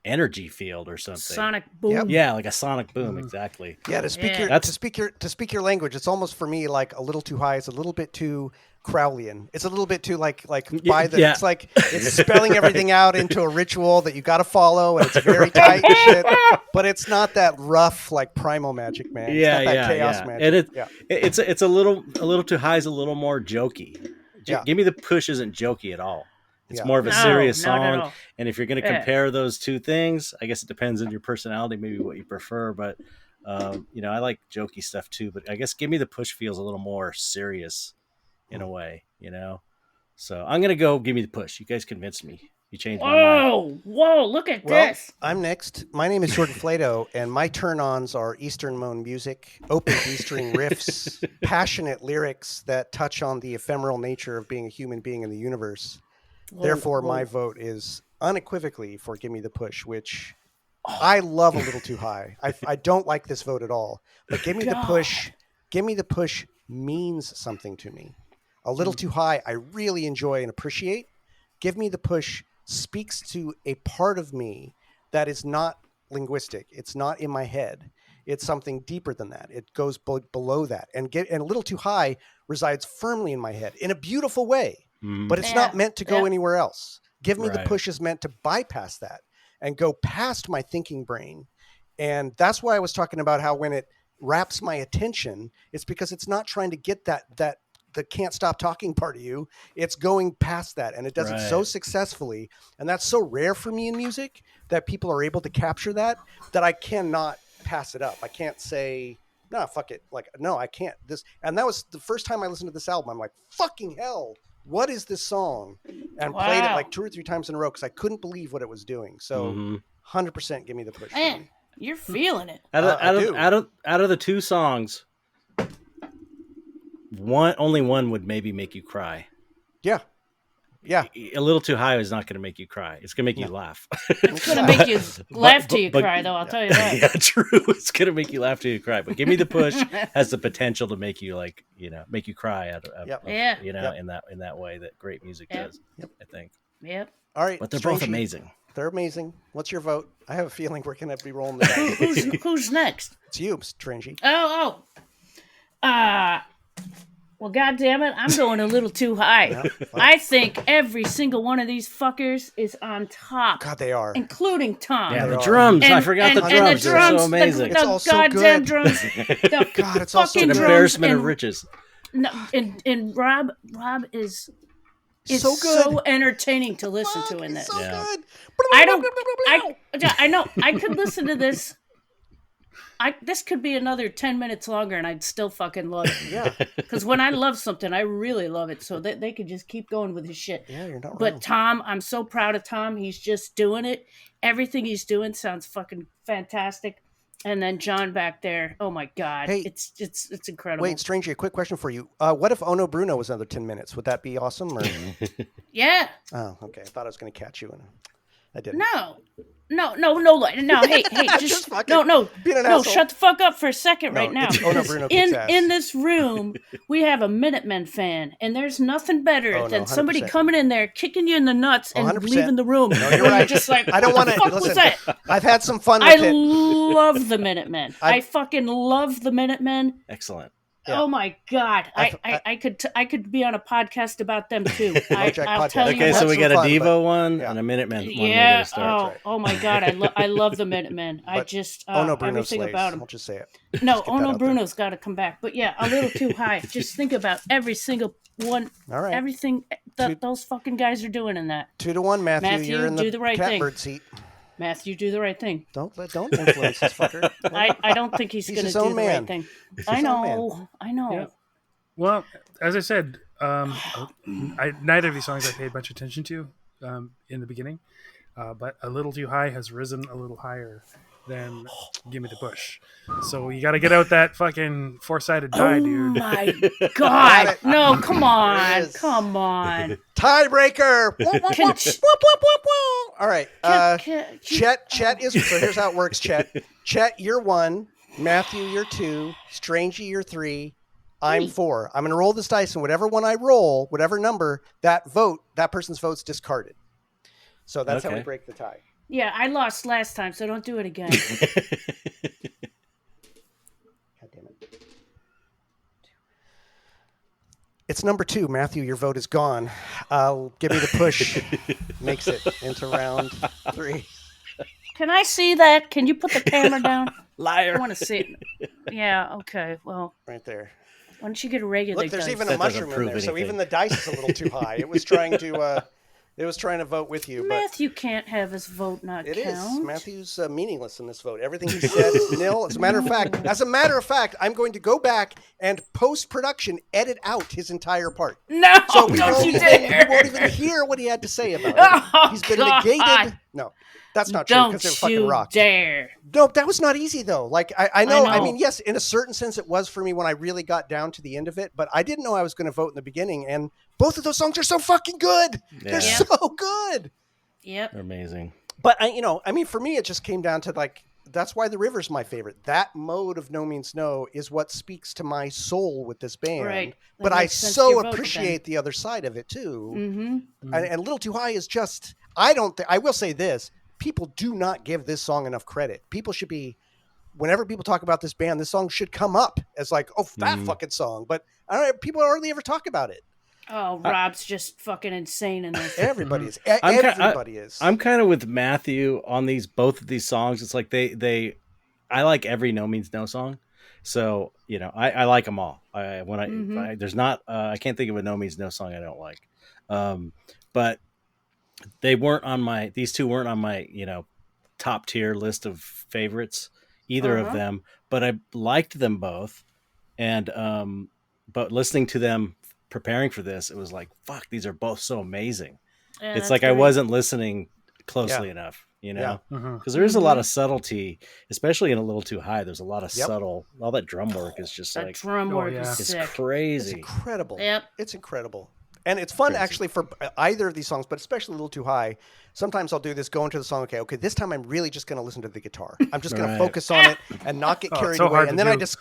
energy field or something. Sonic boom. Yep. Yeah, like a sonic boom, exactly. Yeah, to speak Yeah. your That's- to speak your language, it's almost for me like a little too high. It's a little bit too Crowleyan. It's a little bit too like by the. yeah. It's like it's spelling everything out into a ritual that you got to follow, and it's very tight and shit. But it's not that rough like primal magic, man. Yeah, it's not that yeah, chaos yeah. magic. And it's a little too high is a little more jokey. Yeah. Give Me the Push isn't jokey at all. It's Yeah. more of a No, serious not at song. all. And if you're going to Yeah. compare those two things, I guess it depends on your personality, maybe what you prefer. But I like jokey stuff too. But I guess Give Me the Push feels a little more serious in a way, So I'm gonna go Give Me the Push. You guys convinced me. You changed my mind. Whoa, look at Well, this. I'm next. My name is Jordan Flato, and my turn-ons are Eastern moan music, open D-string riffs, passionate lyrics that touch on the ephemeral nature of being a human being in the universe. Therefore, my vote is unequivocally for "Give Me the Push," which I love a little too high. I don't like this vote at all. But "Give Me the Push," "Give Me the Push" means something to me. A little too high, I really enjoy and appreciate. "Give Me the Push" speaks to a part of me that is not linguistic. It's not in my head. It's something deeper than that. It goes below that, and A Little Too High resides firmly in my head in a beautiful way, but it's not meant to go anywhere else. Give Me the Push is meant to bypass that and go past my thinking brain. And that's why I was talking about how when it wraps my attention, it's because it's not trying to get the can't stop talking part of you. It's going past that, and it does it so successfully. And that's so rare for me in music that people are able to capture that I cannot pass it up. I can't say, no, fuck it. Like, no, I can't. And that was the first time I listened to this album. I'm like, fucking hell, what is this song? And played it like 2 or 3 times in a row because I couldn't believe what it was doing. So 100% Give Me the Push. Man, you're feeling it. Out of the 2 songs, only one would maybe make you cry. Yeah. A Little Too High is not going to make you cry. It's going to make you laugh. It's going to make you laugh till you cry, though. I'll tell you that. Yeah, true. It's going to make you laugh till you cry. But Give Me the Push has the potential to make you make you cry in that way that great music does. I think. Yep. All right. But they're both amazing. They're amazing. What's your vote? I have a feeling we're going to be rolling the dice. Who's next? It's you, Strangy. Well, goddamn it, I'm going a little too high. I think every single one of these fuckers is on top. God, they are. Including Tom. Yeah, the drums. I forgot the drums. And the drums, they're so amazing. The goddamn drums. God, it's also fucking an drums. embarrassment of riches. No, and Rob is so good. So entertaining to listen to in this. So good. I know. I could listen to this. This could be another 10 minutes longer and I'd still fucking love it. Yeah. Because when I love something, I really love it. So that they could just keep going with his shit. Yeah, you're not wrong. But Tom, I'm so proud of Tom. He's just doing it. Everything he's doing sounds fucking fantastic. And then John back there. Oh my God. Hey, it's incredible. Wait, Strangey, a quick question for you. What if Ono Bruno was another 10 minutes? Would that be awesome? Or... Yeah. Oh, okay. I thought I was going to catch you. And I didn't. No, hey, just fucking no, being an asshole. shut the fuck up for a second right now. It's Ono Bruno kicks ass. In this room, we have a Minutemen fan, and there's nothing better than somebody 100%. coming in there, kicking you in the nuts, and 100%. leaving the room. No, you're right. Just like, I don't want to. what the fuck was that? I've had some fun with I it. love the Minutemen. I fucking love the Minutemen. Excellent. Yeah. Oh my God! I could be on a podcast about them too. I'll tell you. Okay, so we got a fun, Devo one and a Minutemen one. Yeah. Start. Oh my God! I love the Minutemen. I just Ono Bruno everything slays. about them. I'll just say it. No, Just get that Ono out Bruno's got to come back. But yeah, A Little Too High. Just think about every single one. All right. Everything those fucking guys are doing in that. 2-1, Matthew. Matthew, You're in the do the right thing. catbird seat. Matthew, do the right thing. Don't influence this fucker. I don't think he's going to his do own the man. right thing. He's I his own know. Yeah. Well, as I said, neither of these songs I paid much attention to in the beginning, but A Little Too High has risen a little higher than Give Me the Push. So you got to get out that fucking four-sided die, dude. Oh my God! No, come There it on, is. come on. Tiebreaker. All right. Can- Chet is. So here's how it works. Chet, you're 1. Matthew, you're 2. Strangey, you're 3. I'm 4. I'm going to roll this dice, and whatever one I roll, whatever number, that person's vote's discarded. So that's how we break the tie. Yeah, I lost last time, so don't do it again. God damn it. It's number 2. Matthew, your vote is gone. Give Me the Push. Makes it into round 3. Can I see that? Can you put the camera down? Liar. I want to see it. Yeah, okay. Well, Right there. why don't you get a regular Look, there's dice? even a That doesn't mushroom in prove there, so anything. even the dice is a little too high. It was trying to vote with you, but Matthew can't have his vote not it is. count. Matthew's meaningless in this vote. Everything he said is nil. As a matter of fact, I'm going to go back and post-production edit out his entire part. No, So we don't won't, you even, dare! we won't even hear what he had to say about it. Oh, He's been God. negated. No, that's not true Don't because they're fucking you rocks. dare! No, that was not easy though. Like I know. I know. mean, yes, in a certain sense, it was for me when I really got down to the end of it. But I didn't know I was going to vote in the beginning, and both of those songs are so fucking good. Yeah. They're Yeah. so good. Yep. They're amazing. But for me, it just came down to like that's why The River's my favorite. That mode of No Means No is what speaks to my soul with this band. Right. That But I makes sense to so your vote appreciate the other side of it too. Mm-hmm. And Little Too High is just. I will say this. People do not give this song enough credit. People should be whenever people talk about this band, this song should come up as like, oh, that fucking song. But I don't know, people hardly ever talk about it. Oh, Rob's just fucking insane in this. Everybody is. I'm Everybody is. I'm kind of with Matthew on both of these songs. It's like I like every No Means No song. So, I like them all. There's not, I can't think of a No Means No song I don't like. But these two weren't on my, top tier list of favorites, either of them, but I liked them both. And, but listening to them preparing for this, it was like, fuck, these are both so amazing. Yeah, it's like, I wasn't listening closely enough, because there is a lot of subtlety, especially in A Little Too High. There's a lot of subtle, all that drum work is just that like, drum work is it's sick. crazy. It's incredible. Yep. It's incredible. And it's fun actually for either of these songs, but especially A Little Too High. Sometimes I'll do this, go into the song, okay, this time I'm really just going to listen to the guitar. I'm just going to focus on it and not get carried away. And then it's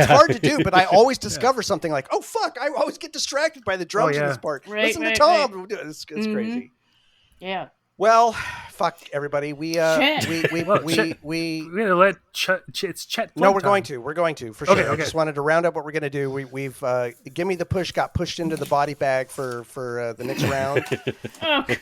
hard to do, but I always discover something like, oh, fuck, I always get distracted by the drums in this part. Listen to Tom. Right. It's crazy. Yeah. Well, fuck everybody. We're gonna let it's Chet. No, we're going to for sure. I just wanted to round up what we're gonna do. We've Gimme the Push got pushed into the body bag for the next round,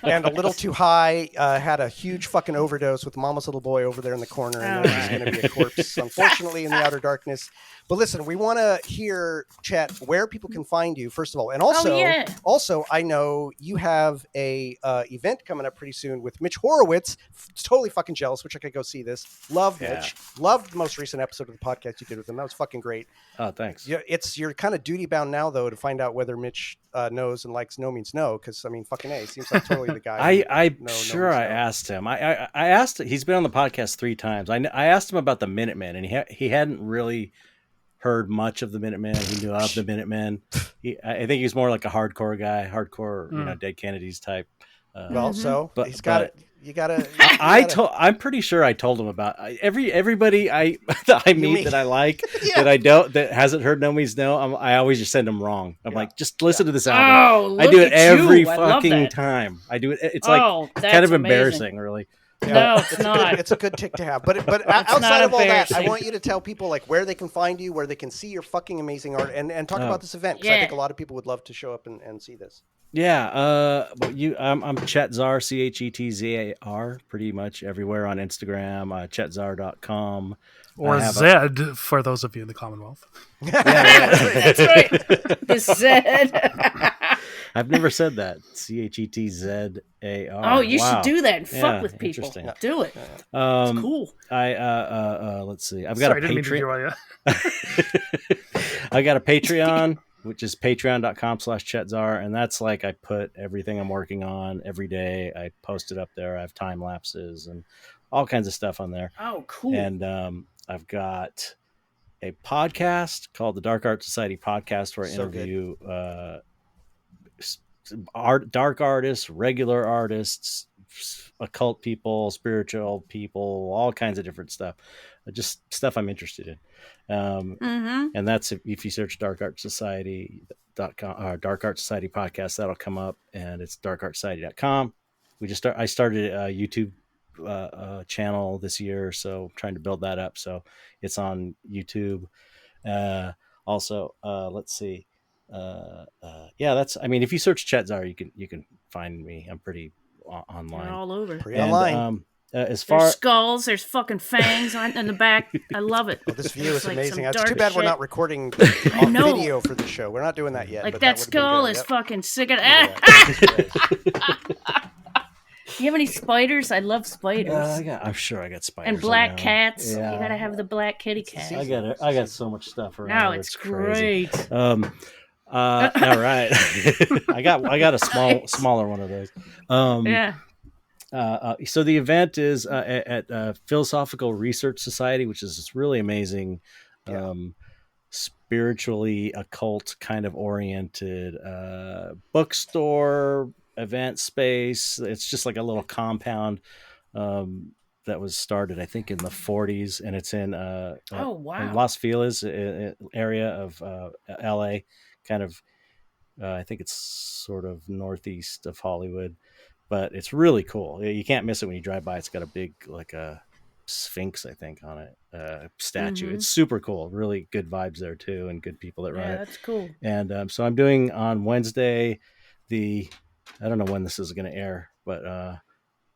and A Little Too High had a huge fucking overdose with Mama's Little Boy over there in the corner, and he's gonna be a corpse, unfortunately, in the outer darkness. But listen, we want to hear, Chet, where people can find you, first of all. And also, I know you have a event coming up pretty soon with Mitch Horowitz. Totally fucking jealous. Wish I could go see this. Love Mitch. Loved the most recent episode of the podcast you did with him. That was fucking great. Oh, thanks. Yeah, you're kind of duty bound now, though, to find out whether Mitch knows and likes No Means No. Because, I mean, fucking A, seems like totally the guy. I asked him. I asked, he's been on the podcast 3 times. I asked him about the Minutemen, and he hadn't really heard much of the Minutemen. He knew of the Minutemen. I think he's more like a hardcore guy, Dead Kennedys type. But he's got it. You gotta. I'm pretty sure I told him about everybody that I meet that I like that hasn't heard No Means No. I always just send them wrong. I'm like, just listen to this album. I do it every fucking time. I do it. It's like kind of embarrassing, really. Yeah, no, it's not. It's a good tick to have. But outside of all that, I want you to tell people like where they can find you, where they can see your fucking amazing art, and talk about this event, because I think a lot of people would love to show up and see this. Yeah, I'm Chet Zar, ChetZar, pretty much everywhere on Instagram, chetzar.com. Or Zed, for those of you in the Commonwealth. That's right. The Zed. I've never said that. ChetZar. Oh, you should do that and fuck with people. Do it. It's cool. Let's see. I've got a Patreon. I got a Patreon, which is patreon.com/ChetZar, and that's like I put everything I'm working on every day. I post it up there. I have time lapses and all kinds of stuff on there. Oh, cool. And I've got a podcast called the Dark Art Society Podcast, where I interview dark artists, regular artists, occult people, spiritual people, all kinds of different stuff. Just stuff I'm interested in. And that's if you search darkartsociety.com or Dark Art Society Podcast, that'll come up, and it's darkartsociety.com. I started a YouTube channel this year, so trying to build that up, so it's on YouTube. Also, let's see. That's. I mean, if you search Chet Zar, you can find me. I'm pretty online. You're all over. Pretty online. There's skulls, there's fucking fangs in the back. I love it. Oh, this view is like amazing. It's too bad we're not recording video for the show. We're not doing that yet. Like that skull is fucking sick. Do you have any spiders? I love spiders. I'm sure I got spiders. And black cats. Yeah. You gotta have the black kitty cat. I got so much stuff around. No, it's great. All right. I got a smaller one of those. So the event is at Philosophical Research Society, which is this really amazing, spiritually occult kind of oriented bookstore event space. It's just like a little compound that was started, I think, in the 40s, and it's in in Los Feliz area of LA, kind of. I think it's sort of northeast of Hollywood. But it's really cool. You can't miss it when you drive by. It's got a big, like a sphinx, I think, on it, statue. Mhm. It's super cool. Really good vibes there too, and good people that run Yeah, it. that's cool. And so I'm doing on Wednesday I don't know when this is going to air, but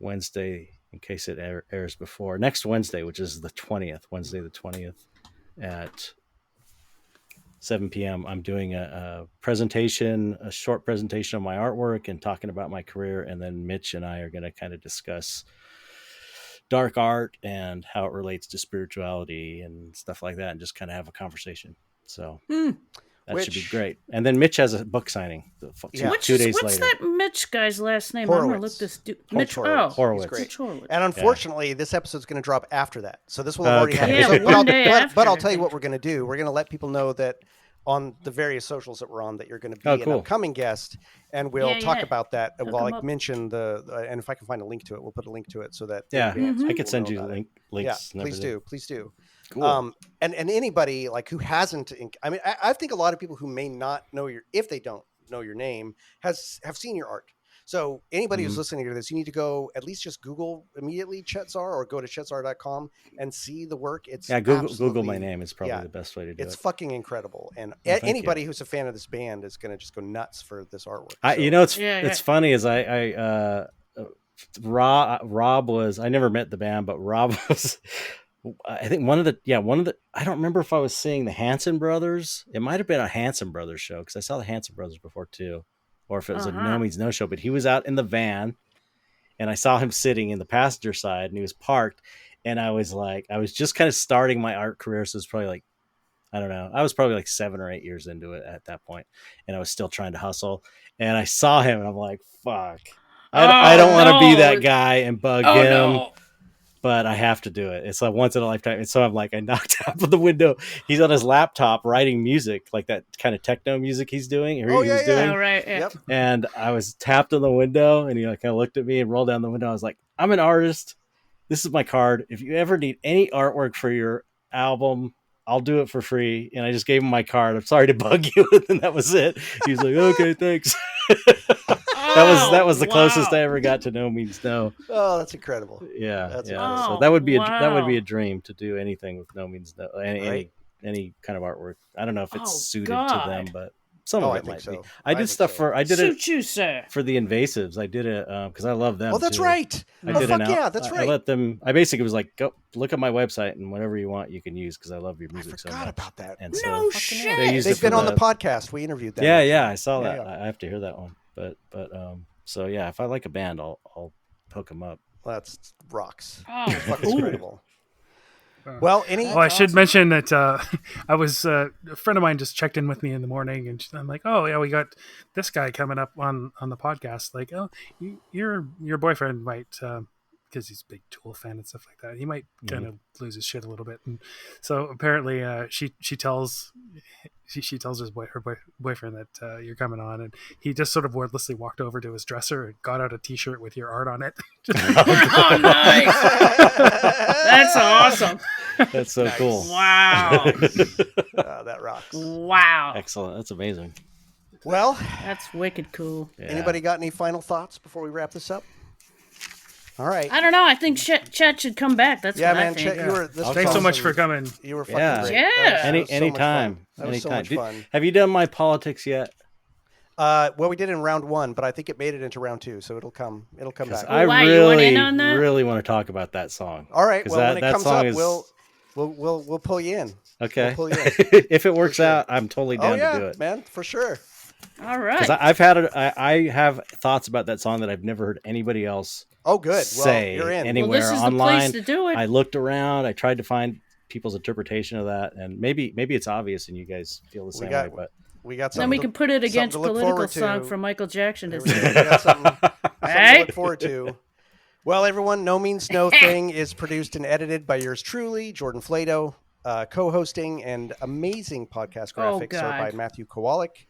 Wednesday, in case it airs before next Wednesday, which is Wednesday the 20th at 7 p.m. I'm doing a short presentation of my artwork and talking about my career. And then Mitch and I are going to kind of discuss dark art and how it relates to spirituality and stuff like that, and just kind of have a conversation. So that should be great. And then Mitch has a book signing Yeah. What's 2 days what's later. that Mitch guy's last name? I'm gonna Horowitz. look this dude. Colt Mitch. Horowitz. Oh, Horowitz. He's great. Mitch Horowitz. And unfortunately, this episode's going to drop after that. So this will have already Okay. happened. Yeah, So- one I'll- day but I'll after. tell you what we're going to do. We're going to let people know that on the various socials that we're on, that you're going to be Oh, an cool. upcoming guest, and we'll Yeah, talk yeah. about that. Hook We'll 'em up. mention and if I can find a link to it, we'll put a link to it so that Yeah, in advance I people could send know you about it. links. Yeah, and everything. please do. Cool. And anybody like who hasn't, I mean, I think a lot of people who may not know if they don't know your name, have seen your art. So anybody who's Mhm. listening to this, you need to go at least just Google immediately Chet Zar, or go to chetzar.com and see the work. It's Google my absolutely- name is probably yeah, the best way to do It's it. fucking incredible, and thank anybody who's a fan of this band is going to just go nuts for this artwork. It's funny is Rob was, I never met the band, but Rob was, I think one of the I don't remember if I was seeing the Hanson Brothers. It might have been a Hanson Brothers show, because I saw the Hanson Brothers before too, or if it was a No Means No show. But he was out in the van, and I saw him sitting in the passenger side, and he was parked. And I was just kind of starting my art career, so it's probably like, I don't know, I was probably like 7 or 8 years into it at that point, and I was still trying to hustle. And I saw him, and I'm like, fuck, I don't want to be that guy and bug him. But I have to do it. It's like once in a lifetime. And so I'm like, I knocked out the window. He's on his laptop writing music, like that kind of techno music he's doing. Or he was doing. All right. Yeah. Yep. And I was tapped on the window, and he like kind of looked at me and rolled down the window. I was like, I'm an artist. This is my card. If you ever need any artwork for your album, I'll do it for free. And I just gave him my card. I'm sorry to bug you. And that was it. He's like, okay, thanks. That was the closest I ever got to No Means No. Oh, that's incredible. Yeah, That's yeah. incredible. So that would be Wow. a dream to do anything with No Means No, any kind of artart. I don't know if it's Oh, suited God. to them, but some Oh, of I it think might so. be. I did think stuff so. I did it Suit you, sir. for the Invasives. I did it because I love them. Oh, that's too. right. I Oh, did fuck an yeah, that's I right. let them. I basically was like, go look at my website and whatever you want you can use, because I love your I music so forgot much. about that. And so No shit. they used it They've for been on the podcast. We interviewed them. Yeah, I saw Yeah, that. yeah. I have to hear that one. But so yeah, if I like a band, I'll hook them up. Well, that's rocks. Oh, Fucking cool. incredible. Well, any Well, I should mention that I was a friend of mine just checked in with me in the morning, and I'm like, "Oh yeah, we got this guy coming up on the podcast." Like, "Oh, your boyfriend might, because he's a big Tool fan and stuff like that. He might kind of lose his shit a little bit." And so apparently, she tells her boyfriend that you're coming on, and he just sort of wordlessly walked over to his dresser and got out a T-shirt with your art on it. Oh, nice. That's awesome. That's so cool. Wow. that rocks. Wow. Excellent. That's amazing. Well, That's wicked cool. Yeah. anybody got any final thoughts before we wrap this up? All right. I don't know. I think Chet should come back. That's Yeah, what I man. think. Chet, you were. This was Thanks so much awesome. for coming. You were fucking Yeah. great. Yeah. That was so much Anytime. fun. That was so Anytime. much fun. Have you done my politics yet? Well, we did in round 1, but I think it made it into round 2, so it'll come. It'll come back. I wow, you want in on that? really want to talk about that song. All right. 'Cause Well, when it that comes song up, is- we'll pull you in. Okay. We'll pull you in. If it works sure. out, I'm totally Oh down yeah, to do it. man, for sure. All right. Because I have thoughts about that song that I've never heard anybody else Oh, good. Well, say you're in. anywhere well, this is online. the place to do it. I looked around. I tried to find people's interpretation of that, and maybe it's obvious, and you guys feel the same got- way. But We got then something. we to- can put it against something to look political forward song to. from Michael Jackson. There To we go. sing. We got something to Right? look forward to. Well, everyone, No Means No Thing is produced and edited by yours truly, Jordan Flato. Co-hosting and amazing podcast graphics are by God. Matthew Kowalik.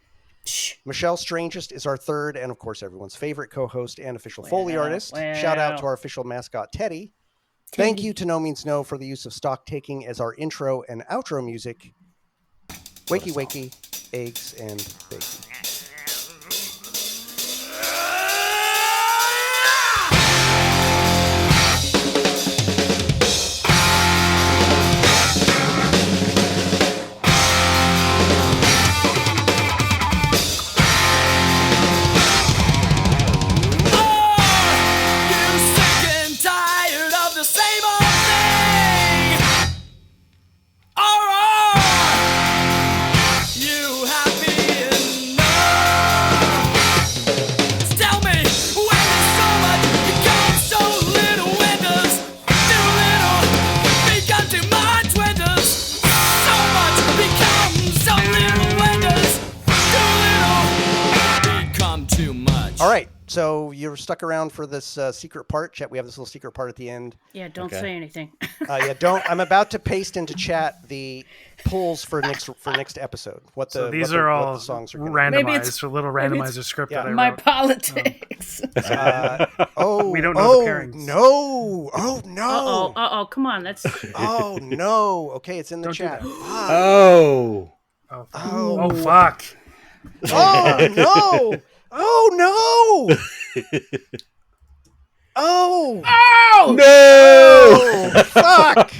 Shh. Michelle Strangest is our third and, of course, everyone's favorite co-host and official Foley artist. Shout out to our official mascot, Teddy. Thank you to No Means No for the use of stock taking as our intro and outro music. Wakey, wakey, eggs and bacon. you're stuck around for this secret part, Chet, we have this little secret part at the end. Yeah, don't Okay. say anything. Yeah, don't. I'm about to paste into chat the pulls for next episode. What the So these what the, are what all the songs are going Maybe it's- randomized, a little maybe it's randomizer script yeah. that I My wrote. politics. Oh, We don't know the oh, pairings. No! Oh no! Uh-oh, come on. That's Oh no! Okay, it's in the Don't do chat. that. Oh. Oh, fuck. Oh. Oh, fuck. Oh no! Oh no! Oh! No. Oh, fuck!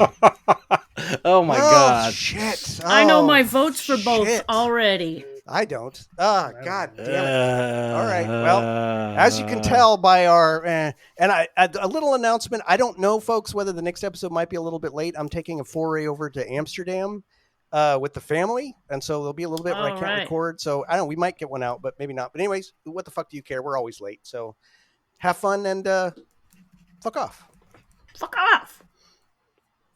Oh my Oh, God. shit! I know Oh, my votes for both shit. already. I don't. Ah, god damn it! All right. Well, Well, as you can tell by our and a little announcement. I don't know, folks, whether the next episode might be a little bit late. I'm taking a foray over to Amsterdam with the family, and so there'll be a little bit where I All can't right. record. So I don't know. We might get one out, but maybe not. But anyways, what the fuck do you care? We're always late. So have fun and fuck off. Fuck off.